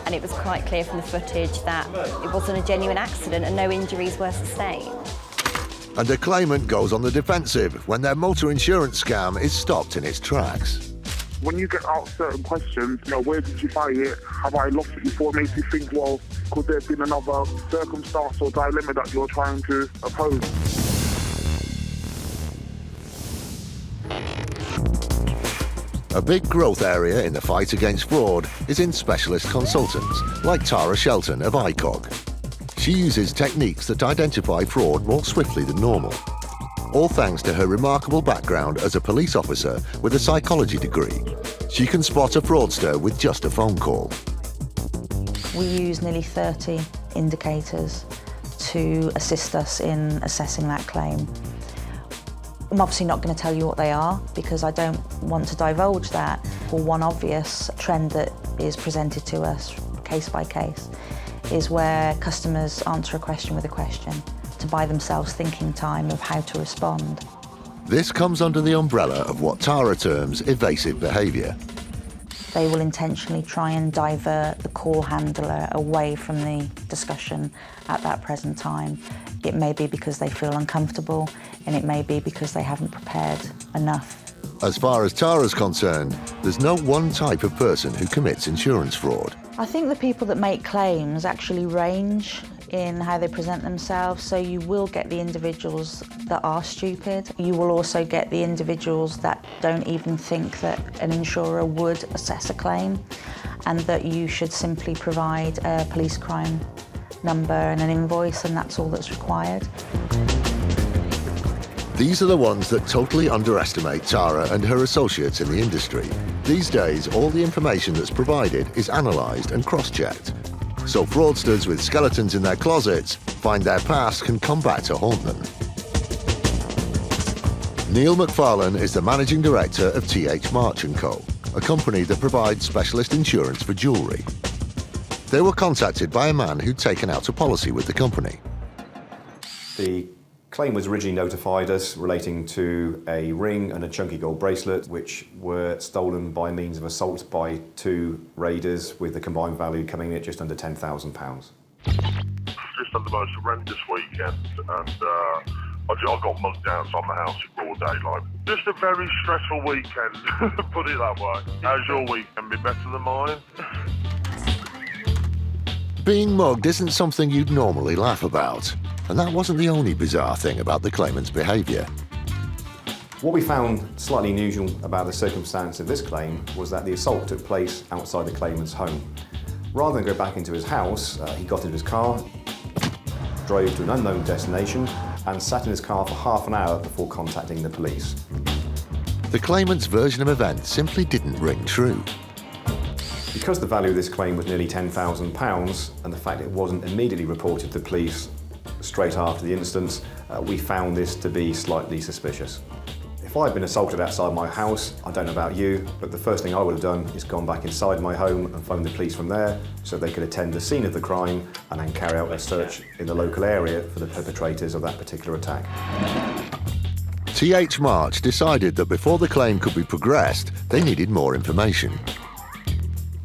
and it was quite clear from the footage that it wasn't a genuine accident and no injuries were sustained. And a claimant goes on the defensive when their motor insurance scam is stopped in its tracks. When you get asked certain questions, where did you buy it? Have I lost it before? It makes you think, well, could there have been another circumstance or dilemma that you're trying to oppose? A big growth area in the fight against fraud is in specialist consultants, like Tara Shelton of ICOG. She uses techniques that identify fraud more swiftly than normal. All thanks to her remarkable background as a police officer with a psychology degree. She can spot a fraudster with just a phone call. We use nearly 30 indicators to assist us in assessing that claim. I'm obviously not going to tell you what they are because I don't want to divulge that. For one obvious trend that is presented to us case by case is where customers answer a question with a question to buy themselves thinking time of how to respond. This comes under the umbrella of what Tara terms evasive behaviour. They will intentionally try and divert the call handler away from the discussion at that present time. It may be because they feel uncomfortable, and it may be because they haven't prepared enough. As far as Tara's concerned, there's no one type of person who commits insurance fraud. I think the people that make claims actually range in how they present themselves, so you will get the individuals that are stupid. You will also get the individuals that don't even think that an insurer would assess a claim and that you should simply provide a police crime number and an invoice, and that's all that's required. These are the ones that totally underestimate Tara and her associates in the industry. These days, all the information that's provided is analysed and cross-checked. So fraudsters with skeletons in their closets find their past can come back to haunt them. Neil McFarlane is the managing director of TH March & Co., a company that provides specialist insurance for jewellery. They were contacted by a man who'd taken out a policy with the company. The claim was originally notified us relating to a ring and a chunky gold bracelet which were stolen by means of assault by 2 raiders with the combined value coming in at just under £10,000. Just had the most horrendous weekend, and I got mugged outside my house in broad daylight. Just a very stressful weekend, put it that way. How's your weekend been better than mine? Being mugged isn't something you'd normally laugh about, and that wasn't the only bizarre thing about the claimant's behaviour. What we found slightly unusual about the circumstance of this claim was that the assault took place outside the claimant's home. Rather than go back into his house, he got into his car, drove to an unknown destination, and sat in his car for half an hour before contacting the police. The claimant's version of events simply didn't ring true. Because the value of this claim was nearly £10,000, and the fact it wasn't immediately reported to the police straight after the incident, we found this to be slightly suspicious. If I'd been assaulted outside my house, I don't know about you, but the first thing I would have done is gone back inside my home and phoned the police from there so they could attend the scene of the crime and then carry out a search in the local area for the perpetrators of that particular attack. TH March decided that before the claim could be progressed, they needed more information.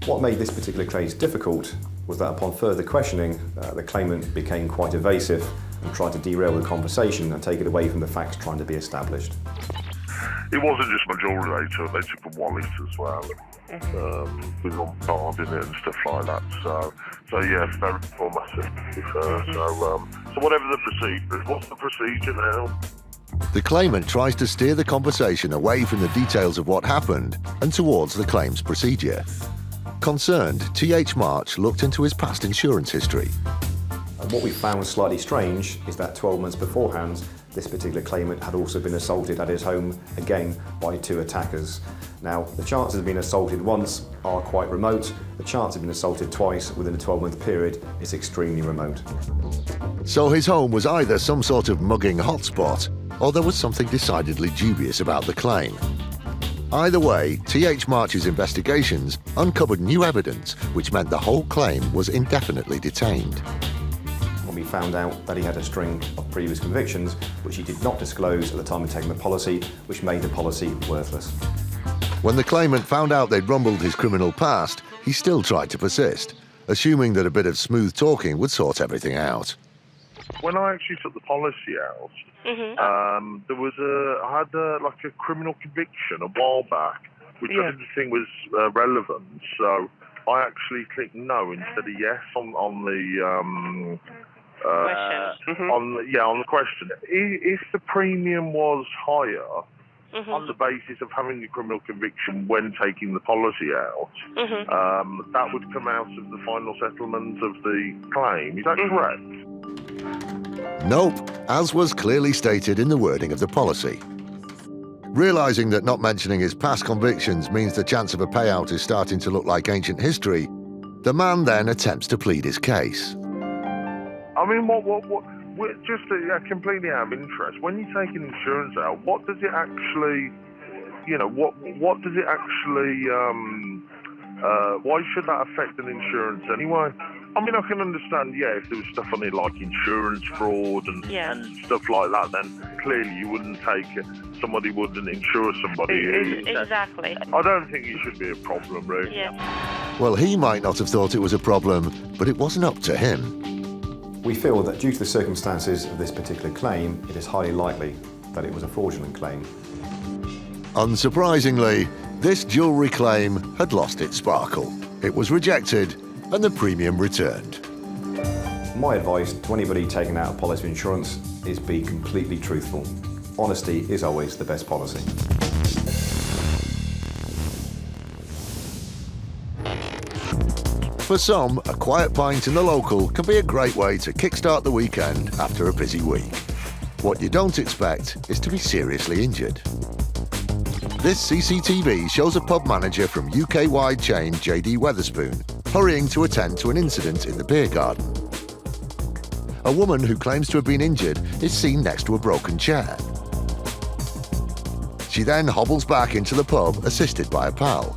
What made this particular case difficult was that upon further questioning, the claimant became quite evasive and tried to derail the conversation and take it away from the facts trying to be established. It wasn't just my jewellery, they took a wallet as well, with on card in it and stuff like that. So yeah, very informative. So whatever the procedure is, what's the procedure now? The claimant tries to steer the conversation away from the details of what happened and towards the claim's procedure. Concerned, TH March looked into his past insurance history. What we found slightly strange is that 12 months beforehand, this particular claimant had also been assaulted at his home, again by 2 attackers. Now, the chances of being assaulted once are quite remote. The chance of being assaulted twice within a 12-month period is extremely remote. So his home was either some sort of mugging hotspot, or there was something decidedly dubious about the claim. Either way, TH March's investigations uncovered new evidence which meant the whole claim was indefinitely detained. When we found out that he had a string of previous convictions, which he did not disclose at the time of taking the policy, which made the policy worthless. When the claimant found out they'd rumbled his criminal past, he still tried to persist, assuming that a bit of smooth talking would sort everything out. When I actually took the policy out, there was I had like a criminal conviction a while back, which I didn't think was relevant. So I actually clicked no instead of yes on the on the question. If the premium was higher on the basis of having a criminal conviction when taking the policy out, that would come out of the final settlement of the claim. Is that correct? Nope, as was clearly stated in the wording of the policy. Realising that not mentioning his past convictions means the chance of a payout is starting to look like ancient history, the man then attempts to plead his case. I mean, just completely out of interest, when you take an insurance out, what does it actually, what does it actually, why should that affect an insurance anyway? I mean, I can understand, if there was stuff on it like insurance fraud and stuff like that, then clearly you wouldn't somebody wouldn't insure somebody. Exactly. I don't think it should be a problem, really. Yeah. Well, he might not have thought it was a problem, but it wasn't up to him. We feel that due to the circumstances of this particular claim, it is highly likely that it was a fraudulent claim. Unsurprisingly, this jewellery claim had lost its sparkle. It was rejected and the premium returned. My advice to anybody taking out a policy of insurance is be completely truthful. Honesty is always the best policy. For some, a quiet pint in the local can be a great way to kickstart the weekend after a busy week. What you don't expect is to be seriously injured. This CCTV shows a pub manager from UK-wide chain JD Wetherspoon hurrying to attend to an incident in the beer garden. A woman who claims to have been injured is seen next to a broken chair. She then hobbles back into the pub, assisted by a pal.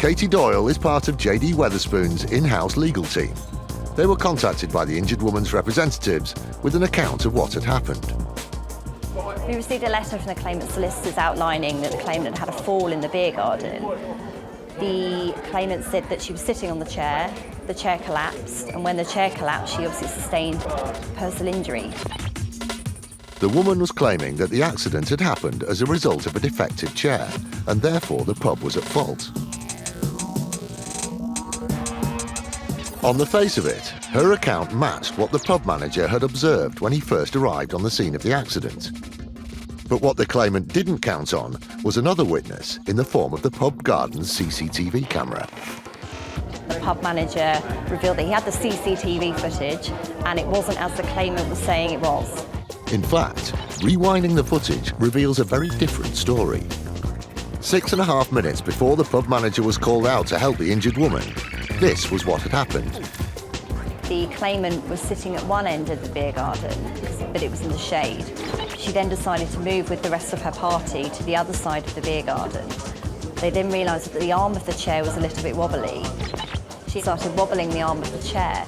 Katie Doyle is part of JD Wetherspoon's in-house legal team. They were contacted by the injured woman's representatives with an account of what had happened. We received a letter from the claimant's solicitors outlining that the claimant had a fall in the beer garden. The claimant said that she was sitting on the chair collapsed, and when the chair collapsed, she obviously sustained personal injury. The woman was claiming that the accident had happened as a result of a defective chair, and therefore the pub was at fault. On the face of it, her account matched what the pub manager had observed when he first arrived on the scene of the accident. But what the claimant didn't count on was another witness in the form of the pub garden's CCTV camera. The pub manager revealed that he had the CCTV footage, and it wasn't as the claimant was saying it was. In fact, rewinding the footage reveals a very different story. 6.5 minutes before the pub manager was called out to help the injured woman, this was what had happened. The claimant was sitting at one end of the beer garden, but it was in the shade. She then decided to move with the rest of her party to the other side of the beer garden. They then realised that the arm of the chair was a little bit wobbly. She started wobbling the arm of the chair.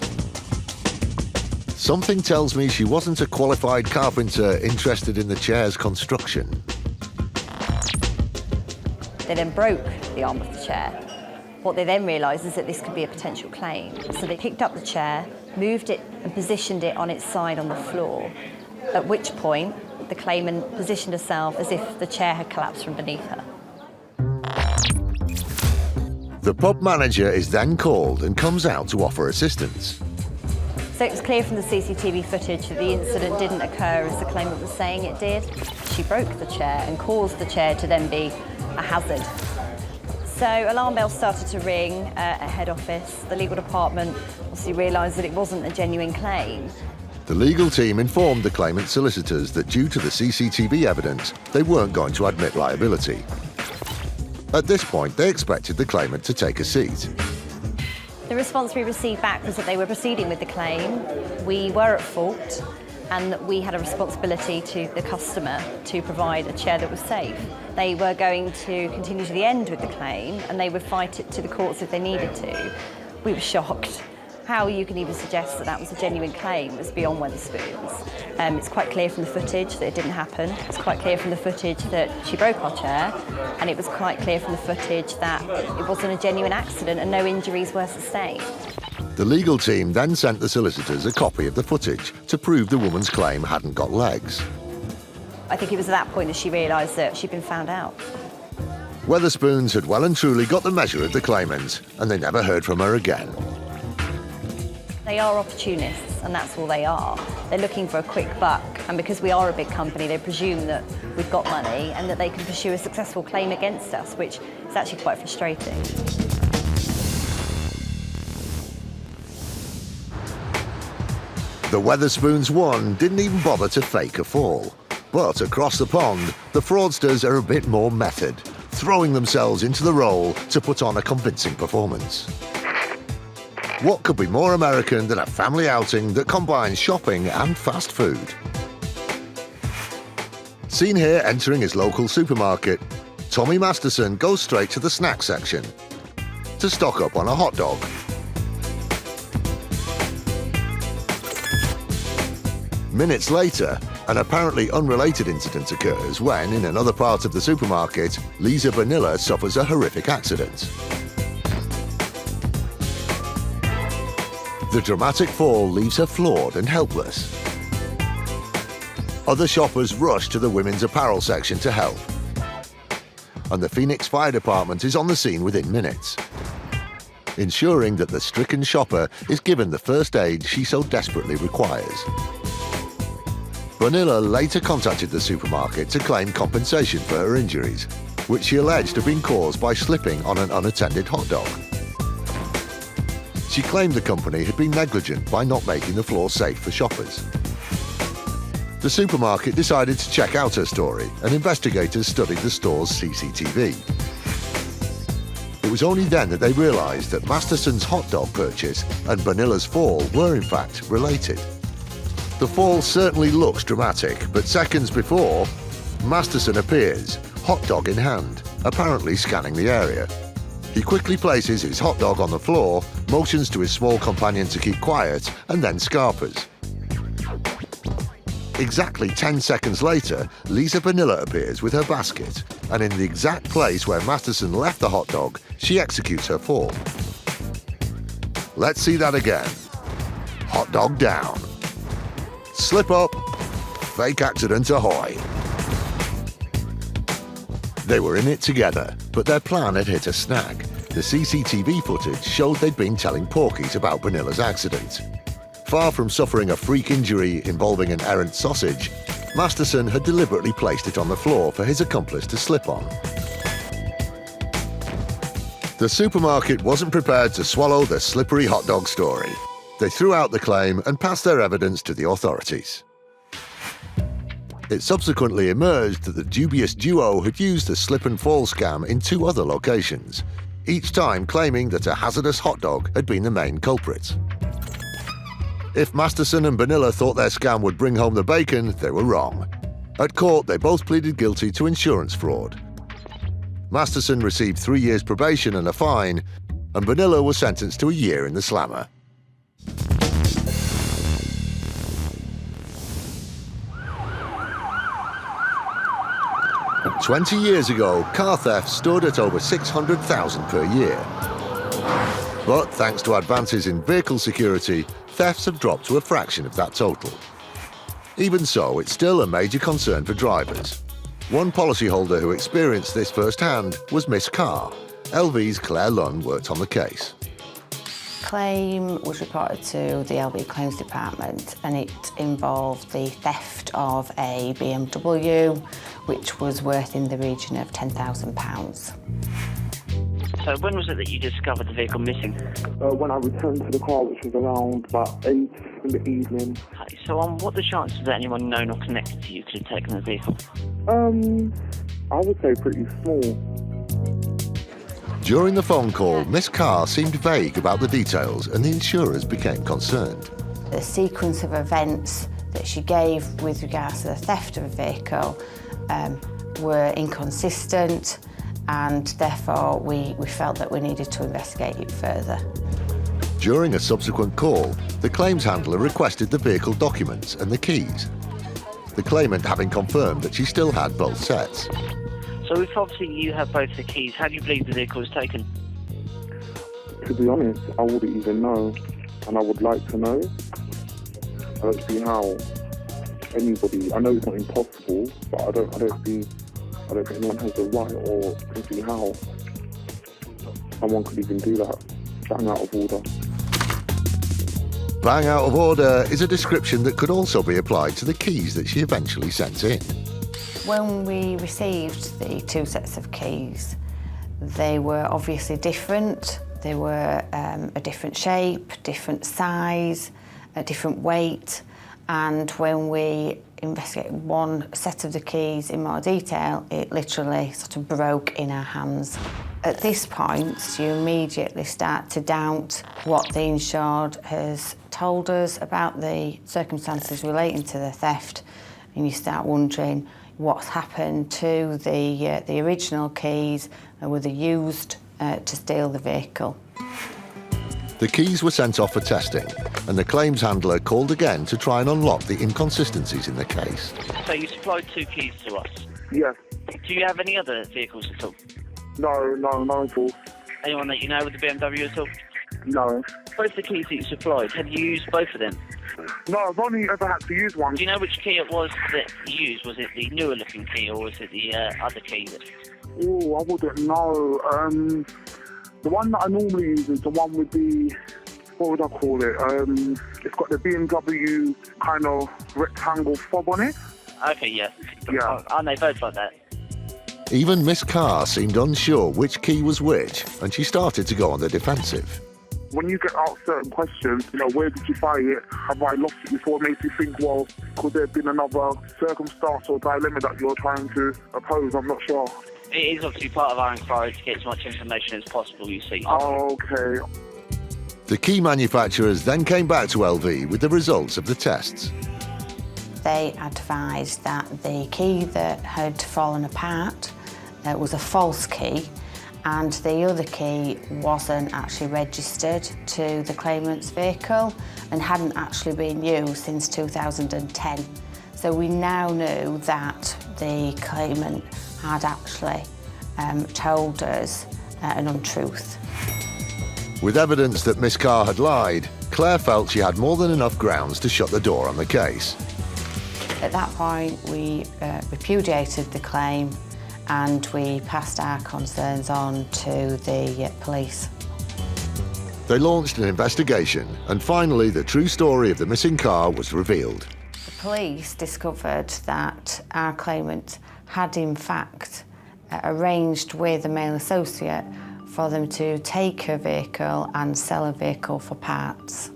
Something tells me she wasn't a qualified carpenter interested in the chair's construction. They then broke the arm of the chair. What they then realised is that this could be a potential claim. So they picked up the chair, moved it and positioned it on its side on the floor, at which point the claimant positioned herself as if the chair had collapsed from beneath her. The pub manager is then called and comes out to offer assistance. So it was clear from the CCTV footage that the incident didn't occur as the claimant was saying it did. She broke the chair and caused the chair to then be a hazard. So alarm bells started to ring at head office. The legal department obviously realised that it wasn't a genuine claim. The legal team informed the claimant's solicitors that due to the CCTV evidence, they weren't going to admit liability. At this point, they expected the claimant to take a seat. The response we received back was that they were proceeding with the claim. We were at fault, and that we had a responsibility to the customer to provide a chair that was safe. They were going to continue to the end with the claim, and they would fight it to the courts if they needed to. We were shocked. How you can even suggest that that was a genuine claim was beyond Wetherspoons. It's quite clear from the footage that it didn't happen. It's quite clear from the footage that she broke our chair, and it was quite clear from the footage that it wasn't a genuine accident and no injuries were sustained. The legal team then sent the solicitors a copy of the footage to prove the woman's claim hadn't got legs. I think it was at that point that she realised that she'd been found out. Wetherspoons had well and truly got the measure of the claimant, and they never heard from her again. They are opportunists, and that's all they are. They're looking for a quick buck, and because we are a big company, they presume that we've got money and that they can pursue a successful claim against us, which is actually quite frustrating. The Wetherspoons one didn't even bother to fake a fall. But across the pond, the fraudsters are a bit more method, throwing themselves into the role to put on a convincing performance. What could be more American than a family outing that combines shopping and fast food? Seen here entering his local supermarket, Tommy Masterson goes straight to the snack section to stock up on a hot dog. Minutes later, an apparently unrelated incident occurs when, in another part of the supermarket, Lisa Vanilla suffers a horrific accident. The dramatic fall leaves her floored and helpless. Other shoppers rush to the women's apparel section to help. And the Phoenix Fire Department is on the scene within minutes, ensuring that the stricken shopper is given the first aid she so desperately requires. Vanilla later contacted the supermarket to claim compensation for her injuries, which she alleged had been caused by slipping on an unattended hot dog. She claimed the company had been negligent by not making the floor safe for shoppers. The supermarket decided to check out her story, and investigators studied the store's CCTV. It was only then that they realised that Masterson's hot dog purchase and Vanilla's fall were in fact related. The fall certainly looks dramatic, but seconds before, Masterson appears, hot dog in hand, apparently scanning the area. He quickly places his hot dog on the floor, motions to his small companion to keep quiet, and then scarpers. Exactly 10 seconds later, Lisa Vanilla appears with her basket, and in the exact place where Masterson left the hot dog, she executes her fall. Let's see that again. Hot dog down. Slip up. Fake accident ahoy. They were in it together, but their plan had hit a snag. The CCTV footage showed they'd been telling porkies about Vanilla's accident. Far from suffering a freak injury involving an errant sausage, Masterson had deliberately placed it on the floor for his accomplice to slip on. The supermarket wasn't prepared to swallow the slippery hot dog story. They threw out the claim and passed their evidence to the authorities. It subsequently emerged that the dubious duo had used the slip and fall scam in 2 other locations, each time claiming that a hazardous hot dog had been the main culprit. If Masterson and Vanilla thought their scam would bring home the bacon, they were wrong. At court, they both pleaded guilty to insurance fraud. Masterson received 3 years probation and a fine, and Vanilla was sentenced to a year in the slammer. "20 years ago, car theft stood at over 600,000 per year. But thanks to advances in vehicle security, thefts have dropped to a fraction of that total. Even so, it's still a major concern for drivers. One policyholder who experienced this firsthand was Miss Carr. LV's Claire Lunn worked on the case. Claim was reported to the LV Claims Department, and it involved the theft of a BMW, which was worth in the region of £10,000. So when was it that you discovered the vehicle missing? When I returned to the car, which was around about 8 in the evening. Okay, so what are the chances that anyone known or connected to you could have taken the vehicle? I would say pretty small. During the phone call, Miss Carr seemed vague about the details and the insurers became concerned. The sequence of events that she gave with regards to the theft of a vehicle were inconsistent, and therefore we felt that we needed to investigate it further. During a subsequent call, the claims handler requested the vehicle documents and the keys, the claimant having confirmed that she still had both sets. So if obviously you have both the keys, how do you believe the vehicle was taken? To be honest, I wouldn't even know, and I would like to know. I don't see how anybody, I know it's not impossible, but I don't think anyone has the right or can see how someone could even do that. Bang out of order. Bang out of order is a description that could also be applied to the keys that she eventually sent in. When we received the 2 sets of keys, they were obviously different. They were a different shape, different size, a different weight, and when we investigated one set of the keys in more detail, it literally sort of broke in our hands. At this point, you immediately start to doubt what the insured has told us about the circumstances relating to the theft, and you start wondering what's happened to the original keys, and were they used to steal the vehicle. The keys were sent off for testing, and the claims handler called again to try and unlock the inconsistencies in the case. So you supplied 2 keys to us? Yes. Do you have any other vehicles at all? No, at all. Anyone that you know with the BMW at all? No. Both the keys that you supplied, have you used both of them? No, I've only ever had to use one. Do you know which key it was that you used? Was it the newer looking key or was it the other key? Oh, I wouldn't know. The one that I normally use is the one with the, what would I call it? It's got the BMW kind of rectangle fob on it. Okay, yeah. Yeah. Aren't they both like that? Even Miss Carr seemed unsure which key was which, and she started to go on the defensive. When you get asked certain questions, where did you buy it? Have I lost it before? It makes you think, well, could there have been another circumstance or dilemma that you're trying to oppose? I'm not sure. It is obviously part of our inquiry to get as much information as possible, you see. Oh, okay. The key manufacturers then came back to LV with the results of the tests. They advised that the key that had fallen apart was a false key, and the other key wasn't actually registered to the claimant's vehicle and hadn't actually been used since 2010. So we now knew that the claimant had actually told us an untruth. With evidence that Miss Carr had lied, Claire felt she had more than enough grounds to shut the door on the case. At that point, we repudiated the claim and we passed our concerns on to the police. They launched an investigation, and finally the true story of the missing car was revealed. The police discovered that our claimant had in fact arranged with a male associate for them to take her vehicle and sell a vehicle for parts.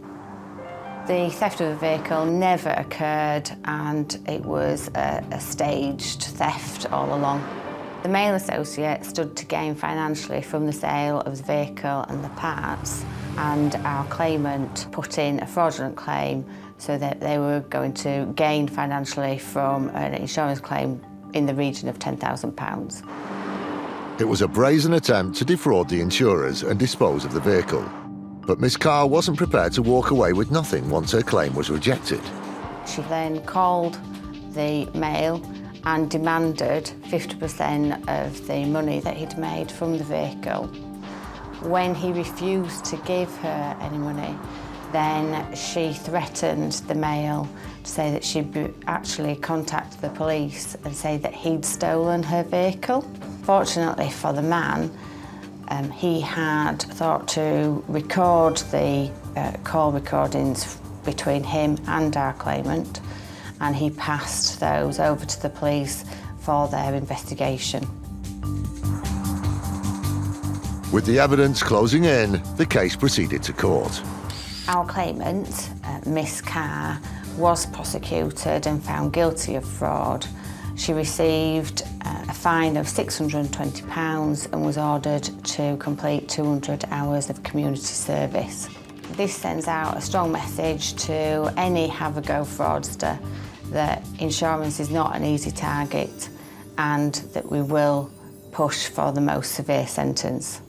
The theft of the vehicle never occurred, and it was a staged theft all along. The male associate stood to gain financially from the sale of the vehicle and the parts, and our claimant put in a fraudulent claim so that they were going to gain financially from an insurance claim in the region of £10,000. It was a brazen attempt to defraud the insurers and dispose of the vehicle. But Miss Carr wasn't prepared to walk away with nothing once her claim was rejected. She then called the male and demanded 50% of the money that he'd made from the vehicle. When he refused to give her any money, then she threatened the male to say that she'd actually contact the police and say that he'd stolen her vehicle. Fortunately for the man, he had thought to record the call recordings between him and our claimant, and he passed those over to the police for their investigation. With the evidence closing in, the case proceeded to court. Our claimant, Miss Carr, was prosecuted and found guilty of fraud. She received a fine of £620 and was ordered to complete 200 hours of community service. This sends out a strong message to any have-a-go fraudster that insurance is not an easy target and that we will push for the most severe sentence.